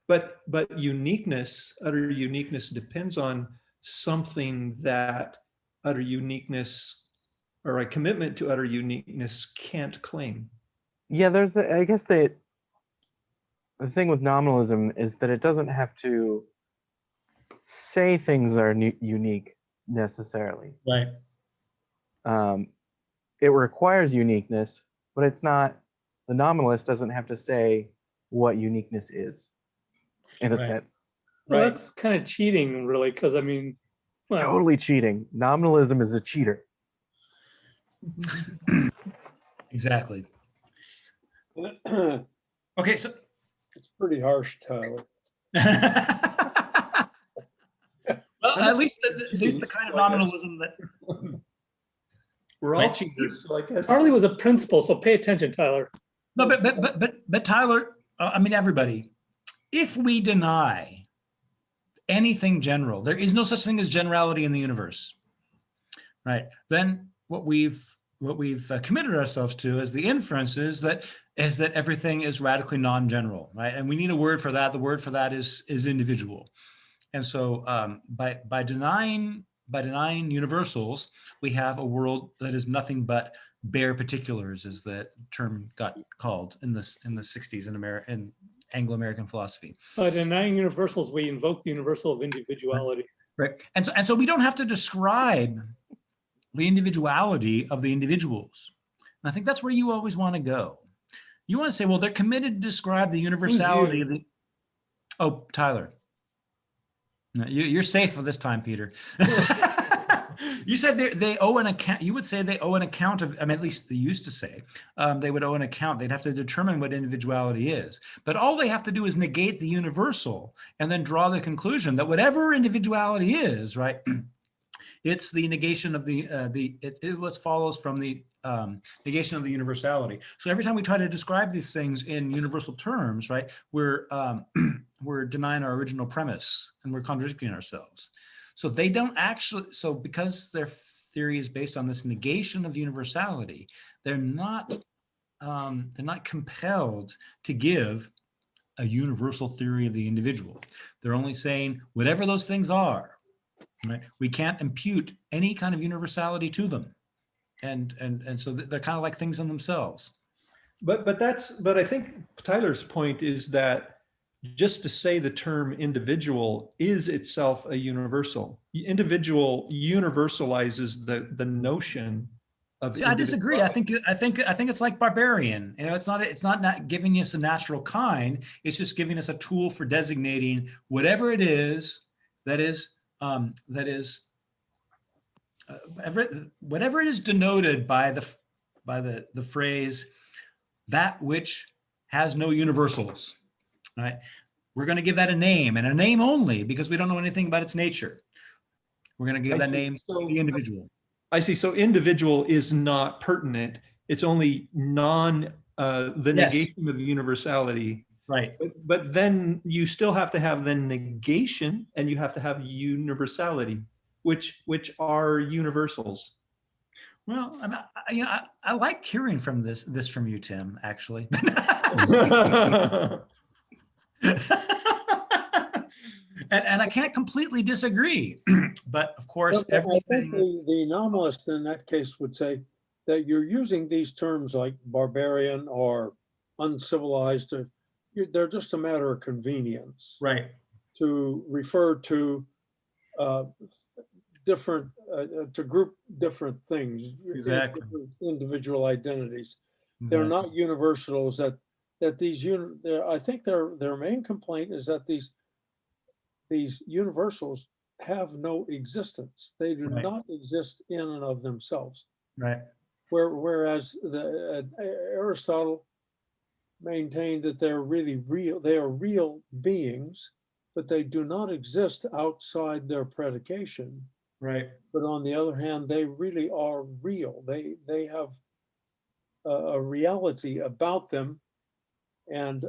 H: but uniqueness, utter uniqueness depends on something that utter uniqueness or a commitment to utter uniqueness can't claim.
G: Yeah, I guess the thing with nominalism is that it doesn't have to say things are unique necessarily.
A: Right.
G: It requires uniqueness, but it's not, the nominalist doesn't have to say what uniqueness is, in a sense.
I: Well, that's kind of cheating, really, because I mean, well,
G: totally cheating. Nominalism is a cheater.
A: Exactly. Okay, so
D: It's pretty harsh, Tyler.
A: well, at least the kind of nominalism that
H: We're all cheaters, so I guess.
I: Harley was a principal, so pay attention, Tyler.
A: no, but Tyler, I mean everybody. If we deny anything general, there is no such thing as generality in the universe, right? Then what we've committed ourselves to is the inference is that everything is radically non-general, right? And we need a word for that. The word for that is individual. And so by denying universals, we have a world that is nothing but bare particulars, as the term got called in the 60s in Anglo-American philosophy.
I: By denying universals, we invoke the universal of individuality.
A: Right. And so we don't have to describe the individuality of the individuals. And I think that's where you always want to go. You want to say, well, they're committed to describe the universality of the. Oh, Tyler. No, you're safe for this time, Peter. You said they owe an account. You would say they owe an account of, I mean, at least they used to say, they would owe an account. They'd have to determine what individuality is. But all they have to do is negate the universal and then draw the conclusion that whatever individuality is, right, it's the negation of what follows from the negation of the universality. So every time we try to describe these things in universal terms, right, we're denying our original premise and we're contradicting ourselves. So they don't actually, so because their theory is based on this negation of universality, they're not compelled to give a universal theory of the individual. They're only saying whatever those things are, right? We can't impute any kind of universality to them. And so they're kind of like things in themselves.
H: But I think Tyler's point is that just to say the term individual is itself a universal. Individual universalizes the notion of.
A: See, I disagree. I think it's like barbarian. You know, it's not giving us a natural kind. It's just giving us a tool for designating whatever it is that is whatever it is denoted by the phrase that which has no universals, right? We're going to give that a name, and a name only, because we don't know anything about its nature. We're going to give
H: I
A: that
H: see.
A: name to
H: So-
A: the individual.
H: I see. So individual is not pertinent. It's only the
A: Yes.
H: negation of universality.
A: Right.
H: But then you still have to have the negation, and you have to have universality, which are universals.
A: Well, I like hearing from this from you, Tim, actually. And I can't completely disagree, but of course,
D: But I think
A: everything.
D: the nominalist in that case would say that you're using these terms like barbarian or uncivilized, they're just a matter of convenience
A: Right.
D: to refer to different, to group different things,
A: Exactly.
D: different individual identities. They're not universals. That these I think their main complaint is that these universals have no existence. They do
A: Right.
D: not exist in and of themselves.
A: Right.
D: Whereas Aristotle maintained that they're really real. They are real beings, but they do not exist outside their predication.
A: Right.
D: But on the other hand, they really are real. They have a reality about them, and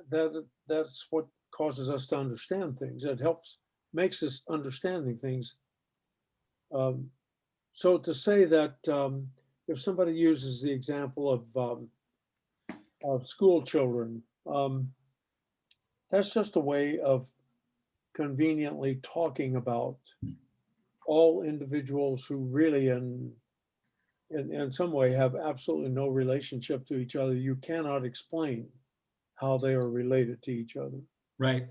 D: that's what causes us to understand things. It makes us understanding things. So to say that if somebody uses the example of school children, that's just a way of conveniently talking about all individuals who really in some way have absolutely no relationship to each other. You cannot explain how they are related to each other.
A: Right.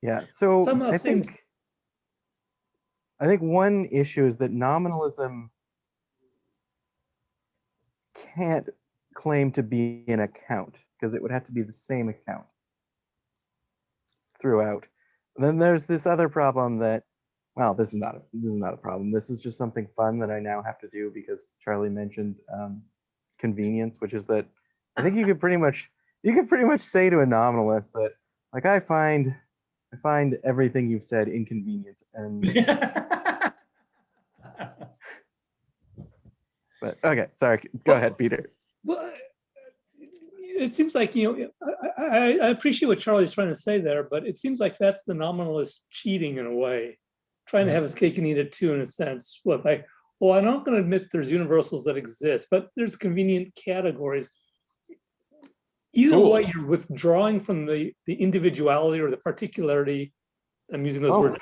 G: Yeah, so
I: Somehow
G: I
I: seems-
G: think one issue is that nominalism can't claim to be an account because it would have to be the same account throughout. And then there's this other problem that, well, this is not a problem. This is just something fun that I now have to do because Charlie mentioned convenience, which is that I think you could pretty much say to a nominalist that, like, I find everything you've said inconvenient, and but okay, sorry, go ahead, Peter.
I: Well, it seems like, I appreciate what Charlie's trying to say there, but it seems like that's the nominalist cheating in a way, trying to have his cake and eat it too, in a sense. Well, I'm not going to admit there's universals that exist, but there's convenient categories. Either way, you're withdrawing from the individuality or the particularity. I'm using those words.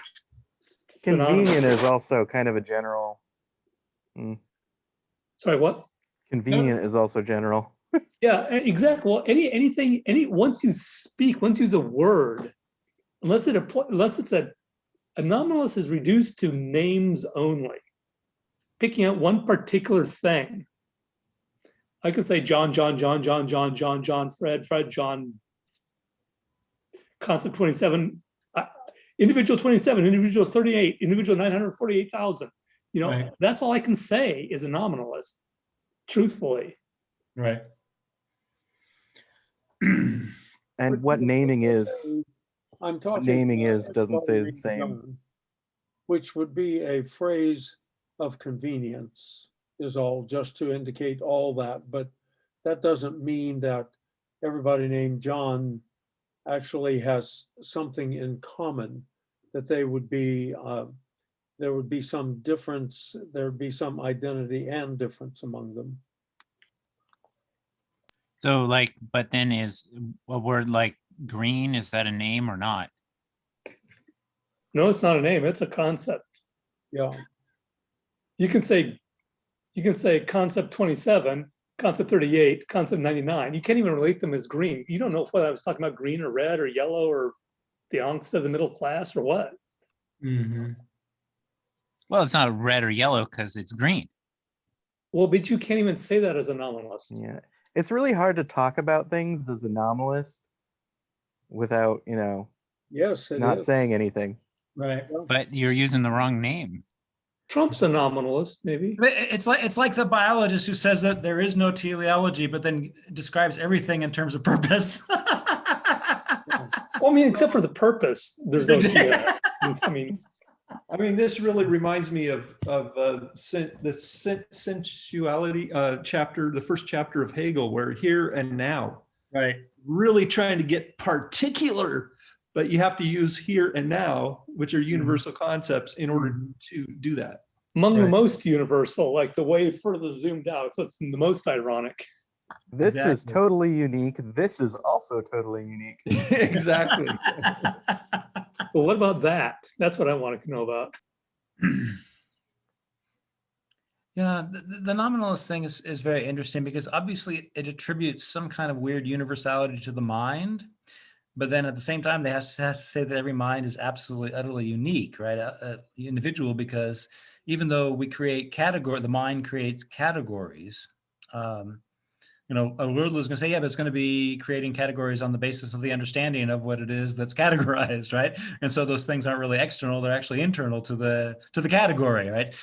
G: Convenient is also kind of a general.
I: Sorry, what?
G: Convenient is also general.
I: Yeah, exactly. Well, anything, once you use a word, unless it's a nominalist is reduced to names only, picking out one particular thing. I could say John, Fred, John, concept 27, individual 27, individual 38, individual 948,000.
A: Right.
I: That's all I can say is a nominalist, truthfully.
A: Right.
G: And what naming is,
D: I'm talking.
G: naming is doesn't say the same.
D: John, which would be a phrase of convenience, is all, just to indicate all that. But that doesn't mean that everybody named John actually has something in common, that they would be, there would be some difference, there would be some identity and difference among them.
F: So like, but then is a word like green, is that a name or not?
I: No, it's not a name, it's a concept.
D: Yeah.
I: You can say concept 27, concept 38, concept 99. You can't even relate them as green. You don't know whether I was talking about green or red or yellow or the angst of the middle class or what.
A: Mm-hmm.
F: Well, it's not red or yellow because it's green.
I: Well, but you can't even say that as a nominalist.
G: Yeah, it's really hard to talk about things as a nominalist without,
D: Yes, it
G: not
D: is.
G: saying anything.
A: Right.
F: But you're using the wrong name.
B: Trump's a nominalist, maybe.
A: It's like the biologist who says that there is no teleology, but then describes everything in terms of purpose.
B: Well, I mean, except for the purpose, there's no
H: I mean, this really reminds me of the sensuality chapter, the first chapter of Hegel, where here and now,
A: Right.
H: really trying to get particular, but you have to use here and now, which are universal concepts, in order to do that.
B: Among the
A: Right.
B: most universal, like the way further zoomed out. So it's the most ironic.
G: This is
A: Exactly.
G: totally unique. This is also totally unique.
H: Exactly.
B: Well, what about that? That's what I wanted to know about.
A: Yeah, the nominalist thing is very interesting because obviously it attributes some kind of weird universality to the mind, but then at the same time, they has to say that every mind is absolutely, utterly unique, right? Individual, because even though we create the mind creates categories. You know, a worldler is going to say, yeah, but it's going to be creating categories on the basis of the understanding of what it is that's categorized, right? And so those things aren't really external; they're actually internal to the category, right?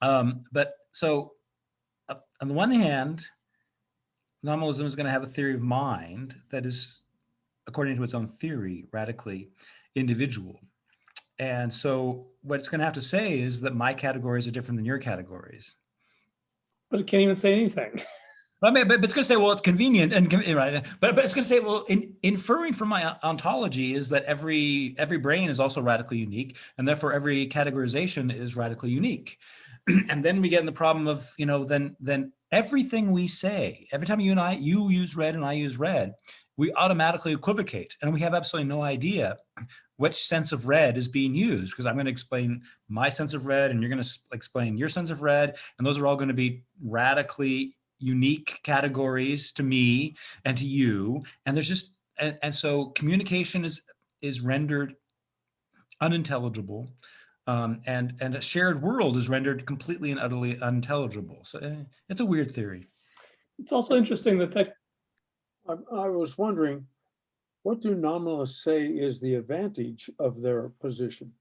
A: But so, on the one hand, nominalism is going to have a theory of mind that is, according to its own theory, radically individual. And so, what it's going to have to say is that my categories are different than your categories.
B: But it can't even say anything.
A: I mean, but it's going to say, well, it's convenient, and right. But it's going to say, well, inferring from my ontology is that every brain is also radically unique, and therefore every categorization is radically unique. And then we get in the problem of, you know, then everything we say, every time you use red and I use red, we automatically equivocate, and we have absolutely no idea which sense of red is being used, because I'm going to explain my sense of red, and you're going to explain your sense of red, and those are all going to be radically unique categories to me and to you, and there's just and so communication is rendered unintelligible, and a shared world is rendered completely and utterly unintelligible. So it's a weird theory.
B: It's also interesting that
D: I was wondering, what do nominalists say is the advantage of their position?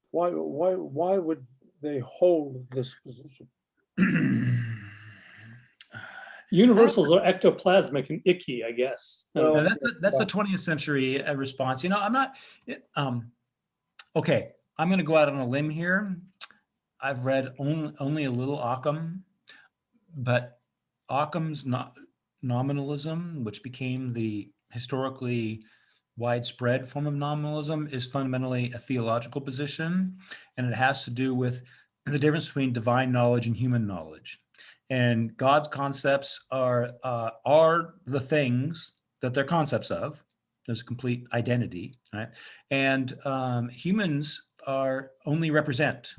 D: Why would they hold this position?
B: universals are ectoplasmic and icky, I guess.
A: Well, that's the 20th century response. You know, I'm not. Okay, I'm going to go out on a limb here. I've read only a little Occam, but Occam's nominalism, which became the historically widespread form of nominalism, is fundamentally a theological position, and it has to do with the difference between divine knowledge and human knowledge. And God's concepts are the things that they're concepts of. There's a complete identity, right? And humans only represent.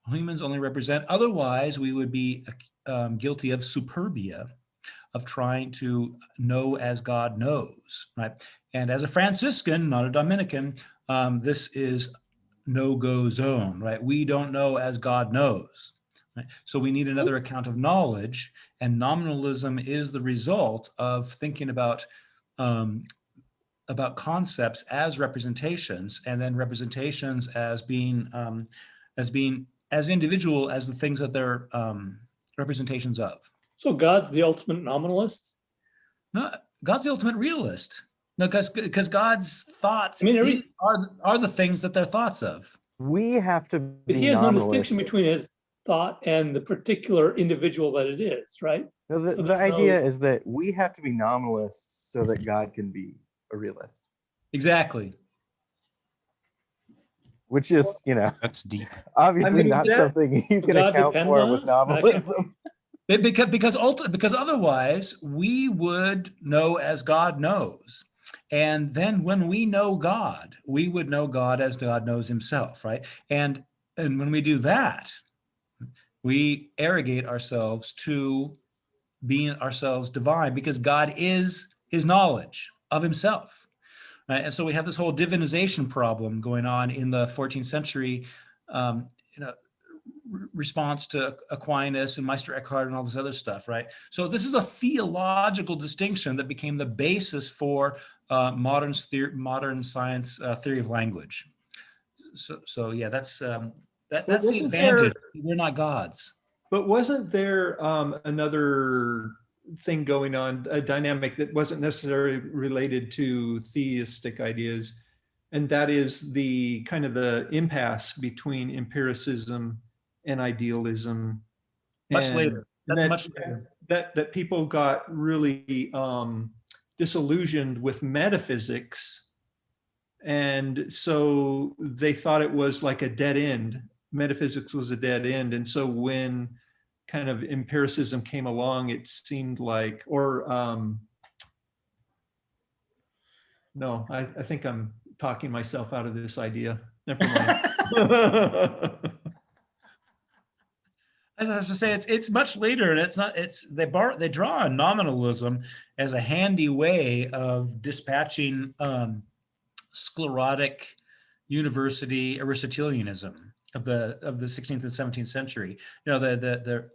A: Humans only represent. Otherwise, we would be guilty of superbia, of trying to know as God knows, right? And as a Franciscan, not a Dominican, this is no-go zone, right? We don't know as God knows. Right? So we need another account of knowledge, and nominalism is the result of thinking about concepts as representations, and then representations as being as individual as the things that they're representations of.
B: So God's the ultimate nominalist?
A: No, God's the ultimate realist. No, because God's thoughts are the things that they're thoughts of.
G: We have to be
B: But he has no distinction
G: nominalists.
B: between his thought and the particular individual that it is, right?
G: No,
B: So
G: the idea is that we have to be nominalists so that God can be a realist.
A: Exactly.
G: Which is, you know,
F: That's deep.
G: obviously not something you can
B: God
G: account
B: depends
G: for
B: on
G: with
B: us?
G: nominalism.
A: Because otherwise we would know as God knows. And then when we know God, we would know God as God knows himself, right? And when we do that, we arrogate ourselves to being ourselves divine, because God is his knowledge of himself. Right? And so we have this whole divinization problem going on in the 14th century, response to Aquinas and Meister Eckhart and all this other stuff, right? So this is a theological distinction that became the basis for modern science theory of language. So yeah, that's That's the
H: wasn't there-
A: advantage. We're not gods.
H: But wasn't there another thing going on, a dynamic that wasn't necessarily related to theistic ideas? And that is the kind of the impasse between empiricism and idealism.
A: Much
H: And
A: later. That's
H: that,
A: much later.
H: that people got really disillusioned with metaphysics. And so they thought it was like a dead end. Metaphysics was a dead end. And so when kind of empiricism came along, it seemed like, or no, I think I'm talking myself out of this idea. Never mind.
A: I have to say it's much later, and it's not. They draw on nominalism as a handy way of dispatching sclerotic university Aristotelianism of the 16th and 17th century. You know, the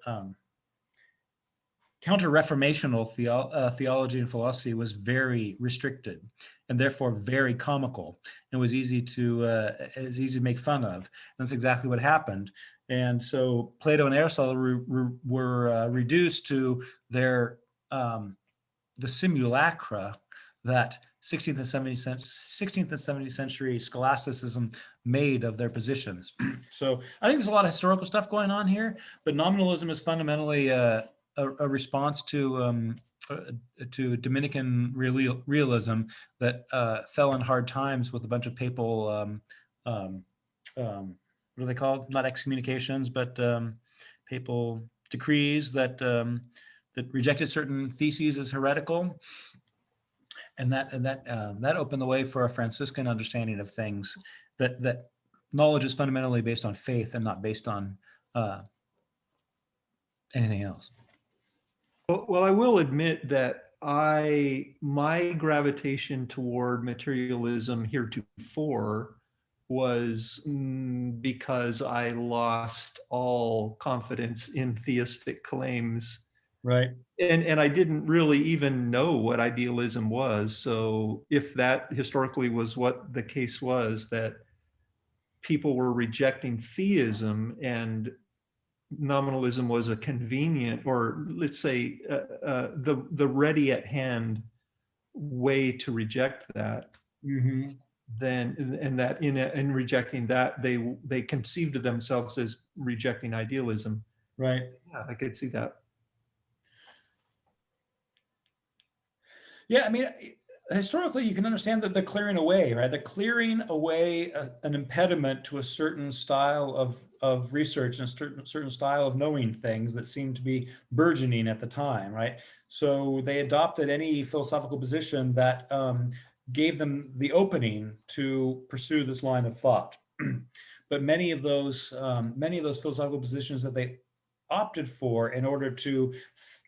A: counter-reformational theology and philosophy was very restricted and therefore very comical and was easy to make fun of. And that's exactly what happened. And so Plato and Aristotle were reduced to their the simulacra that 16th and 17th century scholasticism made of their positions. So I think there's a lot of historical stuff going on here, but nominalism is fundamentally a response to Dominican realism that fell in hard times with a bunch of papal, what are they called? Not excommunications, but papal decrees that rejected certain theses as heretical. And that opened the way for a Franciscan understanding of things, that knowledge is fundamentally based on faith and not based on anything else.
H: Well, I will admit that my gravitation toward materialism heretofore was because I lost all confidence in theistic claims.
A: Right.
H: And I didn't really even know what idealism was. So if that historically was what the case was, that people were rejecting theism and nominalism was a convenient, or let's say the ready at hand way to reject that,
A: Mm-hmm.
H: then, and that in rejecting that, they conceived of themselves as rejecting idealism.
A: Right.
H: Yeah, I could see that.
A: Yeah, I mean, historically, you can understand that the clearing away, right? The clearing away an impediment to a certain style of research and a certain style of knowing things that seemed to be burgeoning at the time, right? So they adopted any philosophical position that gave them the opening to pursue this line of thought. But many of those philosophical positions that they opted for in order to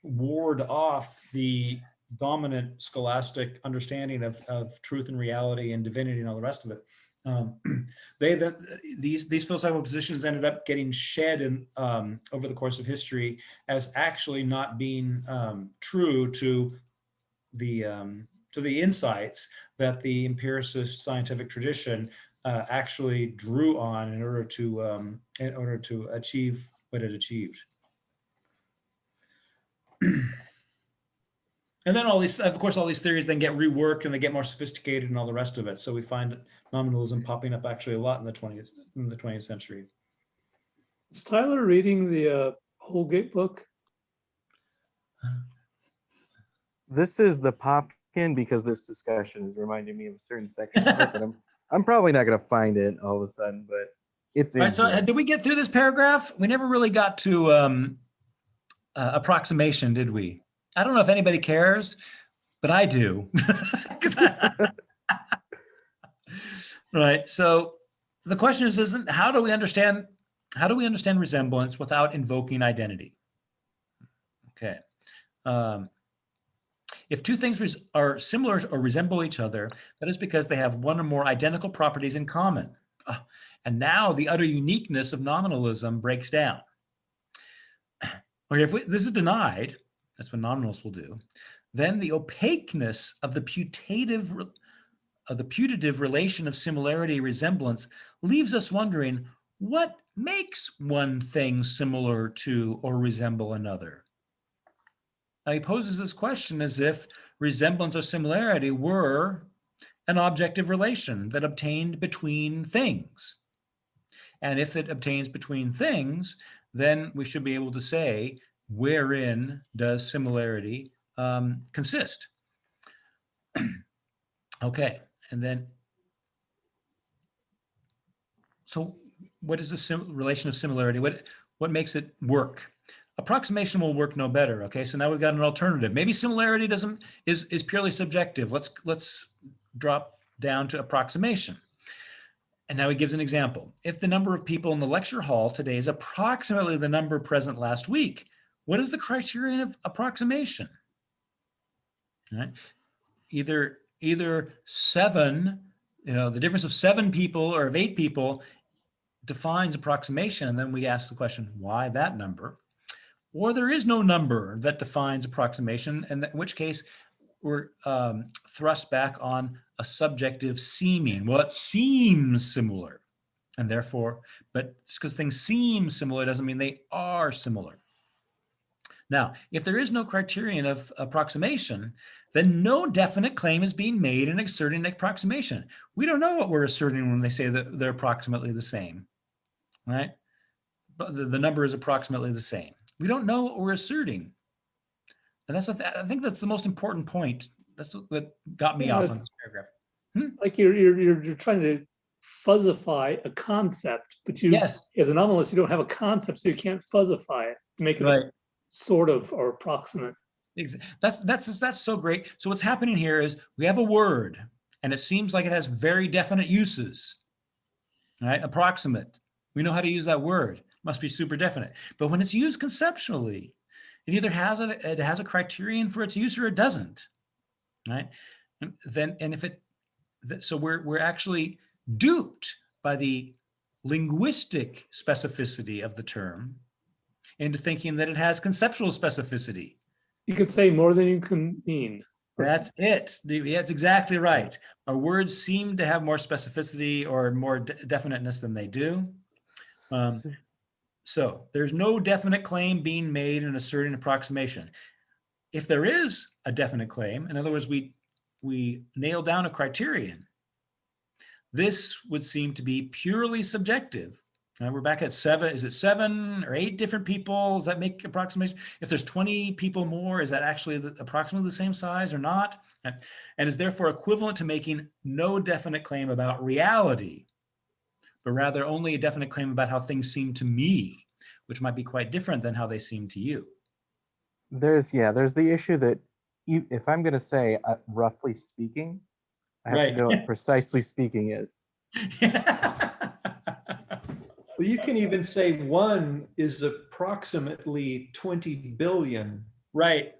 A: ward off the dominant scholastic understanding of truth and reality and divinity and all the rest of it. These philosophical positions ended up getting shed in over the course of history as actually not being true to the insights that the empiricist scientific tradition actually drew on in order to achieve what it achieved. And then all these theories then get reworked and they get more sophisticated and all the rest of it. So we find nominalism popping up actually a lot in the 20th century.
B: Is Tyler reading the Holgate book?
G: This is the Popkin because this discussion is reminding me of a certain section of it, but I'm probably not going to find it all of a sudden, but it's in
A: All right, so
G: here.
A: did we get through this paragraph? We never really got to approximation, did we? I don't know if anybody cares, but I do. Right. So the question isn't how do we understand resemblance without invoking identity? Okay. If two things are similar or resemble each other, that is because they have one or more identical properties in common. And now the utter uniqueness of nominalism breaks down. Okay, if this is denied, that's what nominalists will do, then the opaqueness of the putative relation of similarity resemblance leaves us wondering what makes one thing similar to or resemble another? Now he poses this question as if resemblance or similarity were an objective relation that obtained between things. And if it obtains between things, then we should be able to say, wherein does similarity consist? Okay, and then, so what is the relation of similarity? What makes it work? Approximation will work no better. Okay, so now we've got an alternative. Maybe similarity is purely subjective. Let's drop down to approximation. And now he gives an example. If the number of people in the lecture hall today is approximately the number present last week, what is the criterion of approximation? All right. Either 7, the difference of 7 people or of 8 people defines approximation. And then we ask the question, why that number? Or there is no number that defines approximation, in which case we're thrust back on a subjective seeming. Well, it seems similar. And therefore, but just because things seem similar doesn't mean they are similar. Now, if there is no criterion of approximation, then no definite claim is being made in asserting approximation. We don't know what we're asserting when they say that they're approximately the same, right? But the number is approximately the same. We don't know what we're asserting. And I think that's the most important point. That's what got me off on this paragraph.
I: Like you're trying to fuzzify a concept, but
A: Yes.
I: as an anomalist, you don't have a concept, so you can't fuzzify it to make it
A: Right.
I: sort of or approximate.
A: That's so great. So what's happening here is we have a word, and it seems like it has very definite uses. Right? Approximate. We know how to use that word. It must be super definite. But when it's used conceptually, it either has a criterion for its use or it doesn't. Right? So we're actually duped by the linguistic specificity of the term into thinking that it has conceptual specificity.
I: You could say more than you can mean.
A: That's it. That's exactly right. Our words seem to have more specificity or more definiteness than they do. So there's no definite claim being made in asserting approximation. If there is a definite claim, in other words, we nail down a criterion, this would seem to be purely subjective. We're back at 7. Is it 7 or 8 different people? Does that make approximation? If there's 20 people more, is that actually approximately the same size or not? And is therefore equivalent to making no definite claim about reality, but rather only a definite claim about how things seem to me, which might be quite different than how they seem to you.
G: There's the issue that if I'm going to say roughly speaking, I have to know what precisely speaking is.
H: Well, you can even say 1 is approximately 20 billion.
A: Right.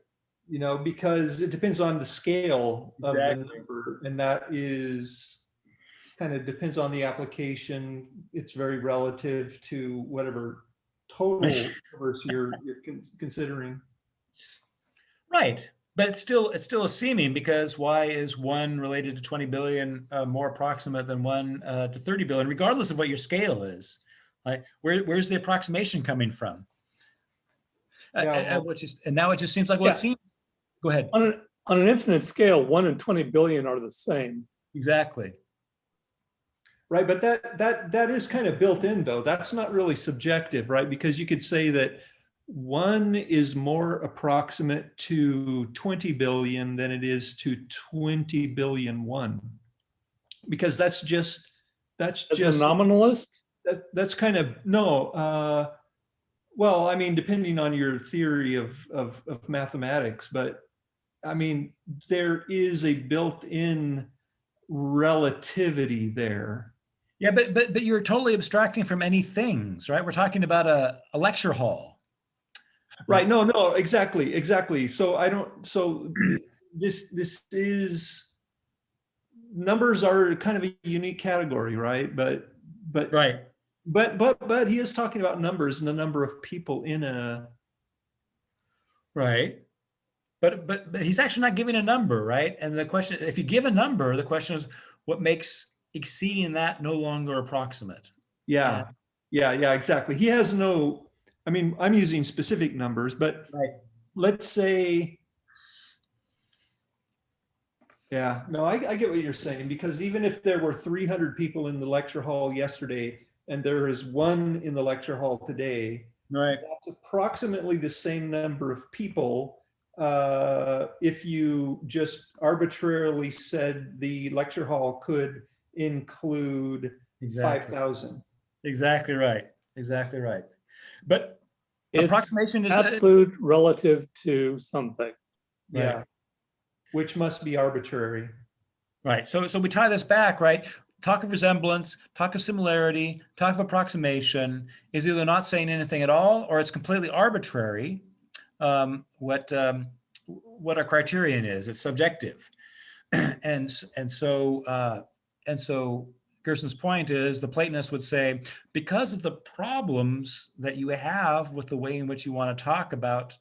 H: Because it depends on the scale of the
A: Exactly.
H: number, and that is kind of depends on the application. It's very relative to whatever total universe you're considering.
A: Right. But it's still a seeming, because why is 1 related to 20 billion more approximate than 1 to 30 billion, regardless of what your scale is? Right? Where's the approximation coming from? And now it just seems like, well, it seems. Go ahead.
I: On an infinite scale, 1 and 20 billion are the same.
A: Exactly.
H: Right, but that is kind of built in, though. That's not really subjective, right? Because you could say that 1 is more approximate to 20 billion than it is to 20 billion 1, because that's just
I: As a nominalist?
H: That's kind of no. Well, I mean, depending on your theory of mathematics, but I mean, there is a built-in relativity there.
A: Yeah, but you're totally abstracting from any things, right? We're talking about a lecture hall.
H: Right. No, exactly. So this is, numbers are kind of a unique category, right? But
A: right.
H: But he is talking about numbers and the number of people in a.
A: Right. But he's actually not giving a number, right? And the question, if you give a number, the question is what makes exceeding that no longer approximate?
H: Yeah. Yeah, exactly. He has no, I mean, I'm using specific numbers, but
A: Right.
H: let's say, yeah, no, I get what you're saying, because even if there were 300 people in the lecture hall yesterday and there is one in the lecture hall today,
A: Right.
H: that's approximately the same number of people. If you just arbitrarily said the lecture hall could include
A: Exactly.
H: 5,000.
A: Exactly right. Exactly right. But
I: It's
A: approximation is
I: absolute relative to something.
H: Yeah.
A: Right.
H: Which must be arbitrary.
A: Right. So we tie this back, right? Talk of resemblance, talk of similarity, talk of approximation is either not saying anything at all or it's completely arbitrary. What our criterion is, it's subjective, and so Gerson's point is the Platonists would say because of the problems that you have with the way in which you want to talk about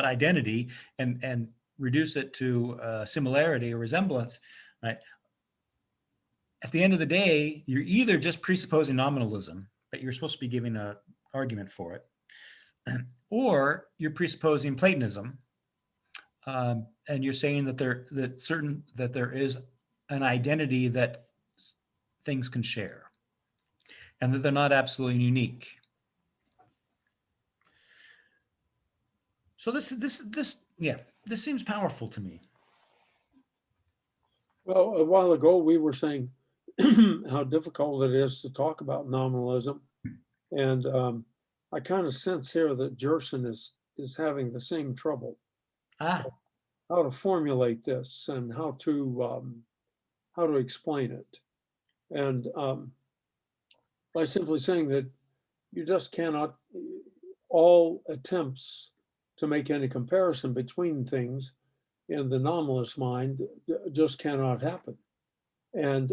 A: identity and reduce it to similarity or resemblance, right? At the end of the day, you're either just presupposing nominalism, but you're supposed to be giving an argument for it, or you're presupposing Platonism, and you're saying that there is an identity that things can share, and that they're not absolutely unique. So this seems powerful to me.
D: Well, a while ago, we were saying how difficult it is to talk about nominalism. And I kind of sense here that Gerson is having the same trouble.
A: Ah,
D: How to formulate this and how to explain it. And by simply saying that you just cannot, all attempts to make any comparison between things in the nominalist mind just cannot happen. And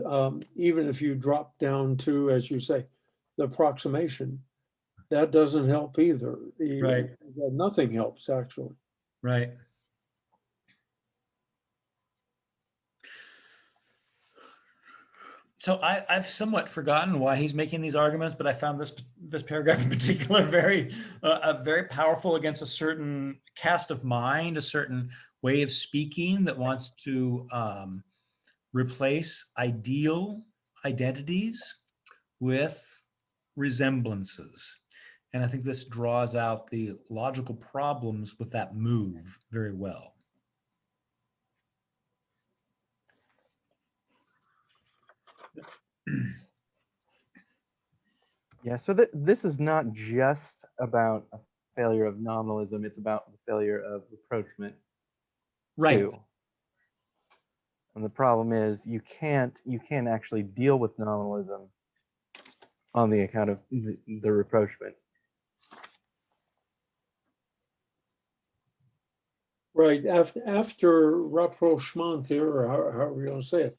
D: even if you drop down to, as you say, the approximation, that doesn't help either.
A: Right.
D: Nothing helps, actually.
A: right. So I've somewhat forgotten why he's making these arguments, but I found this paragraph in particular very powerful against a certain cast of mind, a certain way of speaking that wants to replace ideal identities with resemblances. And I think this draws out the logical problems with that move very well.
G: Yeah, so this is not just about a failure of nominalism, it's about the failure of rapprochement
A: Right.
G: too. And the problem is you can't actually deal with nominalism on the account of the rapprochement.
D: Right. After rapprochement here, or however you want to say it,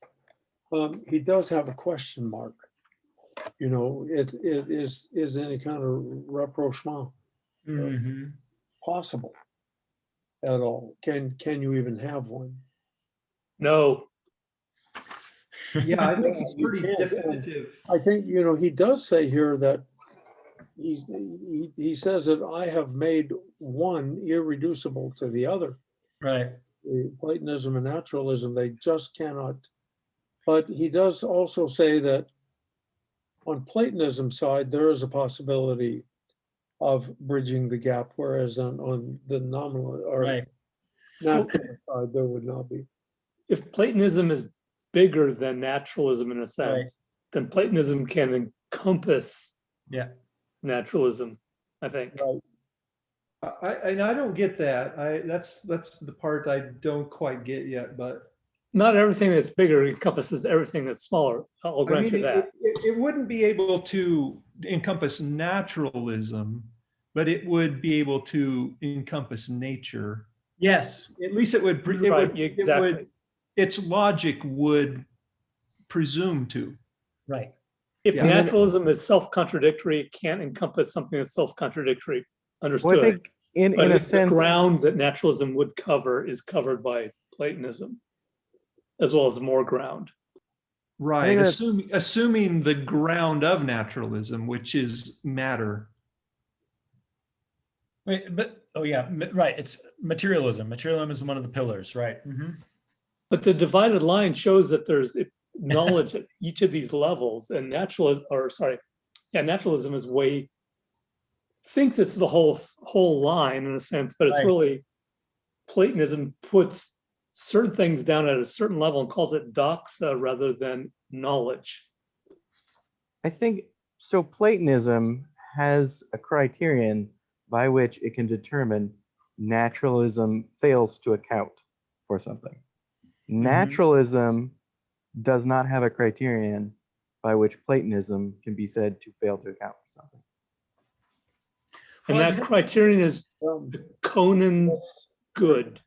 D: he does have a question mark. You know, it is any kind of rapprochement possible at all? Can you even have one?
I: No.
H: Yeah, I think he's
D: You
H: pretty
D: can't.
H: definitive.
D: I think, you know, he does say here that he says that I have made one irreducible to the other.
A: Right.
D: Platonism and naturalism, they just cannot. But he does also say that on Platonism side, there is a possibility of bridging the gap, whereas on the nominal or
A: Right.
D: natural side, there would not be.
I: If Platonism is bigger than naturalism in a sense, then Platonism can encompass naturalism, I think.
D: Right.
H: I don't get that. That's the part I don't quite get yet, but
I: Not everything that's bigger encompasses everything that's smaller. I'll grant you that.
H: It wouldn't be able to encompass naturalism, but it would be able to encompass nature.
A: Yes.
H: At least it would.
I: Exactly.
H: Its logic would presume to.
A: Right.
I: If
H: Yeah.
I: naturalism is self-contradictory, it can't encompass something that's self-contradictory. Understood.
G: Well, I think in a
I: the
G: sense,
I: ground that naturalism would cover is covered by Platonism, as well as more ground.
H: Right.
G: that's-
H: Assuming the ground of naturalism, which is matter.
A: Wait, but oh yeah, right. It's materialism. Materialism is one of the pillars, right?
I: But the divided line shows that there's knowledge at each of these levels, and naturalism is thinks it's the whole line in a sense, but it's
A: Right.
I: really Platonism puts certain things down at a certain level and calls it doxa rather than knowledge.
G: I think so. Platonism has a criterion by which it can determine naturalism fails to account for something. Naturalism does not have a criterion by which Platonism can be said to fail to account for something.
I: And that criterion is Conan's good.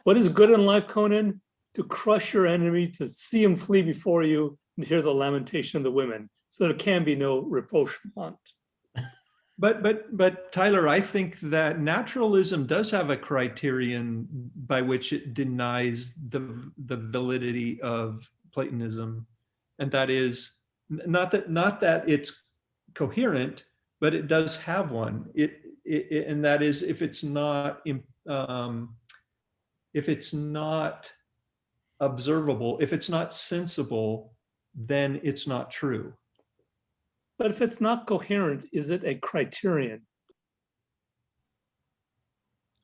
I: What is good in life, Conan? To crush your enemy, to see him flee before you, and hear the lamentation of the women. So there can be no rapprochement.
H: But Tyler, I think that naturalism does have a criterion by which it denies the validity of Platonism, and that is not that it's coherent, but it does have one. And that is if it's not observable, if it's not sensible, then it's not true.
I: But if it's not coherent, is it a criterion?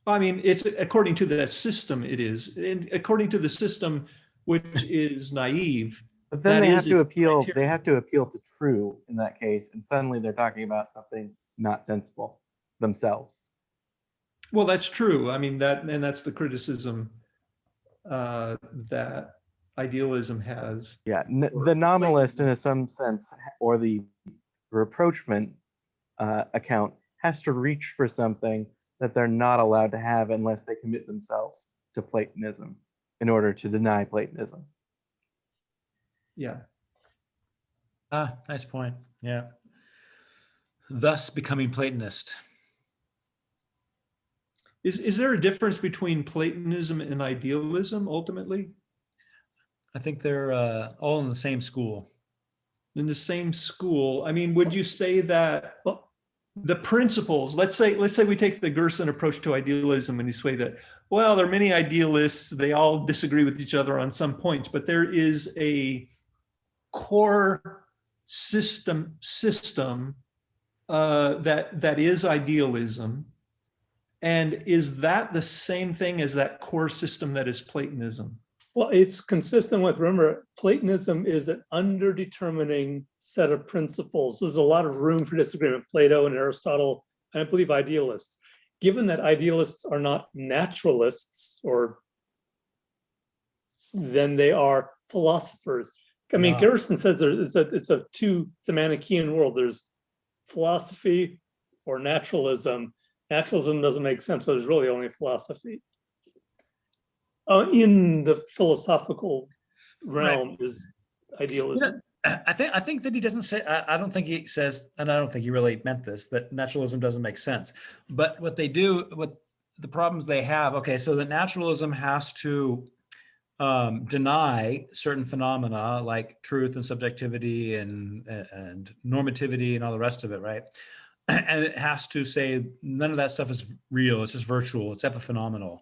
H: I mean, it's according to the system, it is. And according to the system, which is naive.
G: But then
H: that
G: they
H: is
G: have to
H: its
G: appeal.
H: criteria.
G: They have to appeal to true in that case, and suddenly they're talking about something not sensible themselves.
H: Well, that's true. I mean, that's the criticism that idealism has.
G: Yeah, the nominalist, in some sense, or the rapprochement account has to reach for something that they're not allowed to have unless they commit themselves to Platonism in order to deny Platonism.
H: Yeah.
A: Nice point. Yeah. Thus becoming Platonist.
H: Is there a difference between Platonism and idealism ultimately?
A: I think they're all in the same school.
H: In the same school? I mean, would you say that the principles, let's say we take the Gerson approach to idealism and you say that, well, there are many idealists, they all disagree with each other on some points, but there is a core system that is idealism. And is that the same thing as that core system that is Platonism?
I: Well, it's consistent with, remember, Platonism is an underdetermining set of principles. There's a lot of room for disagreement, Plato and Aristotle, and I believe idealists. Given that idealists are not naturalists, then they are philosophers. I mean,
A: Wow.
I: Gerson says it's a Manichaean world. There's philosophy or naturalism. Naturalism doesn't make sense, so there's really only philosophy. In the philosophical realm is idealism.
A: I think that he doesn't say, I don't think he says, and I don't think he really meant this, that naturalism doesn't make sense. But what they do, what the problems they have, okay, so that naturalism has to deny certain phenomena like truth and subjectivity and normativity and all the rest of it, right? And it has to say none of that stuff is real. It's just virtual. It's epiphenomenal.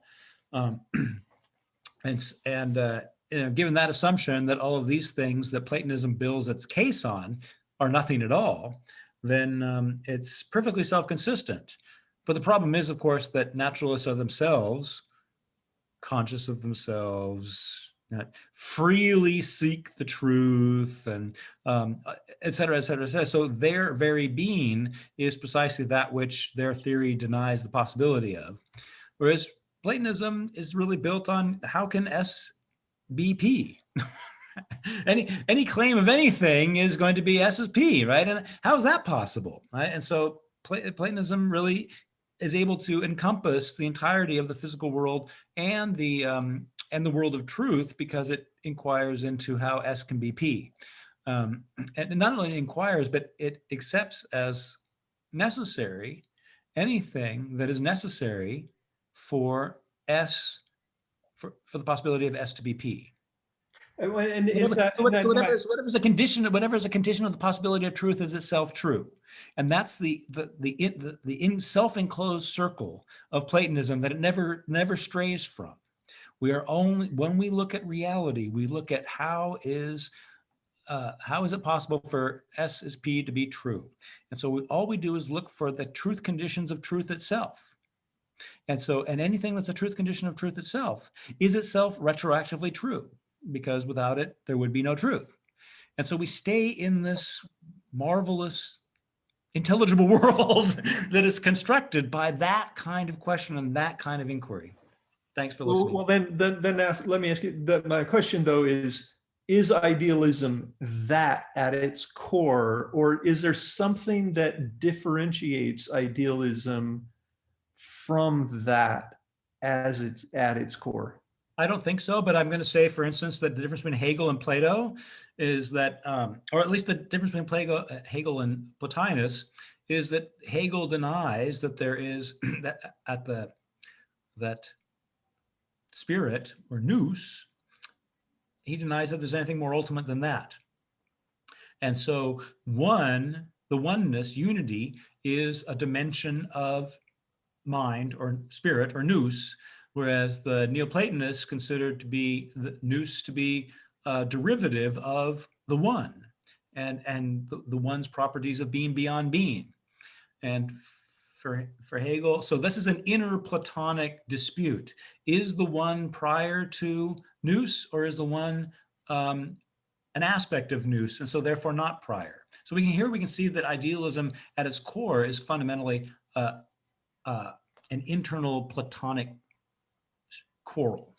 A: Given that assumption that all of these things that Platonism builds its case on are nothing at all, then it's perfectly self-consistent. But the problem is, of course, that naturalists are themselves conscious of themselves, freely seek the truth, and et cetera, et cetera, et cetera. So their very being is precisely that which their theory denies the possibility of. Whereas Platonism is really built on how can S be P? any claim of anything is going to be S is P, right? And how is that possible, right? And so Platonism really is able to encompass the entirety of the physical world and the world of truth, because it inquires into how S can be P. And not only inquires, but it accepts as necessary anything that is necessary for S, for the possibility of S to be P.
H: And is that,
A: So whatever's a condition, whatever's a condition of the possibility of truth is itself true, and that's the self-enclosed circle of Platonism that it never strays from. We are only, when we look at reality, we look at how is it possible for S is P to be true, and so all we do is look for the truth conditions of truth itself. And so, and anything that's a truth condition of truth itself is itself retroactively true, because without it, there would be no truth. And so we stay in this marvelous, intelligible world that is constructed by that kind of question and that kind of inquiry. Thanks for listening.
H: well, then let me ask you, my question though is idealism that at its core, or is there something that differentiates idealism from that as it's at its core?
A: I don't think so, but I'm going to say, for instance, that the difference between Hegel and Plato is that, or at least the difference between Hegel and Plotinus is that Hegel denies that there is that spirit or nous. He denies that there's anything more ultimate than that. And so the oneness, unity, is a dimension of mind or spirit or nous, whereas the Neoplatonists considered to be the nous to be a derivative of the one, and the one's properties of being beyond being. And for Hegel, so this is an inner Platonic dispute. Is the one prior to nous, or is the one an aspect of nous, and so therefore not prior? So we can see that idealism at its core is fundamentally an internal Platonic quarrel.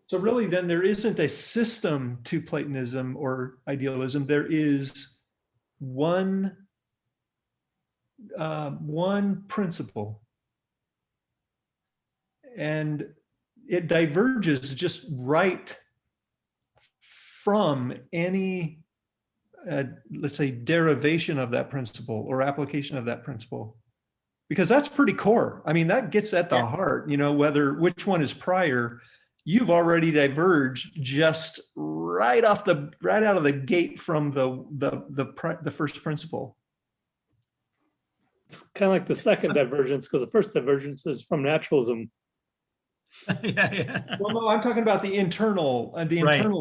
H: So really then there isn't a system to Platonism or idealism. There is one principle, and it diverges just right from any let's say derivation of that principle or application of that principle, because that's pretty core. I mean, that gets at the heart, which one is prior. You've already diverged just right out of the gate from the first principle.
I: It's kind of like the second divergence, because the first divergence is from naturalism.
A: Yeah.
H: Well, no, I'm talking about the internal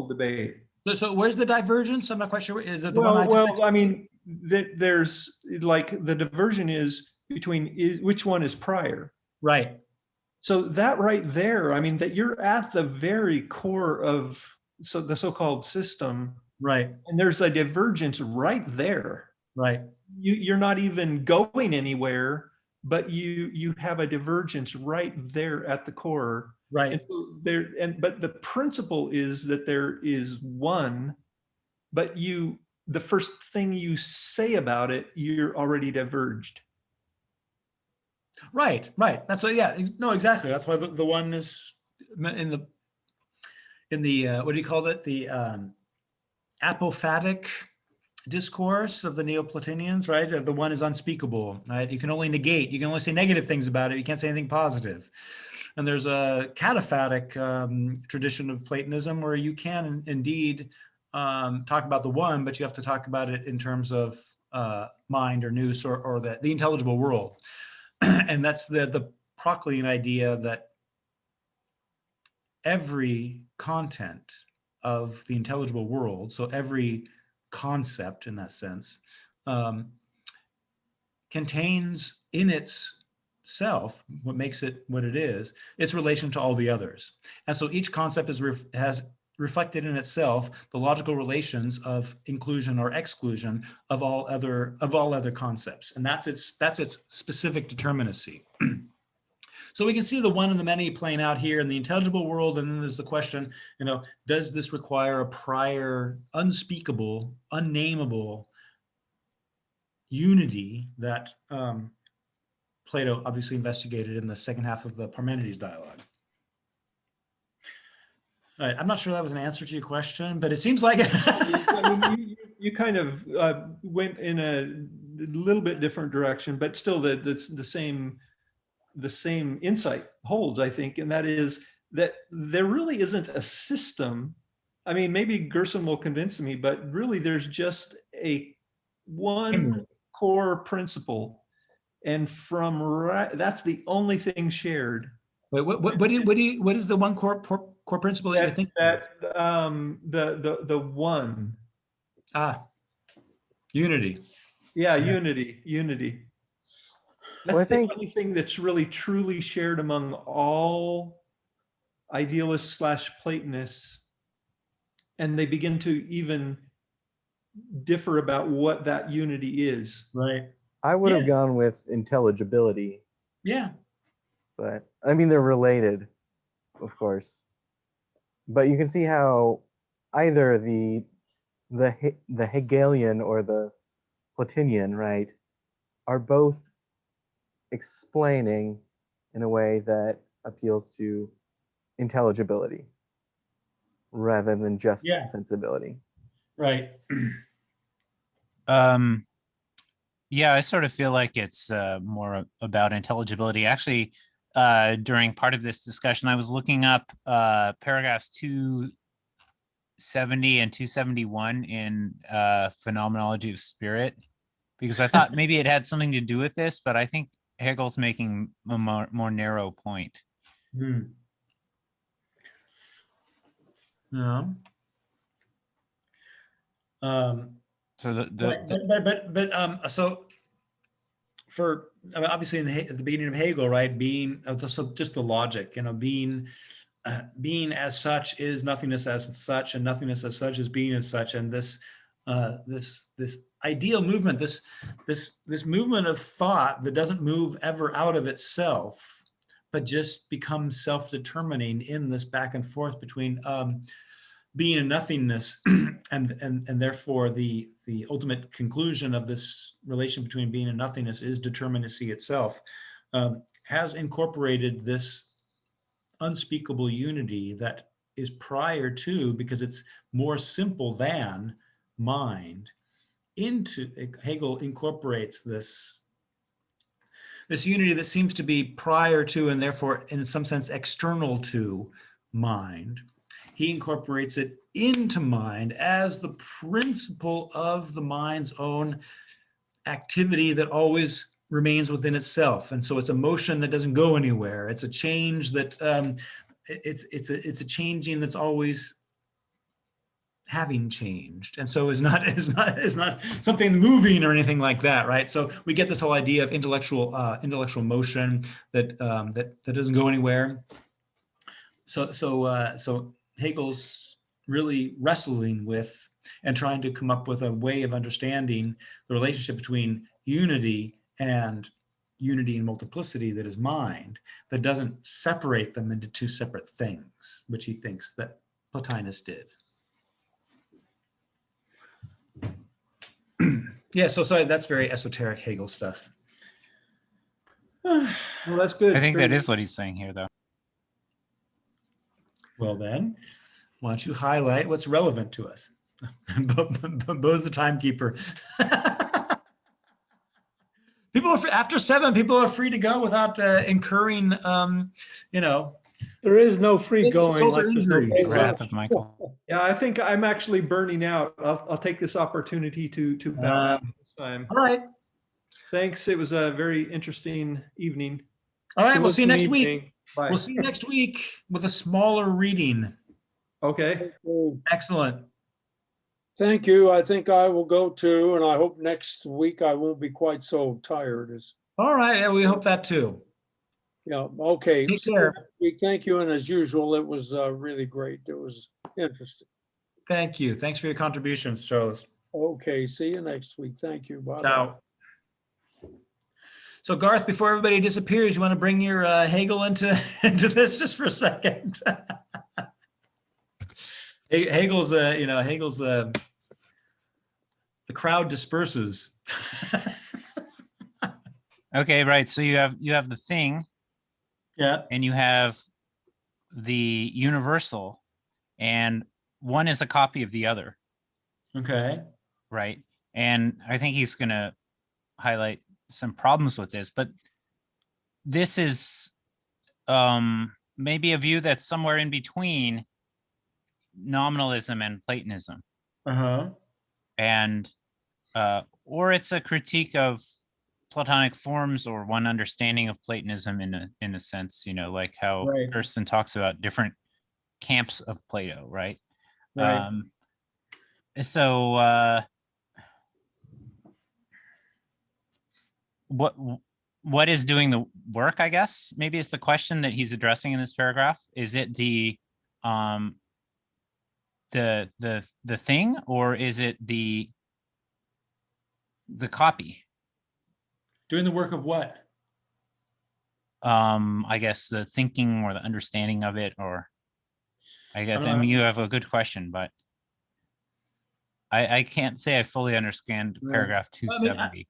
H: debate.
A: So where's the divergence? I'm not quite sure. Is it the
H: Well,
A: one
H: I mean, there's like the diversion is between which one is prior.
A: Right.
H: So that right there, I mean, that you're at the very core of the so-called system.
A: Right.
H: And there's a divergence right there.
A: Right.
H: You're not even going anywhere, but you have a divergence right there at the core.
A: Right.
H: And so but the principle is that there is one, but the first thing you say about it, you're already diverged.
A: Right. That's what. Yeah. No. Exactly. That's why the one is in the what do you call it? The apophatic discourse of the Neoplatonians, right? The one is unspeakable, right? You can only negate. You can only say negative things about it. You can't say anything positive. And there's a cataphatic tradition of Platonism where you can indeed talk about the one, but you have to talk about it in terms of mind or nous or the intelligible world. And that's the Proclean idea that every content of the intelligible world, so every concept in that sense, contains in itself what makes it what it is, its relation to all the others. And so each concept has reflected in itself the logical relations of inclusion or exclusion of all other concepts, and that's its specific determinacy. So we can see the one and the many playing out here in the intelligible world, and then there's the question, does this require a prior, unspeakable, unnameable unity that Plato obviously investigated in the second half of the Parmenides dialogue? All right, I'm not sure that was an answer to your question, but it seems like it.
H: I mean, you kind of went in a little bit different direction, but still the same insight holds, I think, and that is that there really isn't a system. I mean, maybe Gerson will convince me, but really there's just a one core principle. And that's the only thing shared.
A: Wait, what is the one core principle that you think?
H: The one.
A: Unity.
H: Yeah, unity. That's
G: Well, I
H: the
G: think-
H: only thing that's really truly shared among all idealists / Platonists. And they begin to even differ about what that unity is.
A: Right.
G: I would have
A: Yeah.
G: gone with intelligibility,
A: Yeah.
G: but I mean, they're related, of course. But you can see how either the Hegelian or the Platonian, right, are both explaining in a way that appeals to intelligibility rather than just
A: Yeah.
G: sensibility.
A: Right.
F: Yeah, I sort of feel like it's more about intelligibility. Actually, during part of this discussion, I was looking up paragraphs 270 and 271 in Phenomenology of Spirit, because I thought maybe it had something to do with this, but I think Hegel's making a more narrow point.
A: Yeah.
F: So
A: so for, I mean, obviously at the beginning of Hegel, right, being just the logic, being as such is nothingness as such, and nothingness as such is being as such, and this ideal movement, this movement of thought that doesn't move ever out of itself, but just becomes self-determining in this back and forth between being and nothingness, and therefore the ultimate conclusion of this relation between being and nothingness is determinacy itself, has incorporated this unspeakable unity that is prior to, because it's more simple than mind. Into Hegel incorporates this unity that seems to be prior to, and therefore in some sense external to, mind. He incorporates it into mind as the principle of the mind's own activity that always remains within itself. And so it's a motion that doesn't go anywhere. It's a change that it's a changing that's always having changed, and so is not something moving or anything like that, right? So we get this whole idea of intellectual motion that doesn't go anywhere. So Hegel's really wrestling with and trying to come up with a way of understanding the relationship between unity and multiplicity that is mind, that doesn't separate them into two separate things, which he thinks that Plotinus did. Yeah, so sorry, that's very esoteric Hegel stuff.
H: Well, that's good.
F: I think that is what he's saying here, though.
A: Well then, why don't you highlight what's relevant to us? Bo's the timekeeper. People are after 7. People are free to go without incurring,
I: There is no free going.
A: insult or
I: Like there's no
A: injury.
I: free
F: Wrath
I: lunch.
F: of Michael.
H: Yeah, I think I'm actually burning out. I'll take this opportunity to bow out this time.
A: All right.
H: Thanks. It was a very interesting evening.
A: All right.
I: It
A: We'll
I: was
A: see you
I: an
A: next week.
I: evening.
H: Bye.
A: We'll see you next week with a smaller reading.
H: Okay.
A: Excellent.
D: Thank you. I think I will go too, and I hope next week I won't be quite so tired as,
A: All right. Yeah, we hope that too.
D: yeah, okay.
A: Take
D: See you
A: care.
D: next week. Thank you, and as usual, it was really great. It was interesting.
A: Thank you. Thanks for your contributions, Charles.
D: Okay, see you next week. Thank you. Bye.
A: Ciao. So Garth, before everybody disappears, you want to bring your Hegel into this just for a second? Hegel's the crowd disperses.
F: Okay, right. So you have the thing,
A: Yeah.
F: and you have the universal, and one is a copy of the other,
A: Okay.
F: right? And I think he's going to highlight some problems with this, but this is maybe a view that's somewhere in between nominalism and Platonism.
A: Uh-huh.
F: And or it's a critique of Platonic forms, or one understanding of Platonism in a sense, like how
A: Right.
F: Gerson talks about different camps of Plato, right?
A: Right.
F: So what is doing the work, I guess, maybe is the question that he's addressing in this paragraph. Is it the thing, or is it the copy?
A: Doing the work of what?
F: I guess the thinking or the understanding of it, or I guess, I mean, you have a good question, but I can't say I fully understand paragraph 270.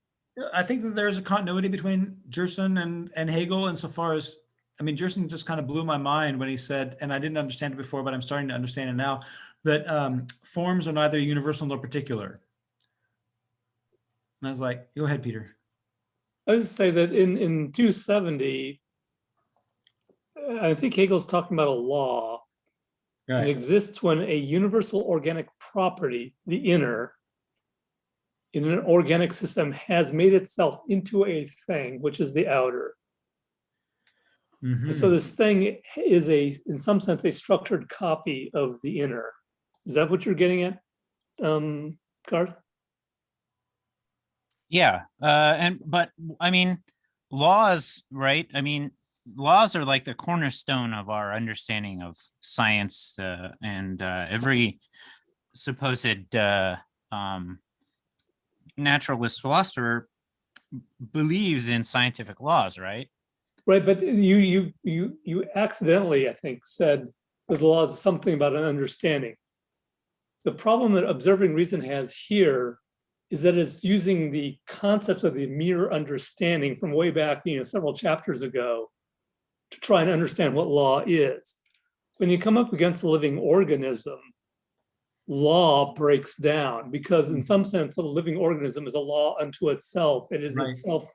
A: I think that there's a continuity between Gerson and Hegel insofar as, I mean, Gerson just kind of blew my mind when he said, and I didn't understand it before, but I'm starting to understand it now, that forms are neither universal nor particular. And I was like, go ahead, Peter.
I: I was to say that in 270, I think Hegel's talking about a law. It exists when a universal organic property, the inner, in an organic system has made itself into a thing, which is the outer.
A: Mm-hmm.
I: And so this thing is in some sense, a structured copy of the inner. Is that what you're getting at, Garth?
F: Yeah. But I mean, laws, right? I mean, laws are like the cornerstone of our understanding of science, and every supposed naturalist philosopher believes in scientific laws, right?
I: Right, but you accidentally, I think, said that the law is something about an understanding. The problem that observing reason has here is that it's using the concepts of the mere understanding from way back, several chapters ago, to try and understand what law is. When you come up against a living organism, law breaks down, because in some sense, a living organism is a law unto itself. It is itself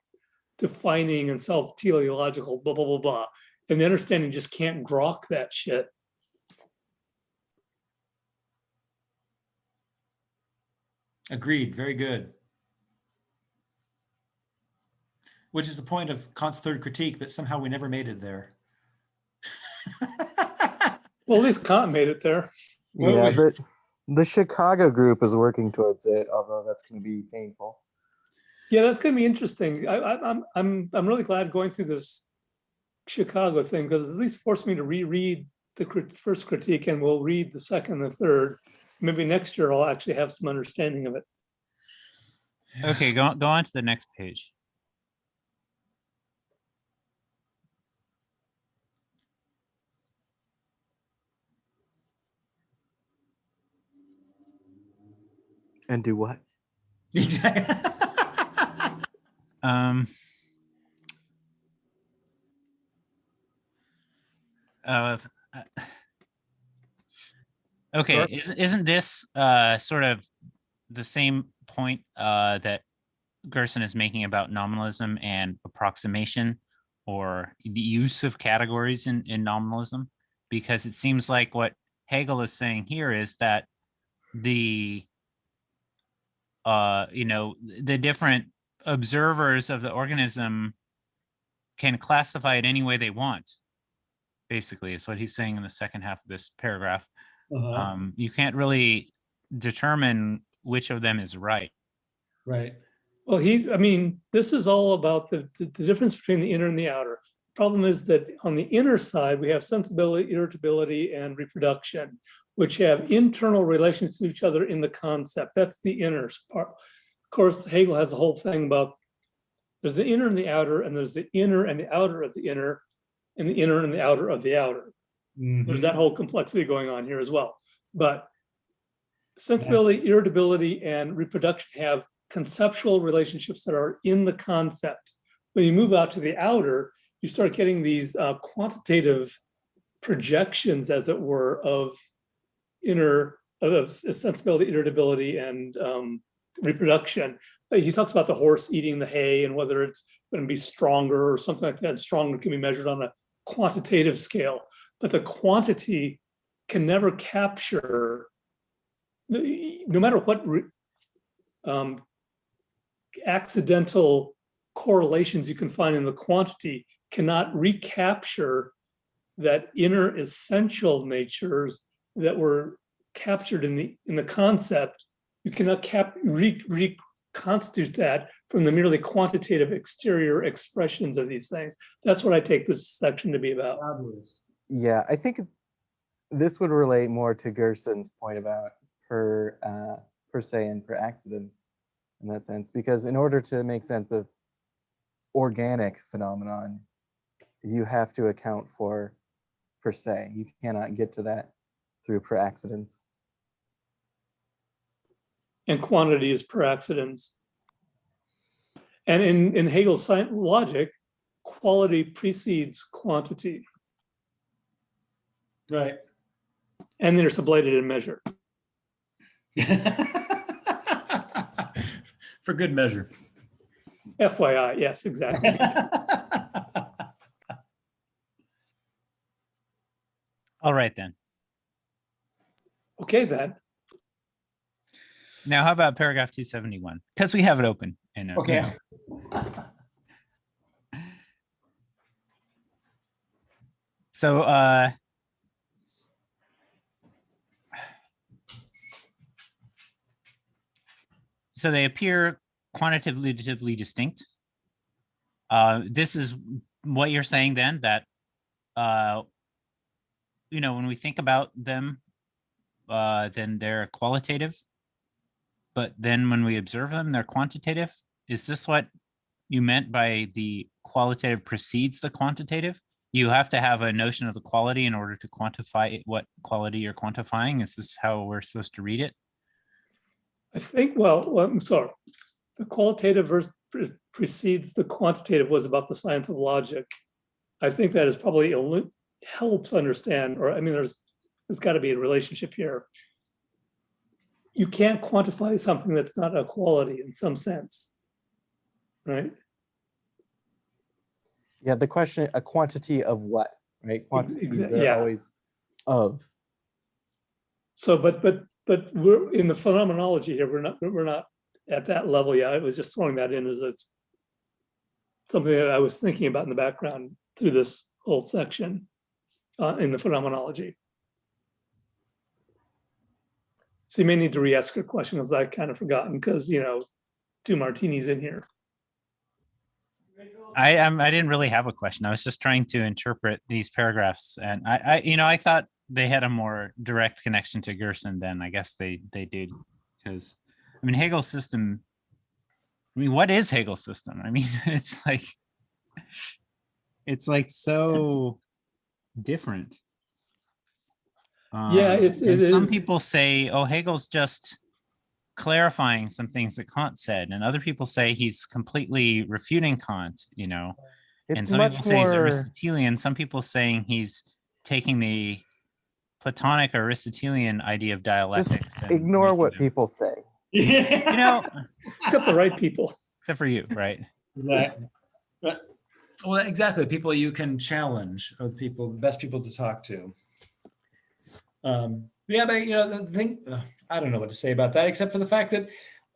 I: defining and self-teleological, blah, blah, blah, blah. And the understanding just can't grok that shit.
A: Agreed. Very good. Which is the point of Kant's third critique, but somehow we never made it there.
I: Well, at least Kant made it there.
G: Yeah, but the Chicago group is working towards it, although that's going to be painful.
I: Yeah, that's going to be interesting. I'm really glad going through this Chicago thing, because at least forced me to reread the first critique, and we'll read the second and the third. Maybe next year I'll actually have some understanding of it.
F: Okay, go on to the next page.
G: And do what?
A: Exactly.
F: Okay, isn't this sort of the same point that Gerson is making about nominalism and approximation, or the use of categories in nominalism? Because it seems like what Hegel is saying here is that the different observers of the organism can classify it any way they want. Basically, is what he's saying in the second half of this paragraph. You can't really determine which of them is right.
A: Right.
I: Well, this is all about the difference between the inner and the outer. The problem is that on the inner side, we have sensibility, irritability, and reproduction, which have internal relations to each other in the concept. That's the inner part. Of course, Hegel has a whole thing about there's the inner and the outer, and there's the inner and the outer of the inner, and the inner and the outer of the outer. Mm-hmm. There's that whole complexity going on here as well. But sensibility, irritability, and reproduction have conceptual relationships that are in the concept. When you move out to the outer, you start getting these quantitative projections, as it were, of sensibility, irritability, and reproduction. He talks about the horse eating the hay and whether it's going to be stronger or something like that. Stronger can be measured on a quantitative scale. but the quantity can never capture, no matter what accidental correlations you can find in the quantity, cannot recapture that inner essential natures that were captured in the concept. You cannot reconstitute that from the merely quantitative exterior expressions of these things. That's what I take this section to be about.
G: Yeah, I think this would relate more to Gerson's point about per se and per accidents in that sense, because in order to make sense of organic phenomenon, you have to account for per se. You cannot get to that through per accidents.
I: And quantity is per accidents. And in Hegel's logic, quality precedes quantity.
A: Right.
I: And they're sublated in measure.
A: For good measure.
I: FYI, yes, exactly.
F: All right then.
I: Okay then.
F: Now, how about paragraph 271? Because we have it open. And
A: Okay.
F: So, so they appear quantitatively distinct. This is what you're saying then, that, you know, when we think about them, then they're qualitative, but then when we observe them, they're quantitative. Is this what you meant by the qualitative precedes the quantitative? You have to have a notion of the quality in order to quantify what quality you're quantifying. Is this how we're supposed to read it?
I: I think, well, I'm sorry. The qualitative verse precedes the quantitative was about the science of logic. I think that is probably helps understand, or I mean, there's got to be a relationship here. You can't quantify something that's not a quality in some sense, right?
G: Yeah, the question, a quantity of what, right? Quantities are
I: Yeah.
G: always of.
I: So, but we're in the phenomenology here. We're not at that level yet. I was just throwing that in as something that I was thinking about in the background through this whole section in the phenomenology. So you may need to re-ask your question, as I kind of forgotten, because, you know, 2 martinis in here.
F: I didn't really have a question. I was just trying to interpret these paragraphs, and I thought they had a more direct connection to Gerson than I guess they did, because I mean Hegel's system. I mean, what is Hegel's system? I mean, it's like so different.
I: Yeah,
F: some people say, oh, Hegel's just clarifying some things that Kant said, and other people say he's completely refuting Kant, you know.
G: It's
F: and some
G: much
F: people say he's
G: more
F: Aristotelian. Some people saying he's taking the Platonic or Aristotelian idea of dialectics.
G: just ignore what people say.
F: You know,
I: except the right people.
F: Except for you, right?
A: Exactly. Well, exactly. People you can challenge are the best people to talk to. Yeah, but you know, the thing, I don't know what to say about that, except for the fact that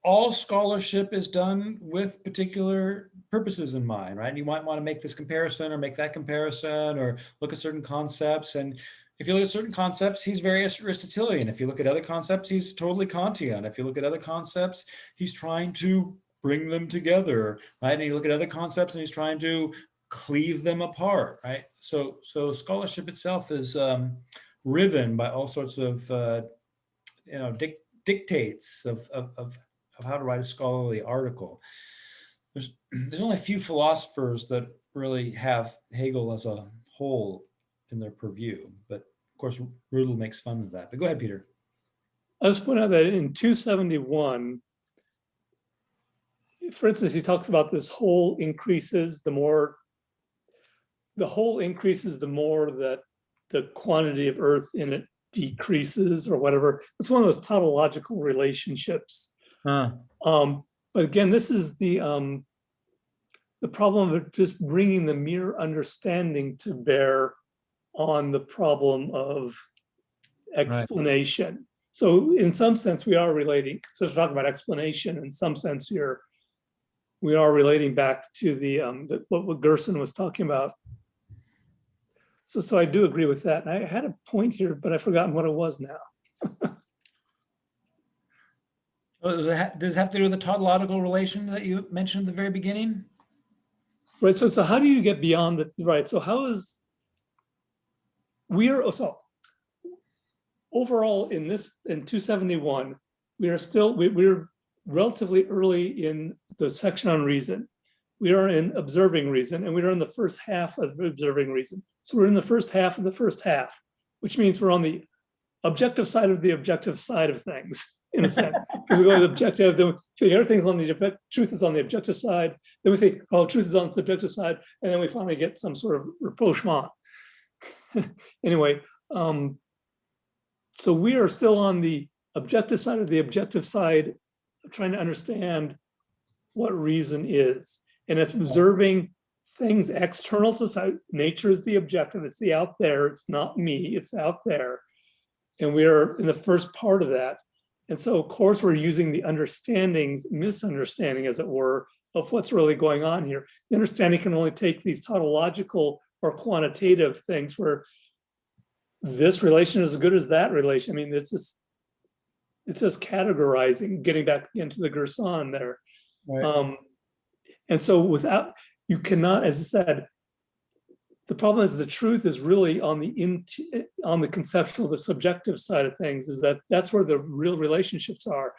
A: all scholarship is done with particular purposes in mind, right? You might want to make this comparison or make that comparison or look at certain concepts. And if you look at certain concepts, he's very Aristotelian. If you look at other concepts, he's totally Kantian. If you look at other concepts, he's trying to bring them together, right? And you look at other concepts and he's trying to cleave them apart, right? So scholarship itself is riven by all sorts of dictates of how to write a scholarly article. There's only a few philosophers that really have Hegel as a whole in their purview, but of course Rudel makes fun of that. But go ahead, Peter.
I: I'll just point out that in 271, for instance, he talks about this whole increases the more that the quantity of earth in it decreases or whatever. It's one of those tautological relationships. But again, this is the problem of just bringing the mere understanding to bear
B: on the problem of explanation. So in some sense, we are relating, so we're talking about explanation, in some sense here, we are relating back to what Gerson was talking about. So I do agree with that. And I had a point here, but I've forgotten what it was now.
A: Does it have to do with the tautological relation that you mentioned at the very beginning?
B: Right, so how do you get beyond the, right, so how is, so overall in 271, we're relatively early in the section on reason. We are in observing reason, and we are in the first half of observing reason. So we're in the first half of the first half, which means we're on the objective side of the objective side of things, in a sense. Because we go to the objective, then we think everything's on the truth is on the objective side. Then we think, oh, truth is on the subjective side, and then we finally get some sort of rapprochement. Anyway, so we are still on the objective side of the objective side, trying to understand what reason is. And it's observing things external to society. Nature is the objective, it's the out there, it's not me, it's out there. And we are in the first part of that. And so of course we're using the misunderstanding as it were, of what's really going on here. The understanding can only take these tautological or quantitative things where this relation is as good as that relation. I mean, it's just categorizing, getting back into the Gerson there.
A: Right.
B: And so you cannot, as I said, the problem is the truth is really on the conceptual, the subjective side of things, is that's where the real relationships are.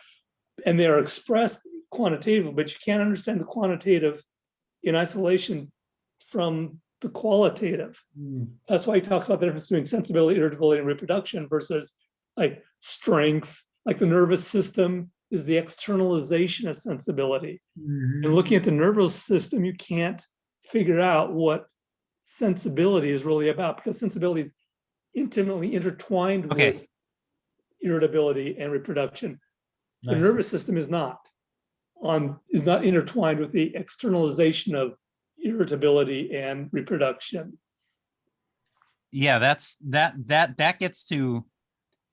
B: And they are expressed quantitatively, but you can't understand the quantitative in isolation from the qualitative. That's why he talks about the difference between sensibility, irritability, and reproduction versus like strength, like the nervous system is the externalization of sensibility. And looking at the nervous system, you can't figure out what sensibility is really about, because sensibility is intimately intertwined with irritability and reproduction. The nervous system is not intertwined with the externalization of irritability and reproduction.
F: Yeah, that gets to,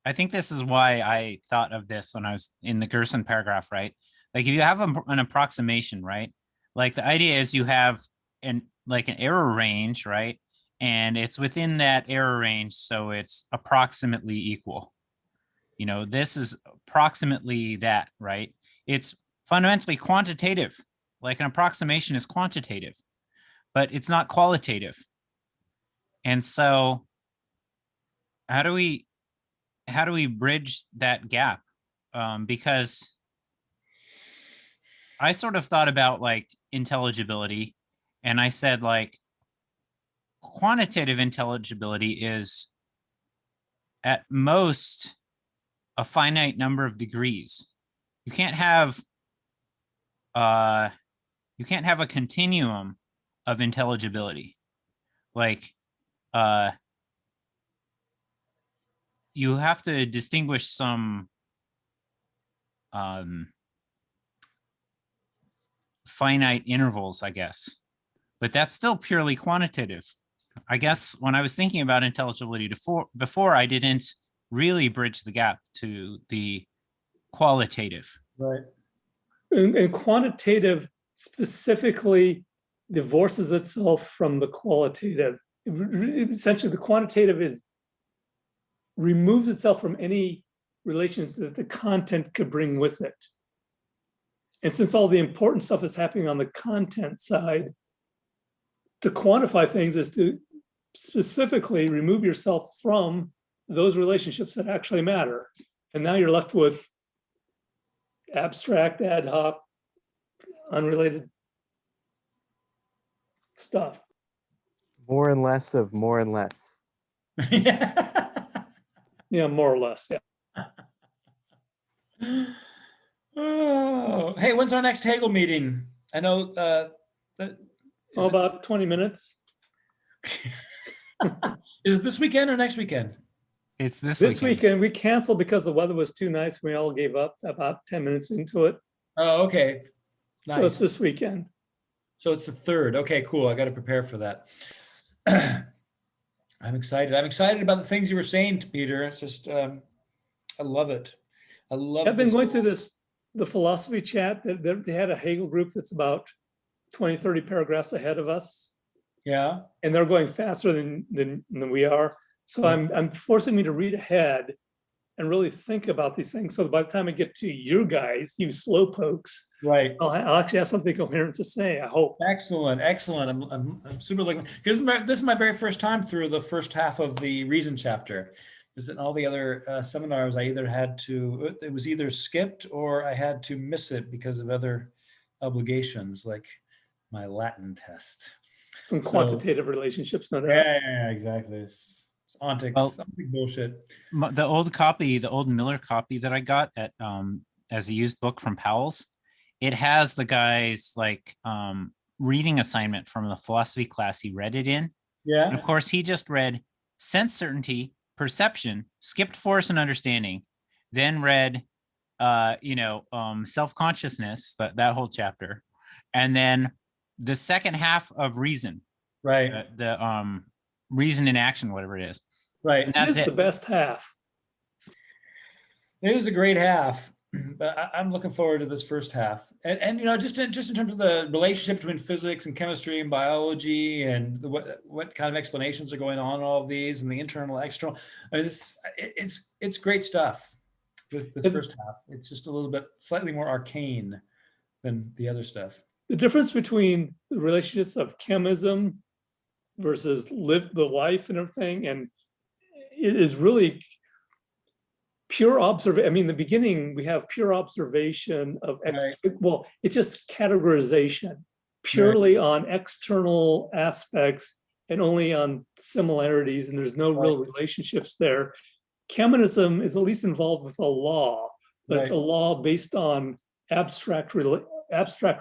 F: I think this is why I thought of this when I was in the Gerson paragraph, right? Like if you have an approximation, right? Like the idea is you have an error range, right? And it's within that error range, so it's approximately equal. You know, this is approximately that, right? It's fundamentally quantitative. Like an approximation is quantitative, but it's not qualitative. And so how do we bridge that gap? Because I sort of thought about like intelligibility, and I said like quantitative intelligibility is at most a finite number of degrees. You can't have a continuum of intelligibility. Like you have to distinguish some finite intervals, I guess, but that's still purely quantitative. I guess when I was thinking about intelligibility before, I didn't really bridge the gap to the qualitative.
B: Right. And quantitative specifically divorces itself from the qualitative. Essentially, the quantitative removes itself from any relation that the content could bring with it. And since all the important stuff is happening on the content side, to quantify things is to specifically remove yourself from those relationships that actually matter. And now you're left with abstract, ad hoc, unrelated stuff.
G: More and less of more and less.
B: Yeah, more or less, yeah.
A: Oh, hey, when's our next Hegel meeting? I know
B: About 20 minutes.
A: Is it this weekend or next weekend?
F: It's this
B: weekend. We canceled because the weather was too nice. We all gave up about 10 minutes into it.
A: Oh, okay. Nice.
B: So it's this weekend.
A: So it's the 3rd. Okay, cool. I got to prepare for that. I'm excited. I'm excited about the things you were saying, Peter. It's just, I love it. I love
B: I've been
A: this.
B: going through the philosophy chat, that they had a Hegel group that's about 20, 30 paragraphs ahead of us,
A: Yeah.
B: and they're going faster than we are. So I'm forcing me to read ahead and really think about these things. So by the time I get to you guys, you slowpokes,
A: Right.
B: I'll actually have something coherent to say, I hope.
A: Excellent. Excellent. I'm super looking, because this is my very first time through the first half of the Reason chapter. Because in all the other seminars, I either had to, it was either skipped or I had to miss it because of other obligations, like my Latin test.
B: Some
A: So-
B: quantitative relationships, no doubt.
A: Yeah, exactly. It's ontic,
F: Well-
A: something bullshit.
F: The old copy, the old Miller copy that I got at as a used book from Powell's, it has the guy's like reading assignment from the philosophy class he read it in. And
A: Yeah.
F: of course, he just read sense certainty, perception, skipped force and understanding, then read self-consciousness, that whole chapter, and then the second half of reason,
A: Right.
F: the reason in action, whatever it is.
A: Right.
F: And that's
B: It's the
F: it.
B: best half.
A: It is a great half, but I'm looking forward to this first half. And just in terms of the relationship between physics and chemistry and biology, and what kind of explanations are going on in all of these, and the internal, external. I mean, it's great stuff. This first half, it's just a little bit slightly more arcane than the other stuff.
B: The difference between the relationships of chemism versus the life and everything, and it is really pure observation. I mean, in the beginning, we have pure observation of, well, it's just categorization purely on external aspects and only on similarities, and there's no real relationships there. Chemism is at least involved with a law, but it's a law based on abstract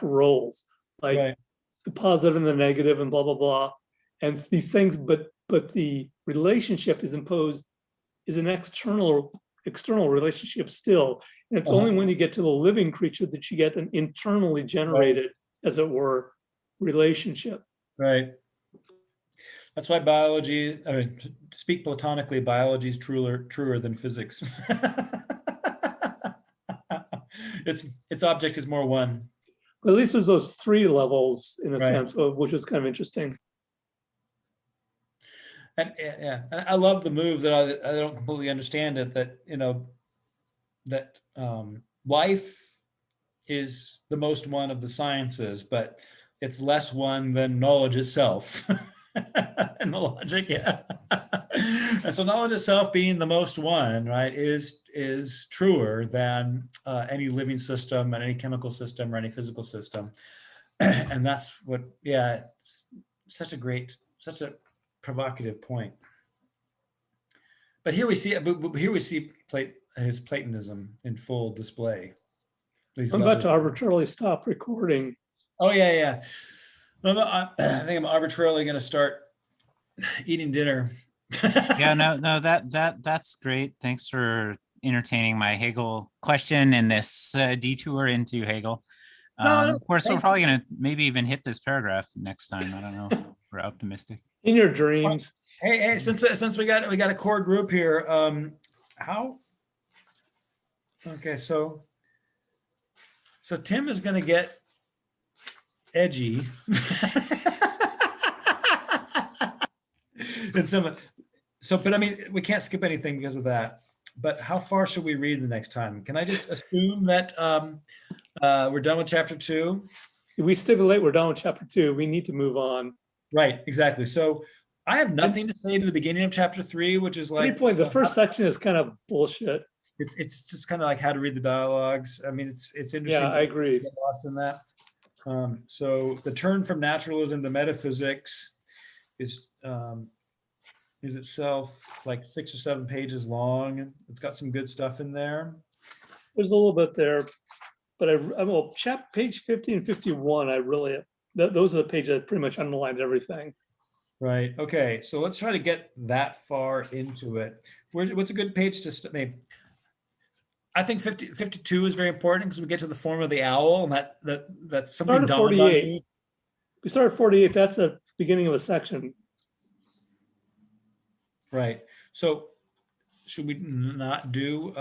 B: roles, like the positive and the negative and blah, blah, blah. And these things, but the relationship is an external relationship still. And it's only when you get to the living creature that you get an internally generated, as it were, relationship.
A: Right. That's why biology, I mean, to speak platonically, biology is truer than physics. Its object is more one.
B: But at least there's those three levels in a sense, which is kind of interesting.
A: And I love the move that I don't completely understand it, that that life is the most one of the sciences, but it's less one than knowledge itself. And the logic, and so knowledge itself being the most one, right, is truer than any living system and any chemical system or any physical system. And that's what, it's such a provocative point. But here we see his Platonism in full display.
B: I'm about to arbitrarily stop recording.
A: Oh yeah. No, I think I'm arbitrarily going to start eating dinner.
F: No, that's great. Thanks for entertaining my Hegel question and this detour into Hegel. Of course, we're probably going to maybe even hit this paragraph next time. I don't know. We're optimistic.
B: In your dreams.
A: Hey, since we got a core group here, okay, so Tim is going to get edgy. And but I mean, we can't skip anything because of that. But how far should we read the next time? Can I just assume that we're done with chapter 2?
B: We stipulate we're done with chapter 2. We need to move on.
A: Right, exactly. So I have nothing to say to the beginning of chapter 3, which is like
B: the first section is kind of bullshit.
A: It's just kind of like how to read the dialogues. I mean, it's interesting.
B: Yeah, I agree.
A: Get lost in that. So the turn from naturalism to metaphysics is itself like 6 or 7 pages long. It's got some good stuff in there.
B: There's a little bit there, but page 50 and 51, those are the pages that pretty much underlined everything.
A: Right. Okay. So let's try to get that far into it. What's a good page to maybe? I think 52 is very important because we get to the form of the owl, and that's something.
B: Start at 48. We start at 48. That's the beginning of a section.
A: Right. So should we not do,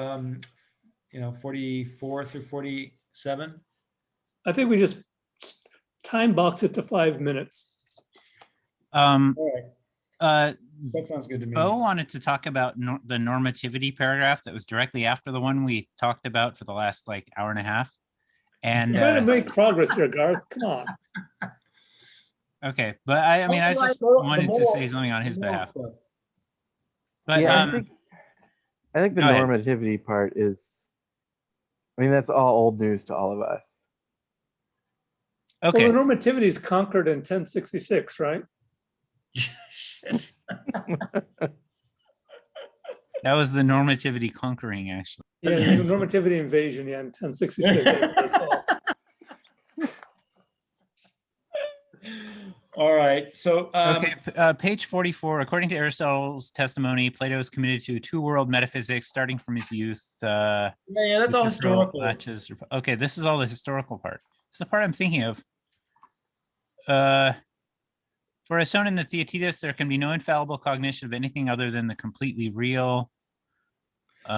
A: 44 through 47?
B: I think we just time box it to 5 minutes.
F: Um,
A: All right. That sounds good to me.
F: Bo wanted to talk about the normativity paragraph that was directly after the one we talked about for the last like hour and a half. And
B: Trying to make progress here, Garth. Come on.
F: okay, but I mean, I just wanted to say something on his behalf. But
G: Yeah, I think the
F: go ahead.
G: normativity part is, I mean, that's all old news to all of us.
F: Okay,
B: Well, the normativity is conquered in 1066, right?
A: Shit.
F: that was the normativity conquering, actually.
B: Yeah, the normativity invasion, yeah, in 1066. that's what it's called.
A: All right. So,
F: Page 44. According to Aristotle's testimony, Plato is committed to two-world metaphysics starting from his youth.
A: yeah, that's all historical.
F: Okay, this is all the historical part. This is the part I'm thinking of. For as shown in the Theaetetus, there can be no infallible cognition of anything other than the completely real.
A: It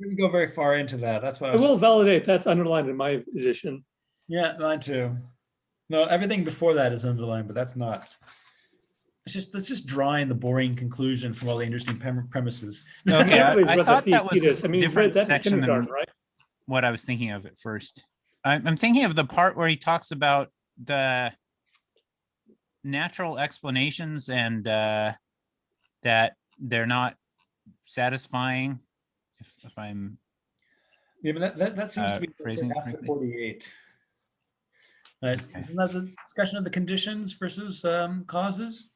A: doesn't go very far into that. That's what
B: I will validate that's underlined in my edition.
A: Yeah, mine too. No, everything before that is underlined, but that's not. It's just drawing the boring conclusion from all the interesting premises.
F: Okay,
B: Everybody's
F: I
B: read
F: thought
B: the
F: that was
B: Theaetetus.
F: a
B: I mean, you've
F: different
B: read that in
F: section than
B: kindergarten, right?
F: what I was thinking of at first. I'm thinking of the part where he talks about the natural explanations and that they're not satisfying. If I'm
A: Yeah, but that seems to be
F: phrasing
A: after
F: correctly.
A: 48. Right?
F: Okay.
A: Isn't that the discussion of the conditions versus causes?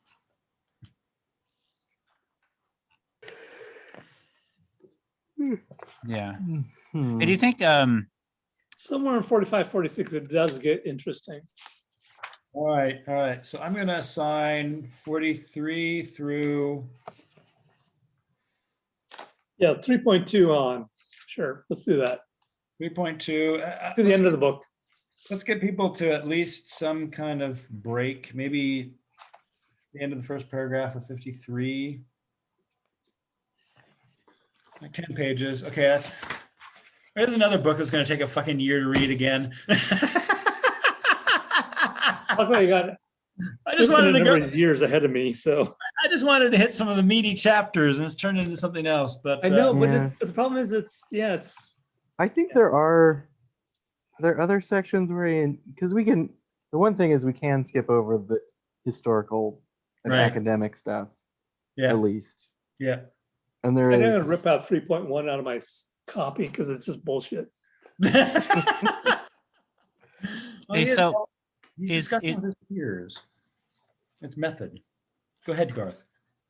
F: Yeah.
G: Hmm.
F: Do you think
B: Somewhere in 45, 46, it does get interesting.
A: All right. So I'm going to assign 43 through.
B: Yeah, 3.2 on. Sure, let's do that.
A: 3.2.
B: To the end of the book.
A: Let's get people to at least some kind of break. Maybe the end of the first paragraph of 53. Like 10 pages. Okay, there's another book that's going to take a fucking year to read again.
B: Luckily, I got
A: I just wanted to go.
B: years ahead of me, so
A: I just wanted to hit some of the meaty chapters, and it's turned into something else. But
B: I know.
G: Yeah.
B: But the problem is, it's
G: I think there are other sections where, because we can, the one thing is we can skip over the historical and
A: Right.
G: academic stuff,
A: yeah,
G: at least.
A: yeah.
G: And there
B: I'm
G: is,
B: gonna rip out 3.1 out of my copy because it's just bullshit.
F: Hey, so
A: he's
F: is
A: discussing
F: it-
A: with his peers. It's method. Go ahead, Garth.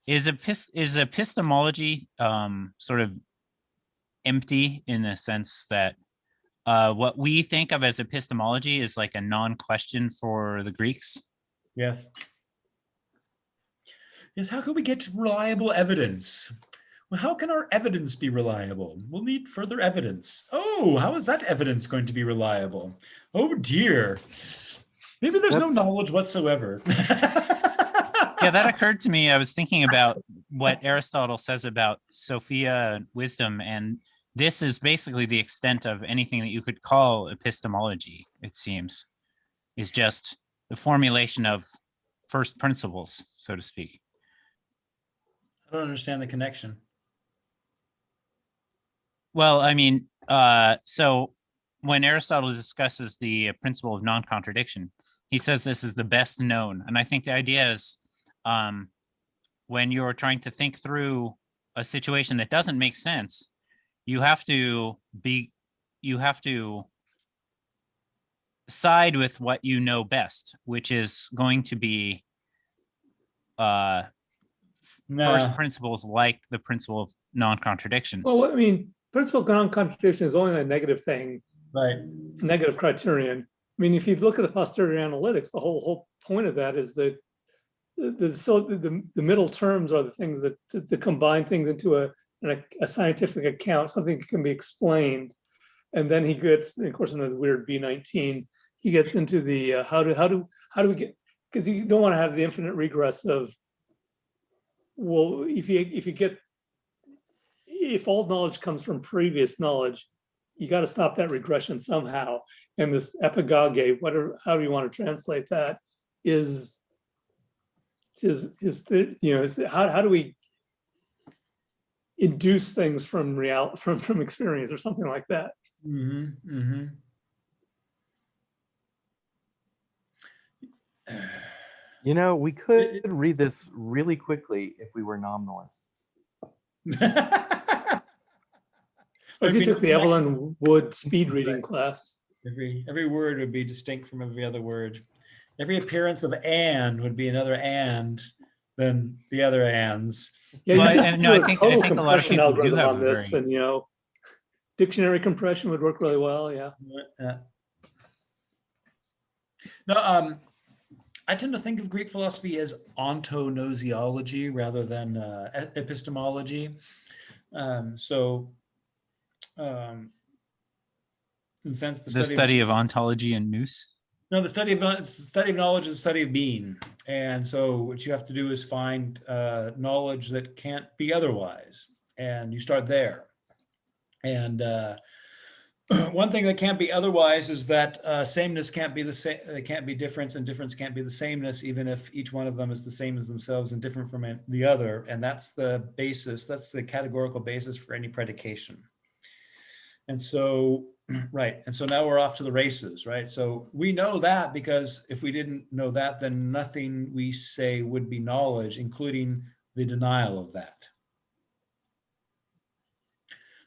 F: is epistemology sort of empty in the sense that what we think of as epistemology is like a non-question for the Greeks?
A: Yes. Yes. How can we get reliable evidence? Well, how can our evidence be reliable? We'll need further evidence. Oh, how is that evidence going to be reliable? Oh dear. Maybe there's no knowledge whatsoever.
F: Yeah, that occurred to me. I was thinking about what Aristotle says about Sophia and wisdom, and this is basically the extent of anything that you could call epistemology, it seems, is just the formulation of first principles, so to speak.
A: I don't understand the connection.
F: Well, I mean, so when Aristotle discusses the principle of non-contradiction, he says this is the best known. And I think the idea is when you're trying to think through a situation that doesn't make sense, you have to side with what you know best, which is going to be first principles like the principle of non-contradiction.
B: Well, I mean, principle of non-contradiction is only a negative thing,
A: Right.
B: negative criterion. I mean, if you look at the posterior analytics, the whole point of that is that the middle terms are the things that combine things into a scientific account, something that can be explained. And then he gets, of course, in the weird B19, he gets into the how do we get, because you don't want to have the infinite regress of
I: well, if all knowledge comes from previous knowledge, you got to stop that regression somehow. And this epigoge, whatever, however you want to translate that, is how do we induce things from from experience or something like that?
A: Mm-hmm, mm-hmm.
G: You know, we could read this really quickly if we were nominalists.
I: Or if you took the Evelyn Wood speed reading class.
A: Every word would be distinct from every other word. Every appearance of "and" would be another "and" than the other "ands."
I: Yeah,
F: Well,
I: you
F: and
I: could
F: no,
I: do
F: I think
I: total
F: a lot of
I: compression
F: people do
I: algorithm
F: have
I: on
F: a
I: this,
F: very,
I: and dictionary compression would work really well. Yeah.
A: No, I tend to think of Greek philosophy as ontonosiology rather than epistemology. In the sense,
F: the study of ontology and nous.
A: No, the study of knowledge is the study of being, and so what you have to do is find knowledge that can't be otherwise, and you start there. And one thing that can't be otherwise is that sameness can't be the same. It can't be difference, and difference can't be the sameness, even if each one of them is the same as themselves and different from the other. And that's the basis. That's the categorical basis for any predication. And so, right. And so now we're off to the races, right? So we know that because if we didn't know that, then nothing we say would be knowledge, including the denial of that.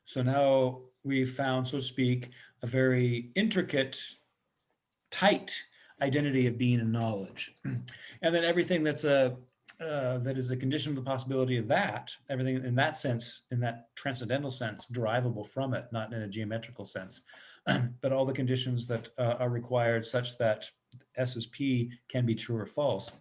A: So now we've found, so to speak, a very intricate, tight identity of being and knowledge. And then everything that's that is a condition of the possibility of that, everything in that sense, in that transcendental sense, derivable from it, not in a geometrical sense, but all the conditions that are required such that S is P can be true or false.